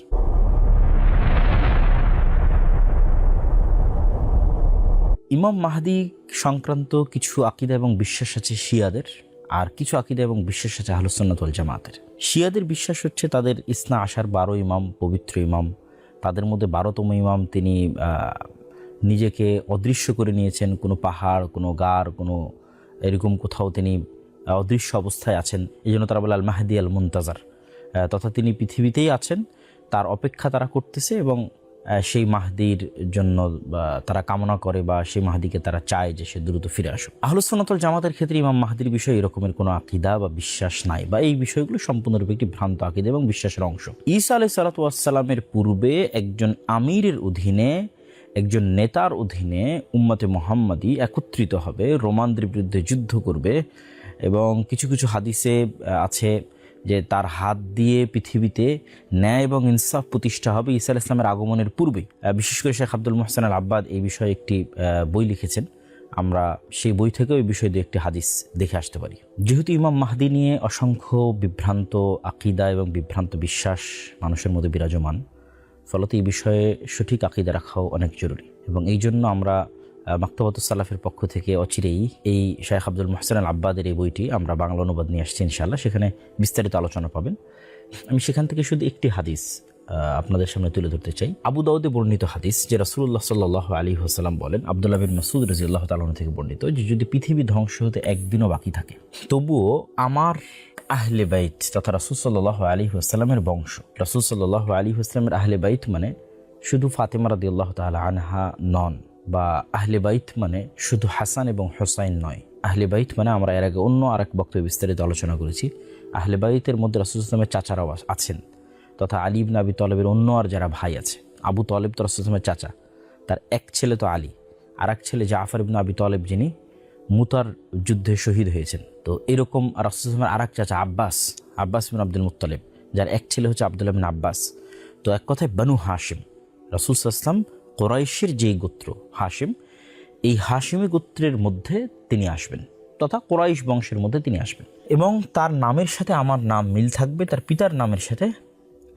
ইমাম মাহদী সংক্রান্ত কিছু আকীদা এবং বিশ্বাস আছে শিয়াদের, আর কিছু আকীদা এবং বিশ্বাস আছে আহলুস সুন্নাত ওয়াল জামাতের। শিয়াদের বিশ্বাস হচ্ছে তাদের ইসনা আশার 12 ইমাম, পবিত্র ইমাম, তাদের মধ্যে 12তম ইমাম তিনি নিজেকে অদৃশ্য করে নিয়েছেন, কোনো পাহাড়, কোনো গার, কোনো এরকম কোথাও তিনি অদৃশ্য অবস্থায় আছেন। এই জন্য তারা বলে আল মাহদি আল মুনতাজার, তথা তিনি পৃথিবীতেই আছেন, তার অপেক্ষা তারা করতেছে এবং সেই মাহদির জন্য তারা কামনা করে বা সেই মাহদিকে তারা চায় যে সে দ্রুত ফিরে আসুক। আহলুস সুন্নাত ওয়াল জামাতের ক্ষেত্রে ইমাম মাহদির বিষয়ে এরকমের কোনো আকীদা বা বিশ্বাস নাই, বা এই বিষয়গুলো সম্পূর্ণরূপে একটি ভ্রান্ত আকীদা এবং বিশ্বাসের অংশ। ঈসা আলাইহিস সালাতু ওয়াস সালামের পূর্বে একজন আমিরের অধীনে, একজন নেতার অধীনে উম্মতে মুহাম্মাদি একত্রিত হবে, রোমানদের বিরুদ্ধে যুদ্ধ করবে, এবং কিছু কিছু হাদিসে আছে যে তার হাত দিয়ে পৃথিবীতে ন্যায় এবং ইনসাফ প্রতিষ্ঠা হবে ঈসা আলাইহিস সালামের আগমনের পূর্বেই। বিশেষ করে শেখ আব্দুল মুহসিন আল আব্বাদ এই বিষয়ে একটি বই লিখেছেন। আমরা সেই বই থেকেও এই বিষয়ে একটি হাদিস দেখে আসতে পারি। যেহেতু ইমাম মাহদি নিয়ে অসংখ্য বিভ্রান্ত আকীদা এবং বিভ্রান্ত বিশ্বাস মানুষের মধ্যে বিরাজমান, ফলত এই বিষয়ে সঠিক আকীদা রাখাও অনেক জরুরি, এবং এই জন্য আমরা মাকতাবাতুস সালাফের পক্ষ থেকে অচিরেই এই শেখ আব্দুল মুহসিন আল আব্বাদের এই বইটি আমরা বাংলা অনুবাদ নিয়ে আসছি ইনশাআল্লাহ। সেখানে বিস্তারিত আলোচনা পাবেন। আমি সেখান থেকে শুধু একটি হাদিস আপনাদের সামনে তুলে ধরতে চাই। আবু দাউদে বর্ণিত হাদিস, যে রাসূলুল্লাহ সাল্লাল্লাহু আলাইহি ওয়াসাল্লাম বলেন, আব্দুল্লাহ বিন মাসউদ রাদিয়াল্লাহু তাআলা থেকে বর্ণিত, যে যদি পৃথিবী ধ্বংস হতে একদিনও বাকি থাকে, তবুও আমার আহলে বাইত তথা রাসূল সাল্লাল্লাহু আলাইহি ওয়াসাল্লামের বংশ, রাসূল সাল্লাল্লাহু আলাইহি ওয়াসাল্লামের আহলে বাইত মানে শুধু ফাতেমা রাদিয়াল্লাহু তাআলা আনহা নন, বা আহলে বাইত মানে শুধু হাসান এবং হোসাইন নয়। আহলে বাইত মানে আমরা এর আগে অন্য আরেক বক্তব্যে বিস্তারিত আলোচনা করেছি, আহলে বাইতের মধ্যে রাসূল সাল্লাল্লাহু আলাইহি ওয়াসাল্লামের চাচারাও আছেন, তথা আলী ইবনে আবি তালেবের অন্য আর যারা ভাই আছে। আবু তালেব তো রাসূল সাল্লাল্লাহু আলাইহি ওয়াসাল্লামের চাচা, তার এক ছেলে তো আলী, আর এক ছেলে জাফর ইবনে আবি তালেব, যিনি মুতার যুদ্ধে শহীদ হয়েছেন। তো এরকম রাসূল সাল্লাল্লাহু আলাইহি ওয়াসাল্লামের আরেক চাচা আব্বাস বিন আব্দুল মুত্তালিব, যার এক ছেলে হচ্ছে আব্দুল্লাহ বিন আব্বাস। তো এক কথায় বানু হাশিম, রাসূল সাল্লাল্লাহু আলাইহি ওয়াসাল্লাম কুরাইশের যেই গোত্র হাশিম, এই হাশিমি গোত্রের মধ্যে তিনি আসবেন, তথা কুরাইশ বংশের মধ্যে তিনি আসবেন, এবং তার নামের সাথে আমার নাম মিল থাকবে, তার পিতার নামের সাথে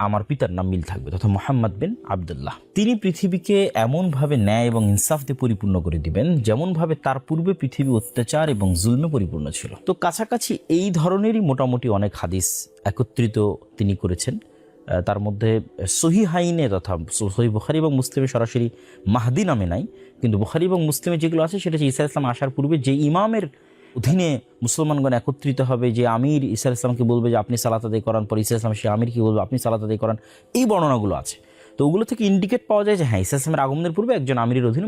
আমার পিতার নাম মিল থাকবে, তথা মুহাম্মদ বিন আব্দুল্লাহ। তিনি পৃথিবীকে এমনভাবে ন্যায় এবং ইনসাফ দিয়ে পরিপূর্ণ করে দিবেন যেমনভাবে তার পূর্বে পৃথিবী অত্যাচার এবং জুলমে পরিপূর্ণ ছিল। তো কাছাকাছি এই ধরনেরই মোটামুটি অনেক হাদিস একত্রিত তিনি করেছেন। তার মধ্যে সহিহাইনে তথা সহিহ বুখারী এবং মুসলিমে সরাসরি মাহদি নামে নাই, কিন্তু বুখারী এবং মুসলিমে যেগুলো আছে সেটা হচ্ছে ঈসা আলাইহিস সালাম আসার পূর্বে যে ইমামের অধীনে মুসলমানগণ একত্রিত হবে, যে আমির ঈসা আলাইহিস সালামকে বলবে যে আপনি সালাত আদায় করান, পর ঈসা আলাইহিস সালাম সে আমিরকে বলবে আপনি সালাত আদায় করান, এই বর্ণনাগুলো আছে। তো ওগুলো থেকে ইন্ডিকেট পাওয়া যায় যে হ্যাঁ, ঈসা আলাইহিস সালামের আগমনের পূর্বে একজন আমিরের অধীনে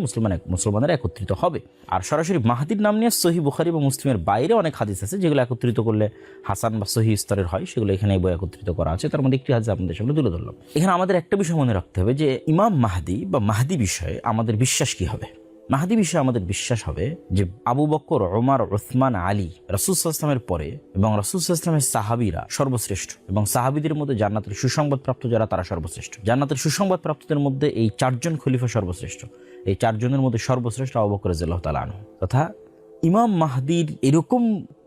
মুসলমানেরা একত্রিত হবে। আর সরাসরি মাহদির নাম নিয়ে সহিহ বুখারী এবং মুসলিমের বাইরে অনেক হাদিস আছে যেগুলো একত্রিত করলে হাসান বা সহিহ স্তরের হয়, সেগুলো এখানে এই বই একত্রিত করা আছে। তার মধ্যে একটি হাদিস আপনাদের সামনে তুলে ধরলাম। এখানে আমাদের একটা বিষয় মনে রাখতে হবে যে ইমাম মাহদি বা মাহদি বিষয়ে আমাদের বিশ্বাস কি হবে। মাহদি বিষয়ে আমাদের বিশ্বাস হবে যে আবু বকর, ওমর, উসমান, আলী রাসূল সাল্লাল্লাহু আলাইহি ওয়াসাল্লামের পরে এবং রাসূল সাল্লাল্লাহু আলাইহি ওয়াসাল্লামের সাহাবীরা সর্বশ্রেষ্ঠ, এবং সাহাবীদের মধ্যে জান্নাতের সুসংবাদপ্রাপ্ত যারা তারা সর্বশ্রেষ্ঠ। জান্নাতের সুসংবাদপ্রাপ্তদের মধ্যে এই চারজন খলিফা সর্বশ্রেষ্ঠ। এই চারজনের মধ্যে সর্বশ্রেষ্ঠ আবু বকর রাদিয়াল্লাহু তাআলা আনহু, তথা ইমাম মাহদির এরকম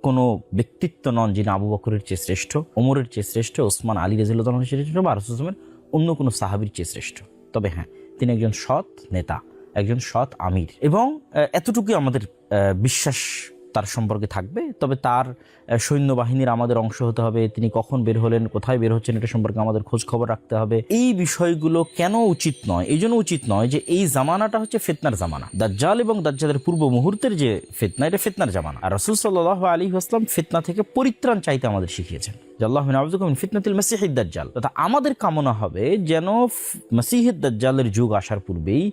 কোনো ব্যক্তিত্ব নন যিনি আবু বকরের চেয়ে শ্রেষ্ঠ, ওমরের চেয়ে শ্রেষ্ঠ, ওসমান, আলী রাদিয়াল্লাহু তাআলার চেয়ে শ্রেষ্ঠ, বা রাসূল সাল্লাল্লাহু আলাইহি ওয়াসাল্লামের অন্য কোনো সাহাবীর চেয়ে শ্রেষ্ঠ। তবে হ্যাঁ, তিনি একজন সৎ নেতা, একজন সৎ আমির, এবং এতটুকুই আমাদের বিশ্বাস তার সম্পর্কে থাকবে। তবে তার সৈন্যবাহিনীর আমাদের অংশ হতে হবে, তিনি কখন বের হলেন, কোথায় বের হচ্ছেন, এটা সম্পর্কে আমাদের খোঁজ খবর রাখতে হবে। এই বিষয়গুলো কেন উচিত নয়? এই জন্য উচিত নয় যে এই জামানাটা হচ্ছে ফিতনার জামানা। দাজ্জাল এবং দাজ্জালের পূর্ব মুহূর্তের যে ফিতনা, এটা ফিতনার জামানা। আর রাসূল সাল্লাল্লাহু আলাইহি ওয়াসাল্লাম ফিতনা থেকে পরিত্রাণ চাইতে আমাদের শিখিয়েছেন, আল্লাহু নাউযুবিকা মিন ফিতনাতিল মাসিহিদ দাজ্জাল। তথা আমাদের কামনা হবে যেন মাসিহিদ দাজ্জালের যুগ আসার পূর্বেই,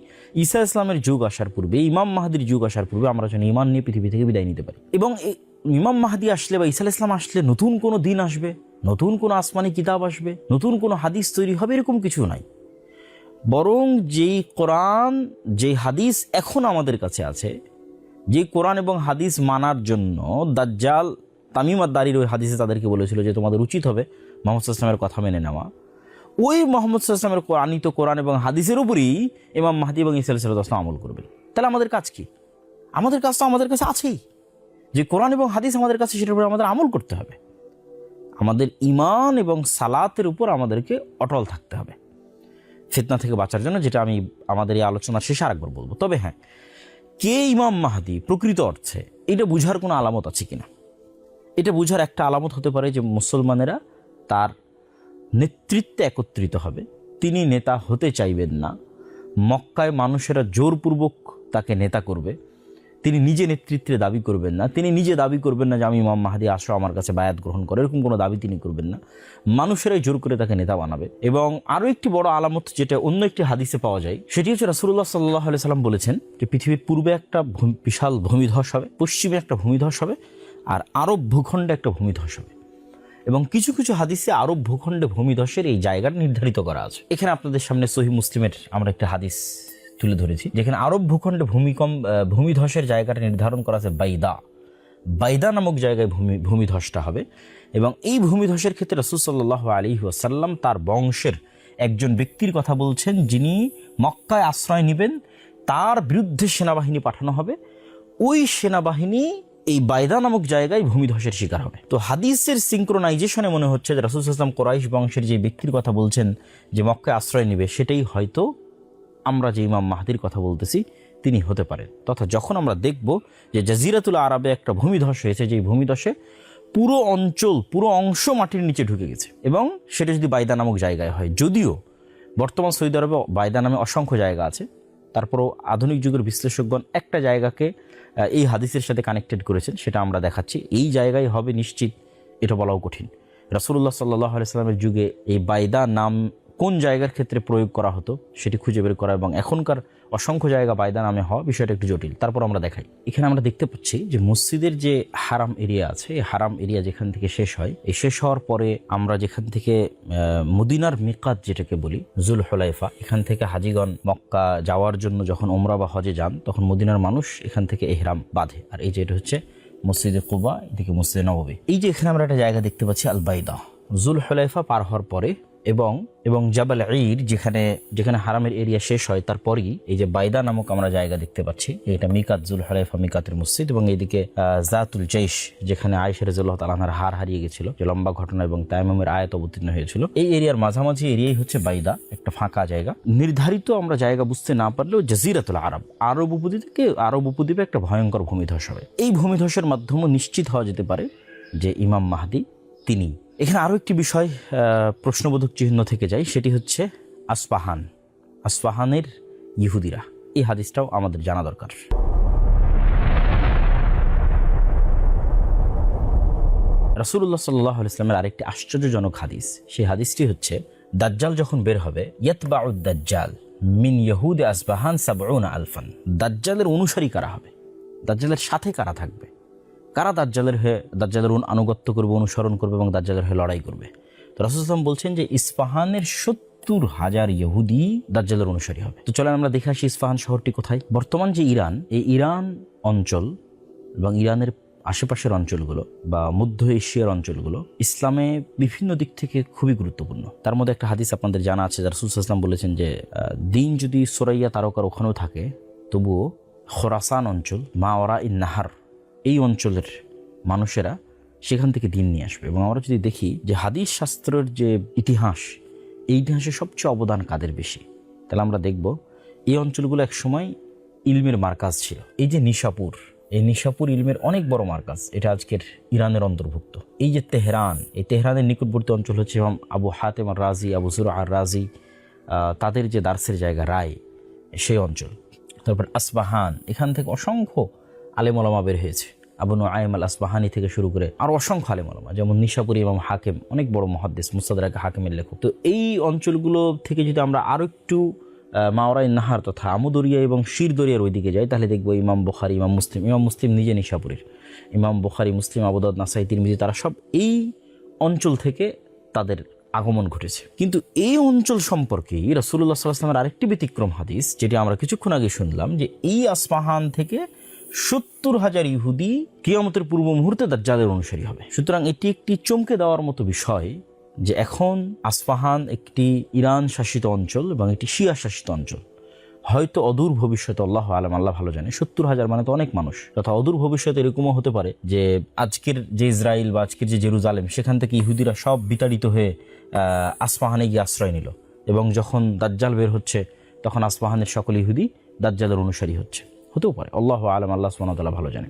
ঈসা ইসলামের যুগ আসার পূর্বে, ইমাম মাহদির যুগ আসার পূর্বে আমরা যেন ঈমান নিয়ে পৃথিবী থেকে বিদায় নিতে পারি। এবং ইমাম মাহদি আসলে বা ঈসা ইসলাম আসলে নতুন কোনো দিন আসবে, নতুন কোনো আসমানি কিতাব আসবে, নতুন কোনো হাদিস তৈরি হবে, এরকম কিছু নাই। বরং যেই কোরআন, যেই হাদিস এখন আমাদের কাছে আছে, যে কোরআন এবং হাদিস মানার জন্য দাজ্জাল, তামিম আদ-দারির ওই হাদিসে তাদেরকে বলেছিল যে তোমাদের উচিত হবে মুহাম্মদ সাল্লাল্লাহু আলাইহি ওয়াসাল্লামের কথা মেনে নেওয়া, ওই মুহাম্মদ সাল্লাল্লাহু আলাইহি ওয়াসাল্লামের আনিত কোরআন এবং হাদিসের উপরই ইমাম মাহদি এবং ঈসা আলাইহিস সালাম আমল করবেন। তাহলে আমাদের কাজ কি? আমাদের কাজ তো আমাদের কাছে আছেই, যে কোরআন এবং হাদিস আমাদের কাছে, সেটার উপর আমাদের আমল করতে হবে। আমাদের ঈমান এবং সালাতের উপর আমাদেরকে অটল থাকতে হবে ফিতনা থেকে বাঁচার জন্য, যেটা আমি আমাদের এই আলোচনার শেষে আরেকবার বলবো। তবে হ্যাঁ, কে ইমাম মাহদি প্রকৃত অর্থে, এটা বুঝার কোনো আলামত আছে কিনা? এটা বুঝার একটা আলামত হতে পারে যে মুসলমানেরা তার নেতৃত্বে একত্রিত হবে। তিনি নেতা হতে চাইবেন না, মক্কায় মানুষেরা জোরপূর্বক তাকে নেতা করবে, তিনি নিজে নেতৃত্বে দাবি করবেন না, তিনি নিজে দাবি করবেন না যে আমি ইমাম মাহদি আসো আমার কাছে বায়াত গ্রহণ করে, এরকম কোনো দাবি তিনি করবেন না। মানুষেরাই জোর করে তাকে নেতা বানাবে। এবং আরও একটি বড় আলামত যেটা অন্য একটি হাদিসে পাওয়া যায়, সেটি হচ্ছে রাসূলুল্লাহ সাল্লাল্লাহু আলাইহি সাল্লাম বলেছেন যে পৃথিবীর পূর্বে একটা বিশাল ভূমিধস হবে, পশ্চিমে একটা ভূমিধস হবে, আর আরব ভূখণ্ডে একটা ভূমিধস হবে। এবং কিছু কিছু হাদিসে আরব ভূখণ্ডে ভূমিধসের এই জায়গাটা নির্ধারিত করা আছে। এখানে আপনাদের সামনে সহিহ মুসলিমের আমরা একটা হাদিস তুলে ধরেছি, যেখানে আরব ভূখণ্ডে ভূমিধসের জায়গাটা নির্ধারণ করা আছে বাইদা নামক জায়গায় ভূমিধসটা হবে। এবং এই ভূমিধসের ক্ষেত্রে রাসূল সাল্লাল্লাহু আলাইহি ওয়াসাল্লাম তার বংশের একজন ব্যক্তির কথা বলছেন, যিনি মক্কায় আশ্রয় নেবেন, তার বিরুদ্ধে সেনাবাহিনী পাঠানো হবে। ওই সেনাবাহিনী এই বাইদা নামক জায়গায় ভূমিধসের শিকার হবে। তো হাদিসের সিনক্রোনাইজেশনে মনে হচ্ছে যে রাসূল সাল্লাল্লাহু আলাইহি ওয়াসাল্লাম কুরাইশ বংশের যে ব্যক্তির কথা বলছেন যে মক্কায় আশ্রয় নেবে, সেটাই হয়তো আমরা যে ইমাম মাহদির কথা বলতেছি তিনি হতে পারেন। তথা যখন আমরা দেখব যে জাজিরাতুল আরবে একটা ভূমিধস হয়েছে, যে ভূমিধসে পুরো অংশ মাটির নিচে ঢুকে গেছে, এবং সেটা যদি বাইদা নামক জায়গায় হয়, যদিও বর্তমান সৌদি আরবে বাইদা নামে অসংখ্য জায়গা আছে, তারপরও আধুনিক যুগের বিশ্লেষকগণ একটা জায়গাকে এই হাদিসের সাথে কানেক্টেড করেছেন, সেটা আমরা দেখাচ্ছি। এই জায়গায় হবে নিশ্চিত, এটা বলাও কঠিন। রাসূলুল্লাহ সাল্লাল্লাহু আলাইহি সাল্লামের যুগে এই বাইদা নাম কোন জায়গার ক্ষেত্রে প্রয়োগ করা হতো সেটি খুঁজে বের করা, এবং এখনকার অসংখ্য জায়গা বাইদা নামে হওয়া, বিষয়টা একটু জটিল। তারপর আমরা দেখাই, এখানে আমরা দেখতে পাচ্ছি যে মসজিদের যে হারাম এরিয়া আছে, এই হারাম এরিয়া যেখান থেকে শেষ হয়, এই শেষ হওয়ার পরে আমরা যেখান থেকে মদিনার মিকাত যেটাকে বলি জুল হুলাইফা, এখান থেকে হাজিগণ মক্কা যাওয়ার জন্য যখন উমরা বা হজে যান, তখন মদিনার মানুষ এখান থেকে ইহরাম বাঁধে। আর এই যে এটা হচ্ছে মসজিদে কুবা, এদিকে মসজিদে নববী। এই যে এখানে আমরা একটা জায়গা দেখতে পাচ্ছি আল বাইদা, জুল হুলাইফা পার হওয়ার পরে এবং জাবাল ঈদ যেখানে হারামের এরিয়া শেষ হয়, তারপরই এই যে বাইদা নামক আমরা জায়গা দেখতে পাচ্ছি। এটা মিকাত, জুল হুলাইফা মিকাতের মসজিদ। এবং এইদিকে জাতুল জাইশ, যেখানে আয়েশা রাদিয়াল্লাহু তাআলা আনহার হার হারিয়ে গেছিল, যে লম্বা ঘটনা এবং তায়াম্মুমের আয়াত অবতীর্ণ হয়েছিল। এই এরিয়ার মাঝামাঝি এরিয়াই হচ্ছে বাইদা, একটা ফাঁকা জায়গা। নির্ধারিত আমরা জায়গা বুঝতে না পারলেও জাজিরাতুল আরব, আরব উপদ্বীপে একটা ভয়ঙ্কর ভূমিধস হবে। এই ভূমিধসের মাধ্যমে নিশ্চিত হওয়া যেতে পারে যে ইমাম মাহদি তিনি। এখানে আরও একটি বিষয় প্রশ্নবোধক চিহ্ন থেকে যায়, সেটি হচ্ছে আসফাহানের ইহুদিরা। এই হাদিসটাও আমাদের জানা দরকার। রাসূলুল্লাহ সাল্লাল্লাহু আলাইহি ওয়াসাল্লামের আরেকটি আশ্চর্যজনক হাদিস, সেই হাদিসটি হচ্ছে দাজ্জাল যখন বের হবে, ইয়াতবাউদ দাজ্জাল মিন ইয়াহুদি আসবাহান ৭০ আলফান। দাজ্জালের অনুসারী কারা হবে, দাজ্জালের সাথে কারা থাকবে, কারা দাজ্জালের আনুগত্য করবে, অনুসরণ করবে এবং দাজ্জালের হয়ে লড়াই করবে। তো রাসূল সাল্লাল্লাহু আলাইহি ওয়াসাল্লাম বলছেন যে ইস্পাহানের ৭০,০০০ ইহুদি দাজ্জালের অনুসারী হবে। তো চলেন আমরা দেখে আসি ইস্পাহান শহরটি কোথায়। বর্তমান যে ইরান, এই ইরান অঞ্চল এবং ইরানের আশেপাশের অঞ্চলগুলো বা মধ্য এশিয়ার অঞ্চলগুলো ইসলামে বিভিন্ন দিক থেকে খুবই গুরুত্বপূর্ণ। তার মধ্যে একটা হাদিস আপনাদের জানা আছে, রাসূল সাল্লাল্লাহু আলাইহি ওয়াসাল্লাম বলেছেন যে দিন যদি সুরাইয়া তারকার ওখানেও থাকে, তবুও খোরাসান অঞ্চল, মাওয়ারা ইন নাহার, এই অঞ্চলের মানুষেরা সেখান থেকে দিন নিয়ে আসবে। এবং আমরা যদি দেখি যে হাদিস শাস্ত্রের যে ইতিহাস, এই ইতিহাসে সবচেয়ে অবদান কাদের বেশি, তাহলে আমরা দেখব এই অঞ্চলগুলো একসময় ইলমের মার্কাজ ছিল। এই যে নিশাপুর, এই নিশাপুর ইলমের অনেক বড় মার্কাজ, এটা আজকের ইরানের অন্তর্ভুক্ত। এই যে তেহরান, এই তেহরানের নিকটবর্তী অঞ্চল হচ্ছে আবু হাতেম আর রাজি, আবু জুরআ আর রাজি, তাদের যে দার্সের জায়গা রায়, সেই অঞ্চল। তারপর আসবাহান, এখান থেকে অসংখ্য আলেম ওলামা বের হয়েছে, আবু নুআইম আল আসবাহানি থেকে শুরু করে আরও অসংখ্য আলেম ওলামা, যেমন নিশাপুরি ইমাম হাকিম, অনেক বড় মুহাদ্দিস, মুস্তাদরাক হাকিমের লেখক। তো এই অঞ্চলগুলো থেকে যদি আমরা আরও একটু মাওরাই নাহার তথা আমুদরিয়া এবং শিরদরিয়ার ওইদিকে যাই, তাহলে দেখবো ইমাম বুখারী, ইমাম মুসলিম নিজে নিশাপুরের, ইমাম বুখারী, মুসলিম, আবু দাউদ, নাসাই, তিরমিজি, তারা সব এই অঞ্চল থেকে তাদের আগমন ঘটেছে। কিন্তু এই অঞ্চল সম্পর্কে রাসূলুল্লাহ সাল্লাল্লাহু আলাইহি ওয়াসাল্লামের আরেকটি ব্যতিক্রম হাদিস, যেটি আমরা কিছুক্ষণ আগে শুনলাম, যে এই আসফাহান থেকে ৭০,০০০ ইহুদি কিয়ামতের পূর্ব মুহূর্তে দাজ্জালের অনুসারী হবে। সুতরাং এটি একটি চমকে দেওয়ার মতো বিষয় যে এখন আসফাহান একটি ইরান শাসিত অঞ্চল এবং একটি শিয়া শাসিত অঞ্চল। হয়তো অদূর ভবিষ্যতে, আল্লাহ আলাম, আল্লাহ ভালো জানে, ৭০,০০০ মানে তো অনেক মানুষ, তথা অদূর ভবিষ্যতে এরকমও হতে পারে যে আজকের যে ইসরায়েল বা আজকের যে জেরুজালেম, সেখান থেকে ইহুদিরা সব বিতাড়িত হয়ে আসফাহানে গিয়ে আশ্রয় নিল, এবং যখন দাজ্জাল বের হচ্ছে তখন আসফাহানের সকল ইহুদি দাজ্জালের অনুসারী হচ্ছে। হতেও পারে, আল্লাহ আলাম, আল্লাহ সুবহানাহু ওয়া তাআলা ভালো জানে।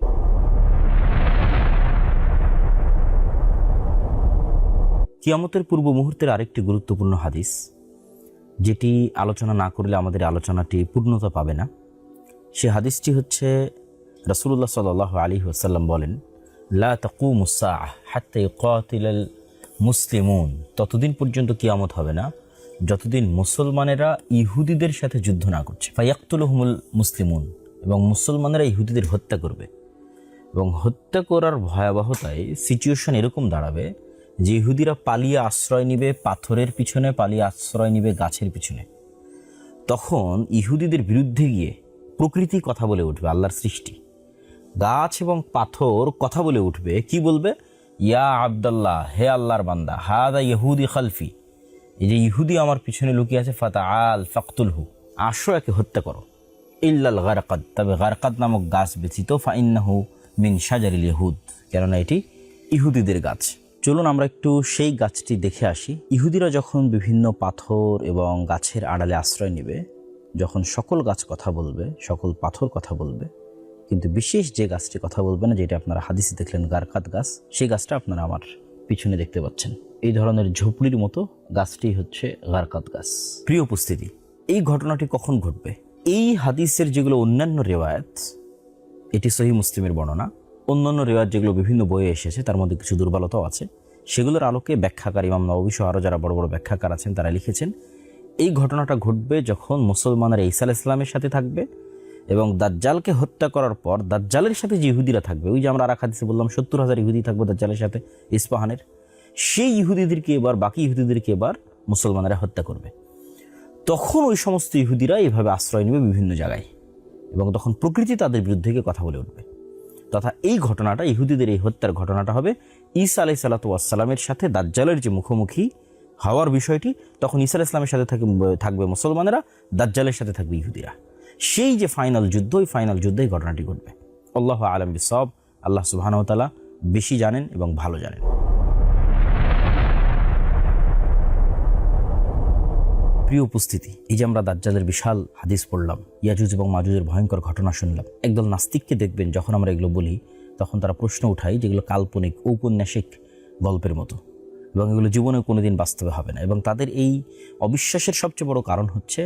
কিয়ামতের পূর্ব মুহূর্তের আরেকটি গুরুত্বপূর্ণ হাদিস, যেটি আলোচনা না করলে আমাদের আলোচনাটি পূর্ণতা পাবে না, সে হাদিসটি হচ্ছে রাসূলুল্লাহ সাল্লাল্লাহু আলাইহি ওয়াসাল্লাম বলেন, লা তাকুমুস সাআহ হাত্তা ইউকাতিলাল মুসলিমুন, ততদিন পর্যন্ত কিয়ামত হবে না যতদিন মুসলমানেরা ইহুদিদের সাথে যুদ্ধ না করছে। ফায়াকতুলুহুমুল মুসলিমুন, এবং মুসলমানেরা ইহুদিদের হত্যা করবে। এবং হত্যা করার ভয়াবহতায় সিচুয়েশন এরকম দাঁড়াবে যে ইহুদিরা পালিয়ে আশ্রয় নিবে পাথরের পিছনে, পালিয়ে আশ্রয় নিবে গাছের পিছনে। তখন ইহুদিদের বিরুদ্ধে গিয়ে প্রকৃতি কথা বলে উঠবে, আল্লাহর সৃষ্টি গাছ এবং পাথর কথা বলে উঠবে। কি বলবে? ইয়া আব্দাল্লাহ, হে আল্লাহর বান্দা, হাদা ইহুদি খালফি, এই যে ইহুদি আমার পিছনে লুকিয়ে আছে, ফাতাআল ফাকতুলহু, আসো একে হত্যা করো। ইল্লাল গারকাদ, তবে গারকাদ নামক গাছ ব্যতীত, ফাইন্নাহু মিন শাজারিল ইহুদ, কেননা এটি ইহুদিদের গাছ। চলুন আমরা একটু সেই গাছটি দেখে আসি। ইহুদিরা যখন বিভিন্ন পাথর এবং গাছের আড়ালে আশ্রয় নেবে, যখন সকল গাছ কথা বলবে, সকল পাথর কথা বলবে, কিন্তু বিশেষ যে গাছটি কথা বলবে না, যেটা আপনারা হাদিসে দেখলেন গারকাত গাছ, সেই গাছটা আপনারা আমার পিছনে দেখতে পাচ্ছেন। এই ধরনের ঝোপড়ির মতো গাছটি হচ্ছে গারকাত গাছ। প্রিয় উপস্থিতি, এই ঘটনাটি কখন ঘটবে? এই হাদিসের যেগুলো অন্যান্য রেওয়ায়াত, এটি সহিহ মুসলিমের বর্ণনা, অন্যান্য রেওয়ায়াত যেগুলো বিভিন্ন বইয়ে এসেছে তার মধ্যে কিছু দুর্বলতাও আছে, সেগুলোর আলোকে ব্যাখ্যাকার ইমাম নববী সহ আরও যারা বড় বড় ব্যাখ্যাকার আছেন তারা লিখেছেন এই ঘটনাটা ঘটবে যখন মুসলমানরা ঈসা আলাইহিস সালামের সাথে থাকবে এবং দাজ্জালকে হত্যা করার পর দাজ্জালের সাথে যে ইহুদিরা থাকবে, ওই যে আমরা আর এক হাদিসে বললাম 70,000 ইহুদি থাকবে দাজ্জালের সাথে ইস্পাহানের, সেই ইহুদিদেরকে এবার, বাকি ইহুদিদেরকে এবার মুসলমানরা হত্যা করবে। তখন ওই সমস্ত ইহুদিরা এইভাবে আশ্রয় নেবে বিভিন্ন জায়গায়, এবং তখন প্রকৃতি তাদের বিরুদ্ধে গিয়ে কথা বলে উঠবে। তথা এই ঘটনাটা, ইহুদিদের এই হত্যার ঘটনাটা হবে ঈসা আলাইহিস সালামের সাথে দাজ্জালের যে মুখোমুখি হওয়ার বিষয়টি, তখন ঈসা আলাইহিস সালামের সাথে থাকবে মুসলমানেরা, দাজ্জালের সাথে থাকবে ইহুদিরা। সেই যে ফাইনাল যুদ্ধ, ওই ফাইনাল যুদ্ধে এই ঘটনাটি ঘটবে। আল্লাহু আ'লাম বিসওয়াব। আল্লাহ সুবহানাহু ওয়া তাআলা বেশি জানেন এবং ভালো জানেন। প্রিয় উপস্থিতি, এই যে আমরা দাজ্জালের বিশাল হাদিস পড়লাম, ইয়াজুজ এবং মাজুজের ভয়ঙ্কর ঘটনা শুনলাম, একদল নাস্তিককে দেখবেন যখন আমরা এগুলো বলি তখন তারা প্রশ্ন উঠায় যেগুলো কাল্পনিক, ঔপন্যাসিক গল্পের মতো, এবং এগুলো জীবনে কোনোদিন বাস্তবে হবে না। এবং তাদের এই অবিশ্বাসের সবচেয়ে বড় কারণ হচ্ছে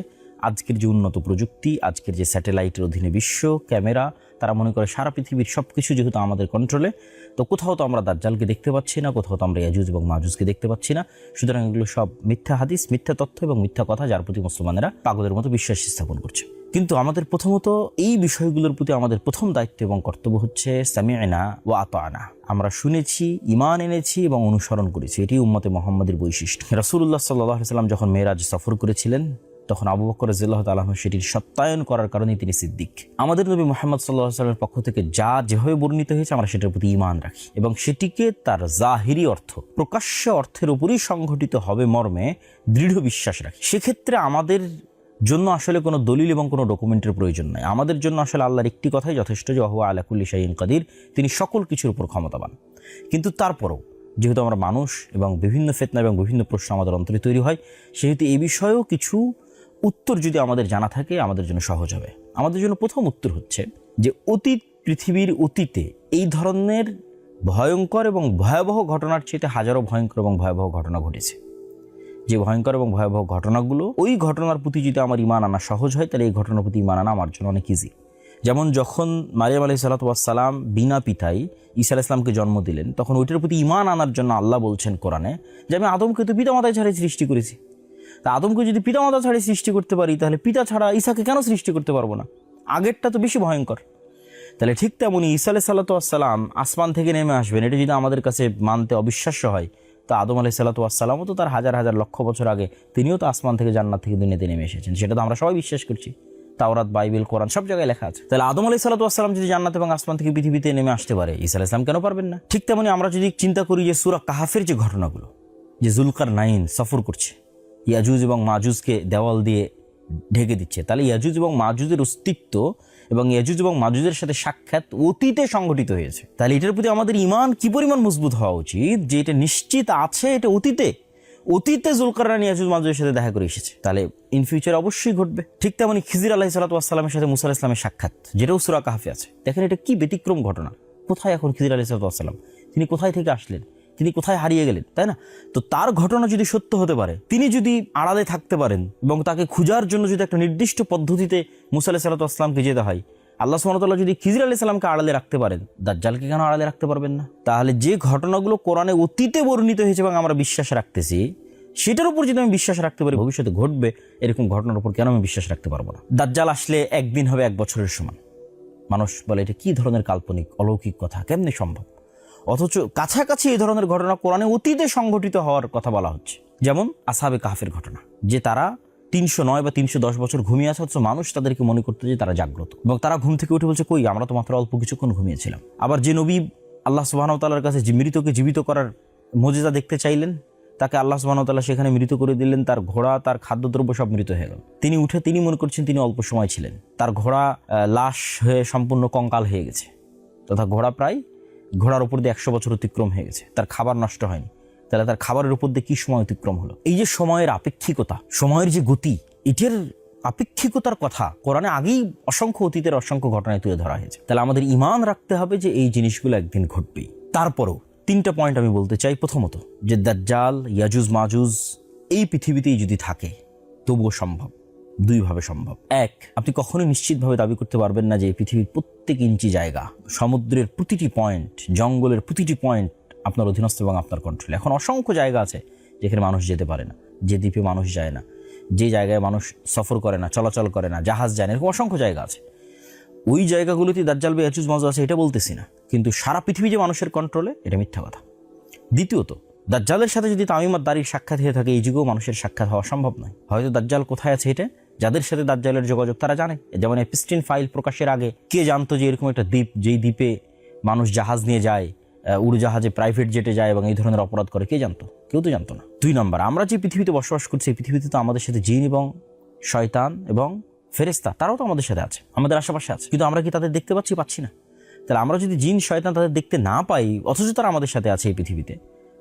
আজকের যে উন্নত প্রযুক্তি, আজকের যে স্যাটেলাইটের অধীনে বিশ্ব, ক্যামেরা, তারা মনে করে সারা পৃথিবীর সব কিছু যেহেতু আমাদের কন্ট্রোলে, তো কোথাও তো আমরা দাজ্জালকে দেখতে পাচ্ছি না, কোথাও তো আমরা ইয়াজুজ এবং মাজুজকে দেখতে পাচ্ছি না। সুতরাং এগুলো সব মিথ্যা হাদিস, মিথ্যা তথ্য এবং মিথ্যা কথা, যার প্রতি মুসলমানেরা পাগলের মতো বিশ্বাস স্থাপন করছে। কিন্তু আমাদের প্রথমত এই বিষয়গুলোর প্রতি আমাদের প্রথম দায়িত্ব এবং কর্তব্য হচ্ছে সামি'না ওয়া আতা'না, আমরা শুনেছি, ঈমান এনেছি এবং অনুসরণ করেছি। এটি উম্মতে মুহাম্মাদের বৈশিষ্ট্য। রাসূলুল্লাহ সাল্লাল্লাহু আলাইহি ওয়াসাল্লাম যখন মেরাজ সফর করেছিলেন, তখন আবু বকর রাদিয়াল্লাহু তাআলা আনহু সেটির সত্যায়ন করার কারণেই তিনি সিদ্দিক। আমাদের নবী মুহাম্মদ সাল্লাল্লাহু আলাইহি ওয়াসাল্লামের পক্ষ থেকে যা যেভাবে বর্ণিত হয়েছে, আমরা সেটার প্রতি ঈমান রাখি এবং সেটিকে তার জাহিরি অর্থ, প্রকাশ্য অর্থের উপরই সংঘটিত হবে মর্মে দৃঢ় বিশ্বাস রাখি। সেক্ষেত্রে আমাদের জন্য আসলে কোনো দলিল এবং কোনো ডকুমেন্টের প্রয়োজন নাই। আমাদের জন্য আসলে আল্লাহর একটি কথাই যথেষ্ট, যে ওয়া আলা কুল্লি শাইইন কাদির, তিনি সকল কিছুর উপর ক্ষমতাবান। কিন্তু তারপরও যেহেতু আমরা মানুষ এবং বিভিন্ন ফিতনা এবং বিভিন্ন প্রশ্ন আমাদের অন্তরে তৈরি হয়, সেহেতু এই বিষয়েও কিছু উত্তর যদি আমাদের জানা থাকে আমাদের জন্য সহজ হবে। আমাদের জন্য প্রথম উত্তর হচ্ছে যে অতীত, পৃথিবীর অতীতে এই ধরনের ভয়ঙ্কর এবং ভয়াবহ ঘটনার চেয়ে হাজারো ভয়ঙ্কর এবং ভয়াবহ ঘটনা ঘটেছে। যে ভয়ঙ্কর এবং ভয়াবহ ঘটনাগুলো, ওই ঘটনার প্রতি যদি আমার ঈমান আনা সহজ হয়, তাহলে এই ঘটনার প্রতি ঈমান আনা আমার জন্য অনেক ইজি। যেমন যখন মারিয়াম আলাইহিস সালাম বিনা পিতায় ঈসা আলাইহিস সালামকে জন্ম দিলেন, তখন ওইটার প্রতি ঈমান আনার জন্য আল্লাহ বলছেন কোরআনে যে আমি আদমকে তো পিতামাতায় ছাড়াই সৃষ্টি করেছি। তা আদমকে যদি পিতামাতা ছাড়াই সৃষ্টি করতে পারি, তাহলে পিতা ছাড়া ঈসাকে কেন সৃষ্টি করতে পারবো না? আগেরটা তো বেশি ভয়ঙ্কর। তাহলে ঠিক তেমনই ঈসা আলাইহিস সালাম আসমান থেকে নেমে আসবেন, এটা যদি আমাদের কাছে মানতে অবিশ্বাস্য হয়, তো আদম আলাইহিস সালামও তো তার হাজার হাজার লক্ষ বছর আগে তিনিও তো আসমান থেকে, জান্নাত থেকে দুনিয়াতে নেমে এসেছেন। সেটা তো আমরা সবাই বিশ্বাস করছি, তাওরাত, বাইবেল, কোরআন সব জায়গায় লেখা আছে। তাহলে আদম আলাইহিস সালাম যদি জান্নাত এবং আসমান থেকে পৃথিবীতে নেমে আসতে পারে, ঈসা আলাইহিস সালাম কেন পারবেন না? ঠিক তেমনি আমরা যদি চিন্তা করি যে সূরা কাহাফের যে ঘটনাগুলো, যে যুলকারনাইন সফর করছে, ইয়াজুজ এবং মাজুজকে দেওয়াল দিয়ে ঢেকে দিচ্ছে, তাহলে ইয়াজুজ এবং মাজুজের অস্তিত্ব এবং ইয়াজুজ এবং মাজুজের সাথে সাক্ষাৎ অতীতে সংঘটিত হয়েছে। তাহলে এটার প্রতি আমাদের ঈমান কি পরিমাণ মজবুত হওয়া উচিত যে এটা নিশ্চিত আছে, এটা অতীতে যুলকারনাইন ইয়াজুজ মাজুজের সাথে দেখা করে এসেছে, তাহলে ইন ফিউচার অবশ্যই ঘটবে। ঠিক তেমনি খিজির আলাইহিস সালামের সাথে মুসা আলাইহিস সালামের সাক্ষাৎ, যেটাও সূরা কাহাফে আছে। দেখেন এটা কি ব্যতিক্রম ঘটনা। কোথায় এখন খিজির আলাইহিস সালাম? তিনি কোথায় থেকে আসলেন? তিনি কোথায় হারিয়ে গেলেন, তাই না? তো তার ঘটনা যদি সত্য হতে পারে, তিনি যদি আড়ালে থাকতে পারেন এবং তাকে খোঁজার জন্য যদি একটা নির্দিষ্ট পদ্ধতিতে মুসা আলাইহিস সালামকে যেতে হয়, আল্লাহ সুবহানাহু ওয়া তাআলা যদি খিজির আলাইহিস সালামকে আড়ালে রাখতে পারেন, দাজ্জালকে কেন আড়ালে রাখতে পারবেন না? তাহলে যে ঘটনাগুলো কোরআনে অতীতে বর্ণিত হয়েছে এবং আমরা বিশ্বাস রাখতেছি, সেটার উপর যদি আমি বিশ্বাস রাখতে পারি ভবিষ্যতে ঘটবে এরকম ঘটনার উপর কেন আমি বিশ্বাস রাখতে পারবো না? দাজ্জাল আসলে একদিন হবে 1 বছরের সমান। মানুষ বলে এটা কি ধরনের কাল্পনিক অলৌকিক কথা, কেমনে সম্ভব? অথচ কাছাকাছি এই ধরনের ঘটনা কোরআনে অতীতে সংঘটিত হওয়ার কথা বলা হচ্ছে। যেমন আসহাবে কাহফের ঘটনা, যে তারা 309 বা 310 বছর ঘুমিয়ে আছে, অথচ মানুষ তাদেরকে মনে করতো যে তারা জাগ্রত, এবং তারা ঘুম থেকে উঠে বলছে কই আমরা তো মাত্র অল্প কিছুক্ষণ ঘুমিয়েছিলাম। আবার যে নবী আল্লাহ সুবহানাহু ওয়া তাআলার কাছে মৃতকে জীবিত করার মুজিজা দেখতে চাইলেন, তাকে আল্লাহ সুবহানাহু ওয়া তাআলা সেখানে মৃত করে দিলেন, তার ঘোড়া তার খাদ্যদ্রব্য সব মৃত হয়ে গেল। তিনি উঠে তিনি মনে করছেন তিনি অল্প সময় ছিলেন, তার ঘোড়া লাশ হয়ে সম্পূর্ণ কঙ্কাল হয়ে গেছে, তথা ঘোড়ার উপর দিয়ে 100 বছর অতিক্রম হয়ে গেছে, তার খাবার নষ্ট হয়নি। তাহলে তার খাবারের উপর দিয়ে কি সময় অতিক্রম হলো? এই যে সময়ের আপেক্ষিকতা, সময়ের যে গতি, এটার আপেক্ষিকতার কথা কোরআনে আগেই অসংখ্য অতীতের অসংখ্য ঘটনায় তুলে ধরা হয়েছে। তাহলে আমাদের ঈমান রাখতে হবে যে এই জিনিসগুলো একদিন ঘটবেই। তারপরও 3টা পয়েন্ট আমি বলতে চাই। প্রথমত, যে দাজ্জাল, ইয়াজুজ মাজুজ এই পৃথিবীতেই যদি থাকে তবুও সম্ভব, 2 ভাবে সম্ভব। 1, আপনি কখনোই নিশ্চিতভাবে দাবি করতে পারবেন না যে এই পৃথিবীর প্রত্যেক ইঞ্চি জায়গা, সমুদ্রের প্রতিটি পয়েন্ট, জঙ্গলের প্রতিটি পয়েন্ট আপনার অধীনস্থ এবং আপনার কন্ট্রোলে। এখন অসংখ্য জায়গা আছে যেখানে মানুষ যেতে পারে না, যে দ্বীপে মানুষ যায় না, যে জায়গায় মানুষ সফর করে না, চলাচল করে না, জাহাজ যায় না, এরকম অসংখ্য জায়গা আছে। ওই জায়গাগুলোতে দাজ্জাল বা ইয়াজুজ মাজুজ আছে এটা বলতেছি না, কিন্তু সারা পৃথিবী যে মানুষের কন্ট্রোলে, এটা মিথ্যা কথা। দ্বিতীয়ত, দাজ্জালের সাথে যদি তামিম আদ-দারির সাক্ষাৎ হয়ে থাকে, এই যুগেও মানুষের সাক্ষাৎ হওয়া সম্ভব নয়। হয়তো দাজ্জাল কোথায় আছে এটা যাদের সাথে দাজ্জালের যোগাযোগ তারা জানে। যেমন এপিস্টিন ফাইল প্রকাশের আগে কে জানতো যে এরকম একটা দ্বীপ, যেই দ্বীপে মানুষ জাহাজ নিয়ে যায়, উড়োজাহাজে, প্রাইভেট জেটে যায় এবং এই ধরনের অপরাধ করে, কে জানতো? কেউ তো জানতো না। 2 নম্বর, আমরা যে পৃথিবীতে বসবাস করছি, এই পৃথিবীতে তো আমাদের সাথে জিন এবং শয়তান এবং ফেরেশতা, তারাও তো আমাদের সাথে আছে, আমাদের আশেপাশে আছে, কিন্তু আমরা কি তাদের দেখতে পাচ্ছি না? তাহলে আমরা যদি জিন শয়তান তাদের দেখতে না পাই, অথচ তারা আমাদের সাথে আছে এই পৃথিবীতে,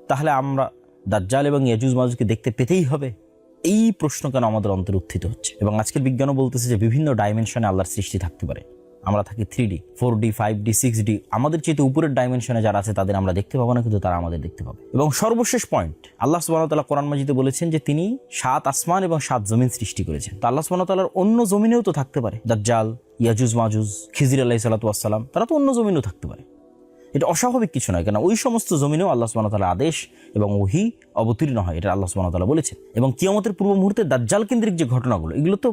তাহলে আমরা দাজ্জাল এবং ইয়াজুজ মাজুজকে দেখতে পেতেই হবে? এই প্রশ্ন কেন আমাদের অন্তরে উত্থিত হচ্ছে? এবং আজকের বিজ্ঞানও বলতেছে যে বিভিন্ন ডাইমেনশনে আল্লাহর সৃষ্টি থাকতে পারে। আমরা থাকি 3D, 4D, 5D, 6D, আমাদের চেয়ে উপরের ডাইমেনশনে যারা আছে তাদের আমরা দেখতে পাবো না, কিন্তু তারা আমাদের দেখতে পাবে। এবং সর্বশেষ পয়েন্ট, আল্লাহ সুবহানাহু ওয়া তাআলা কোরআন মাজিদে বলেছেন যে তিনি 7 আসমান এবং 7 জমিন সৃষ্টি করেছেন। তো আল্লাহ সুবহানাহু ওয়া তাআলার অন্য জমিনেও তো থাকতে পারে দাজ্জাল, ইয়াজুজ মাজুজ, খিজির আলাইহিস সালাতু ওয়াস সালাম, তারা তো অন্য জমিনেও থাকতে পারে। এটা অস্বাভাবিক কিছু নয়, কেন ওই সমস্ত জমিনেও আল্লাহ সুবহানাহু ওয়া তাআলার আদেশ এবং ওহী অবতীর্ণ হয়, এটা আল্লাহ সুবহানাহু ওয়া তাআলা বলেছেন। এবং কিয়ামতের পূর্ব মুহূর্তে দাজ্জাল কেন্দ্রিক যে ঘটনাগুলো, এগুলো তো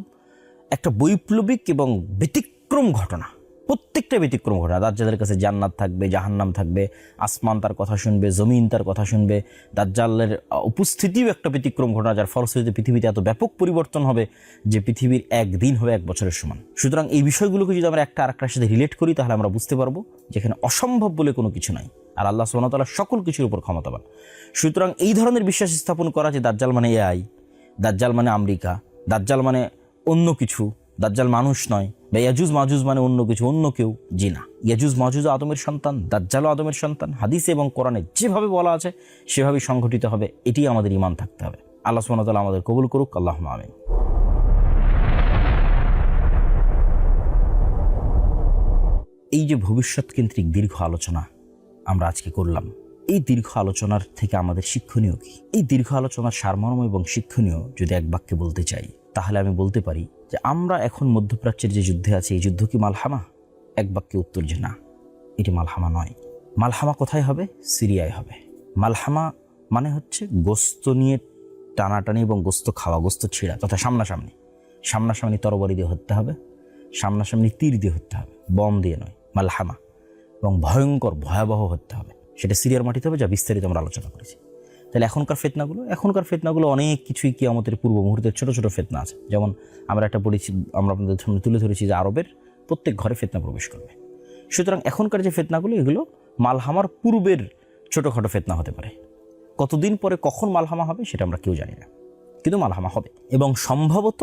একটা বৈপ্লবিক এবং ব্যতিক্রম ঘটনা, প্রত্যেকটা ব্যতিক্রম ঘটনা। দাজ্জালের কাছে জান্নাত থাকবে, জাহান্নাম থাকবে, আসমান তার কথা শুনবে, জমিন তার কথা শুনবে। দাজ্জালের উপস্থিতিও একটা ব্যতিক্রম ঘটনা, যার ফলশ্রুতিতে পৃথিবীতে এত ব্যাপক পরিবর্তন হবে যে পৃথিবীর একদিন হবে 1 বছরের সমান। সুতরাং এই বিষয়গুলোকে যদি আমরা একটা আরেকটার সাথে রিলেট করি, তাহলে আমরা বুঝতে পারবো যেখানে অসম্ভব বলে কোনো কিছু নাই, আর আল্লাহ সুবহানাহু ওয়া তাআলা সকল কিছুর উপর ক্ষমতাবান। সুতরাং এই ধরনের বিশ্বাস স্থাপন করা যে দাজ্জাল মানে এআই, দাজ্জাল মানে আমেরিকা, দাজ্জাল মানে অন্য কিছু, দাজ্জাল মানুষ নয়, বা ইয়াজুজ মাজুজ মানে অন্য কিছু, অন্য কেউ, জি না, ইয়াজুজ মাজুজ আদমের সন্তান, দাজ্জালও আদমের সন্তান। হাদিসে এবং কোরআনে যেভাবে বলা আছে সেভাবেই সংঘটিত হবে, এটি আমাদের ঈমান থাকতে হবে। আল্লাহ সুবহানাহু ওয়া তাআলা আমাদের কবুল করুক, আল্লাহুম্মা আমিন। এই যে ভবিষ্যৎ কেন্দ্রিক দীর্ঘ আলোচনা আমরা আজকে করলাম, এই দীর্ঘ আলোচনার থেকে আমাদের শিক্ষণীয় কি? এই দীর্ঘ আলোচনার সারমর্ম এবং শিক্ষণীয় যদি এক বাক্যে বলতে চাই, তাহলে আমি বলতে পারি যে আমরা এখন মধ্যপ্রাচ্যের যে যুদ্ধে আছি, এই যুদ্ধ কি মালহামা? এক বাক্যে উত্তর যে না, এটি মালহামা নয়। মালহামা কোথায় হবে? সিরিয়ায় হবে। মালহামা মানে হচ্ছে গোস্ত নিয়ে টানাটানি এবং গোস্ত খাওয়া, গোস্ত ছিঁড়া, তথা সামনাসামনি তরবারি দিয়ে হত্যা হবে, সামনাসামনি তীর দিয়ে হত্যা হবে, বম দিয়ে নয়, মালহামা। এবং ভয়ঙ্কর ভয়াবহ হত্যা হবে, সেটা সিরিয়ার মাটিতে হবে, যা বিস্তারিত আমরা আলোচনা করেছি। তাহলে এখনকার ফিতনাগুলো অনেক কিছুই কিয়ামতের পূর্ব মুহূর্তের ছোট ছোট ফিতনা আছে। যেমন আমরা আপনাদের সামনে তুলে ধরেছি যে আরবের প্রত্যেক ঘরে ফিতনা প্রবেশ করবে। সুতরাং এখনকার যে ফিতনাগুলো, এগুলো মালহামার পূর্বের ছোটোখাটো ফিতনা হতে পারে। কতদিন পরে কখন মালহামা হবে সেটা আমরা কেউ জানি না, কিন্তু মালহামা হবে। এবং সম্ভবত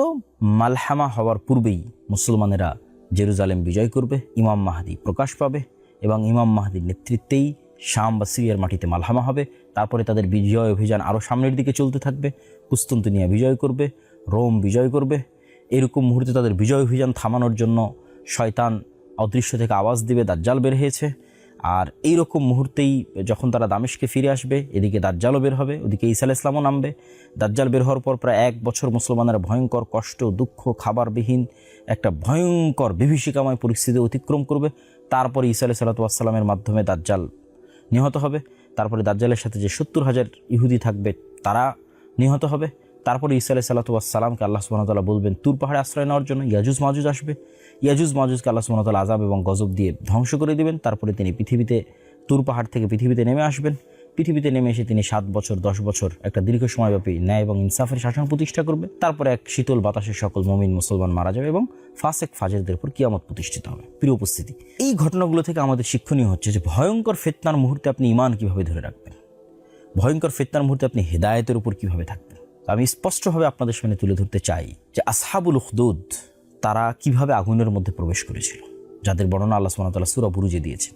মালহামা হওয়ার পূর্বেই মুসলমানেরা জেরুজালেম বিজয় করবে, ইমাম মাহদি প্রকাশ পাবে, এবং ইমাম মাহদির নেতৃত্বেই শাম বা সিরিয়ার মাটিতে মালহামা হবে। তারপরে তাদের বিজয় অভিযান আরও সামনের দিকে চলতে থাকবে, কুস্তুনতুনিয়া বিজয় করবে, রোম বিজয় করবে। এরকম মুহূর্তে তাদের বিজয় অভিযান থামানোর জন্য শয়তান অদৃশ্য থেকে আওয়াজ দিবে, দাজ্জাল বের হয়েছে। আর এইরকম মুহূর্তেই যখন তারা দামেশকে ফিরে আসবে, এদিকে দাজ্জালও বের হবে, ওদিকে ঈসা আলাইহিস সালামও নামবে। দাজ্জাল বের হওয়ার পর প্রায় 1 বছর মুসলমানেরা ভয়ঙ্কর কষ্ট, দুঃখ, খাবারবিহীন একটা ভয়ঙ্কর বিভীষিকাময় পরিস্থিতি অতিক্রম করবে। তারপরে ঈসা আলাইহিস সালামের মাধ্যমে দাজ্জাল নিহত হবে। তারপরে দাজ্জালের সাথে যে 70,000 ইহুদি থাকবে তারা নিহত হবে। তারপরে ঈসা আলাইহিস সালামকে আল্লাহ সুবহানাহু ওয়া তাআলা বলবেন তুর পাহাড়ে আশ্রয় নেওয়ার জন্য। ইয়াজুজ মাজুজ আসবে, ইয়াজুজ মাজুজকে আল্লাহ সুবহানাহু ওয়া তাআলা আযাব এবং গজব দিয়ে ধ্বংস করে দিবেন। তারপরে তিনি পৃথিবীতে তুর পাহাড় থেকে পৃথিবীতে নেমে আসবেন। পৃথিবীতে নেমে এসে তিনি 7 বছর 10 বছর একটা দীর্ঘ সময়ব্যাপী ন্যায় এবং ইনসাফের শাসন প্রতিষ্ঠা করবে। তারপরে এক শীতল বাতাসে সকল মুমিন মুসলমান মারা যাবে এবং ফাসেক ফাজেরদের উপর কিয়ামত প্রতিষ্ঠিত হবে। প্রিয় উপস্থিতি, এই ঘটনাগুলো থেকে আমাদের শিক্ষণীয় হচ্ছে যে ভয়ঙ্কর ফিতনার মুহূর্তে আপনি ঈমান কিভাবে ধরে রাখবেন, ভয়ঙ্কর ফিতনার মুহূর্তে আপনি হিদায়াতের উপর কিভাবে থাকবেন। আমি স্পষ্টভাবে আপনাদের সামনে তুলে ধরতে চাই যে আসহাবুল উখদুদ তারা কিভাবে আগুনের মধ্যে প্রবেশ করেছিল, যাদের বর্ণনা আল্লাহ সুবহানাহু ওয়া তাআলা সূরা বুরুজে দিয়েছেন,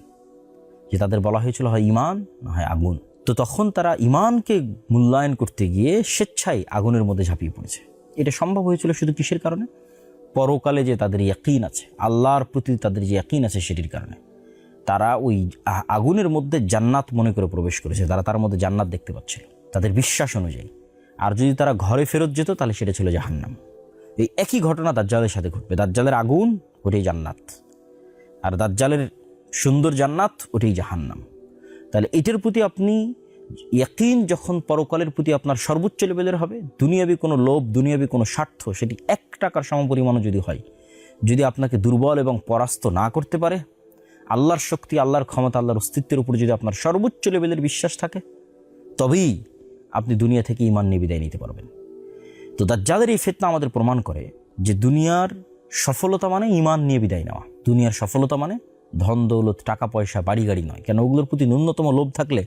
যে তাদের বলা হয়েছিল হয় ঈমান না হয় আগুন। তো তখন তারা ঈমানকে মূল্যায়ন করতে গিয়ে স্বেচ্ছায় আগুনের মধ্যে ঝাঁপিয়ে পড়েছে। এটা সম্ভব হয়েছিল শুধু কিসের কারণে? পরকালে যে তাদের ইয়াকিন আছে, আল্লাহর প্রতি তাদের যে ইয়াকিন আছে সেটির কারণে। তারা ওই আগুনের মধ্যে জান্নাত মনে করে প্রবেশ করেছে, তারা তার মধ্যে জান্নাত দেখতে পাচ্ছিল তাদের বিশ্বাস অনুযায়ী। আর যদি তারা ঘরে ফেরত যেত তাহলে সেটা ছিল জাহান্নাম। এই একই ঘটনা দাজ্জালের সাথে ঘটবে। দাজ্জালের আগুন ওটাই জান্নাত, আর দাজ্জালের সুন্দর জান্নাত ওটাই জাহান্নাম। তাহলে এটার প্রতি আপনি ইয়াকিন যখন পরকালের প্রতি আপনার সর্বোচ্চ লেভেলের হবে, দুনিয়াবি কোনো লোভ, দুনিয়াবি কোনো স্বার্থ, সেটি 1 টাকার সমপরিমাণও যদি হয়, যদি আপনাকে দুর্বল এবং পরাস্ত না করতে পারে, আল্লাহর শক্তি, আল্লাহর ক্ষমতা, আল্লাহর অস্তিত্বের উপর যদি আপনার সর্বোচ্চ লেভেলের বিশ্বাস থাকে, তবেই আপনি দুনিয়া থেকে ঈমান নিয়ে বিদায় নিতে পারবেন। তো দাজ্জালের এই ফিতনা আমাদের প্রমাণ করে যে দুনিয়ার সফলতা মানে ঈমান নিয়ে বিদায় নেওয়া। দুনিয়ার সফলতা মানে ধন দৌলত, টাকা পয়সা, বাড়ি গাড়ি নয়। কেন? ওগুলোর প্রতি ন্যূনতম লোভ থাকলে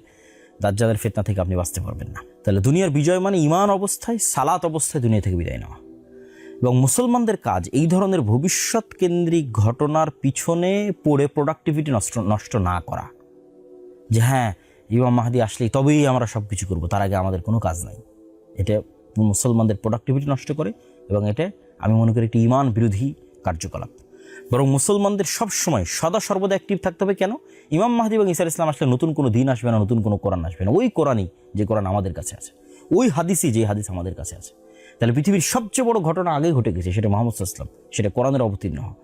দাজ্জালের ফিতনা থেকে আপনি বাঁচতে পারবেন না। তাহলে দুনিয়ার বিজয় মানে ঈমান অবস্থায়, সালাত অবস্থায় দুনিয়া থেকে বিদায় নেওয়া। এবং মুসলমানদের কাজ এই ধরনের ভবিষ্যৎ কেন্দ্রিক ঘটনার পিছনে পড়ে প্রোডাক্টিভিটি নষ্ট না করা, যে হ্যাঁ ইমাম মাহদি আসলেই তবেই আমরা সব কিছু করবো, তার আগে আমাদের কোনো কাজ নাই। এটা মুসলমানদের প্রোডাক্টিভিটি নষ্ট করে এবং এটা আমি মনে করি একটি ঈমান বিরোধী কার্যকলাপ। বরং মুসলমানদের সবসময় সদা সর্বদা অ্যাক্টিভ থাকতে হবে। কেন? ইমাম মাহদি এবং ঈসা আলাইহিস সালাম আসলে নতুন কোনো দিন আসবে না, নতুন কোনো কোরআন আসবে না। ওই কোরআনই যে কোরআন আমাদের কাছে আছে, ওই হাদিসই যে হাদিস আমাদের কাছে আছে। তাহলে পৃথিবীর সবচেয়ে বড় ঘটনা আগেই ঘটে গেছে, সেটা মুহাম্মদ সাল্লাল্লাহু আলাইহি ওয়াসাল্লাম, সেটা কোরআনের অবতীর্ণ হওয়া।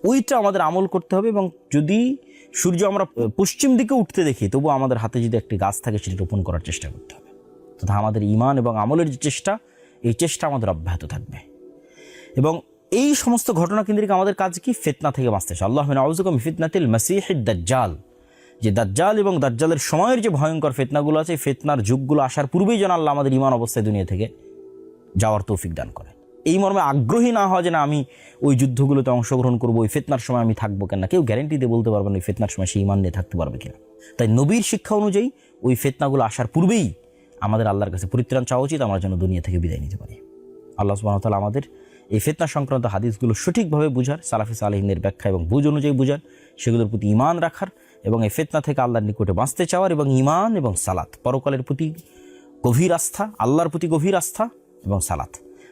ওইটা আমাদের আমল করতে হবে। এবং যদি সূর্য আমরা পশ্চিম দিকে উঠতে দেখি, তবু আমাদের হাতে যদি একটি গাছ থাকে সেটি রোপণ করার চেষ্টা করতে হবে। তথা আমাদের ঈমান এবং আমলের যে চেষ্টা, এই চেষ্টা আমাদের অব্যাহত থাকবে। এবং এই সমস্ত ঘটনা কেন্দ্রিক আমাদের কাজ কি? ফিতনা থেকে বাঁচতে। আল্লাহুম্মা আউযুবিকা মিন ফিতনাতিল মাসীহিদ দাজ্জাল, যে দাজ্জাল এবং দাজ্জালের সময়ের যে ভয়ঙ্কর ফিতনাগুলো আছে, ফিতনার যুগগুলো আসার পূর্বেই যেন আল্লাহ আমাদের ঈমান অবস্থায় দুনিয়া থেকে যাওয়ার তৌফিক দান করে। এই মর্মে আগ্রহী না হওয়া যে না আমি ওই যুদ্ধগুলোতে অংশগ্রহণ করবো, ওই ফিতনার সময় আমি থাকবো কেন। কেউ গ্যারেন্টি দিয়ে বলতে পারবে না ওই ফিতনার সময় সে ঈমান নিয়ে থাকতে পারবে কিনা। তাই নবীর শিক্ষা অনুযায়ী ওই ফিতনাগুলো আসার পূর্বেই আমাদের আল্লাহর কাছে পরিত্রাণ চাওয়া উচিত, আমরা যেন দুনিয়া থেকে বিদায় নিতে পারি। আল্লাহ সুবহানাহু ওয়া তাআলা আমাদের এই ফিতনা সংক্রান্ত হাদিসগুলো সঠিকভাবে বুঝার, সালাফি সালেহিনের ব্যাখ্যা এবং বুঝ অনুযায়ী বুঝার, সেগুলোর প্রতি ঈমান রাখার এবং এই ফিতনা থেকে আল্লাহর নিকটে বাঁচতে চাওয়ার, এবং ঈমান এবং সালাত, পরকালের প্রতি গভীর আস্থা, আল্লাহর প্রতি গভীর আস্থা এবং সালাত।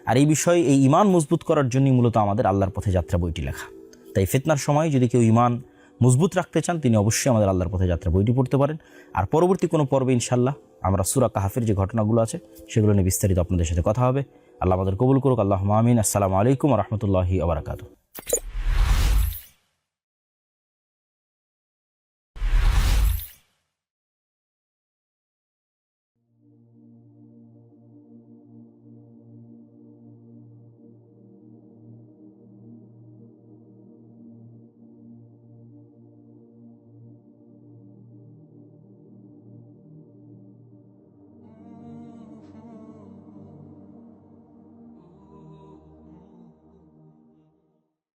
আর এই বিষয়ে এই ঈমান মজবুত করার জন্যই মূলত আমাদের আল্লাহর পথে যাত্রা বইটি লেখা। তাই ফিতনার সময় যদি কেউ ঈমান মজবুত রাখতে চান, তিনি অবশ্যই আমাদের আল্লাহর পথে যাত্রা বইটি পড়তে পারেন। আর পরবর্তী কোনো পর্বে ইনশাআল্লাহ আমরা সূরা কাহফের যে ঘটনাগুলো আছে সেগুলো নিয়ে বিস্তারিত আপনাদের সাথে কথা হবে। আল্লাহ আমাদের কবুল করুক। আল্লাহুম্মা আমিন। আসসালামু আলাইকুম ওয়া রাহমাতুল্লাহি ওয়া বারাকাতুহু।